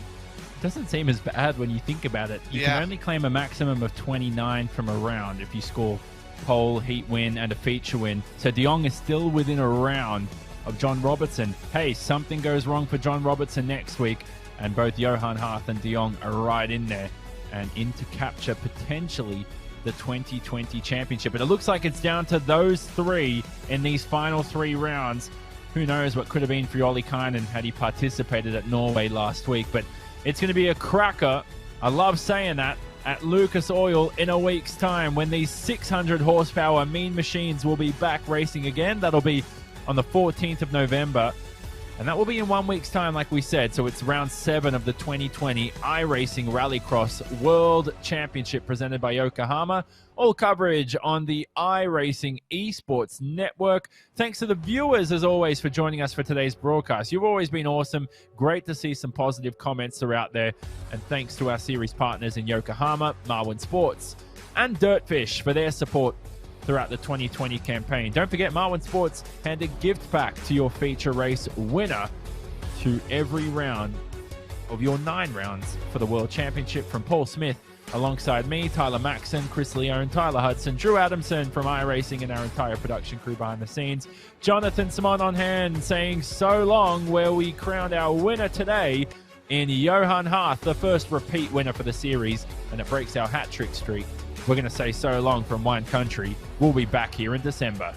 Doesn't seem as bad when you think about it. You can only claim a maximum of 29 from a round if you score pole, heat win, and a feature win. So de Jong is still within a round of John Robertson. Hey, something goes wrong for John Robertson next week, and both Johan Harth and de Jong are right in there and in to capture potentially the 2020 championship. But it looks like it's down to those three in these final 3 rounds. Who knows what could have been for Ollie Kynan had he participated at Norway last week. But it's going to be a cracker, I love saying that, at Lucas Oil in a week's time when these 600 horsepower mean machines will be back racing again. That'll be on the 14th of November. And that will be in 1 week's time, like we said. So it's round 7 of the 2020 iRacing Rallycross World Championship presented by Yokohama. All coverage on the iRacing Esports Network. Thanks to the viewers, as always, for joining us for today's broadcast. You've always been awesome. Great to see some positive comments throughout there. And thanks to our series partners in Yokohama, Marwin Sports, and Dirtfish for their support throughout the 2020 campaign. Don't forget, Marwin Sports hand a gift pack to your feature race winner to every round of your 9 rounds for the World Championship from Paul Smith, alongside me, Tyler Maxson, Chris Leone, Tyler Hudson, Drew Adamson from iRacing, and our entire production crew behind the scenes. Jonathan Simon on hand saying so long, where we crowned our winner today in Johan Harth, the first repeat winner for the series, and it breaks our hat-trick streak. We're going to say so long from Wine Country. We'll be back here in December.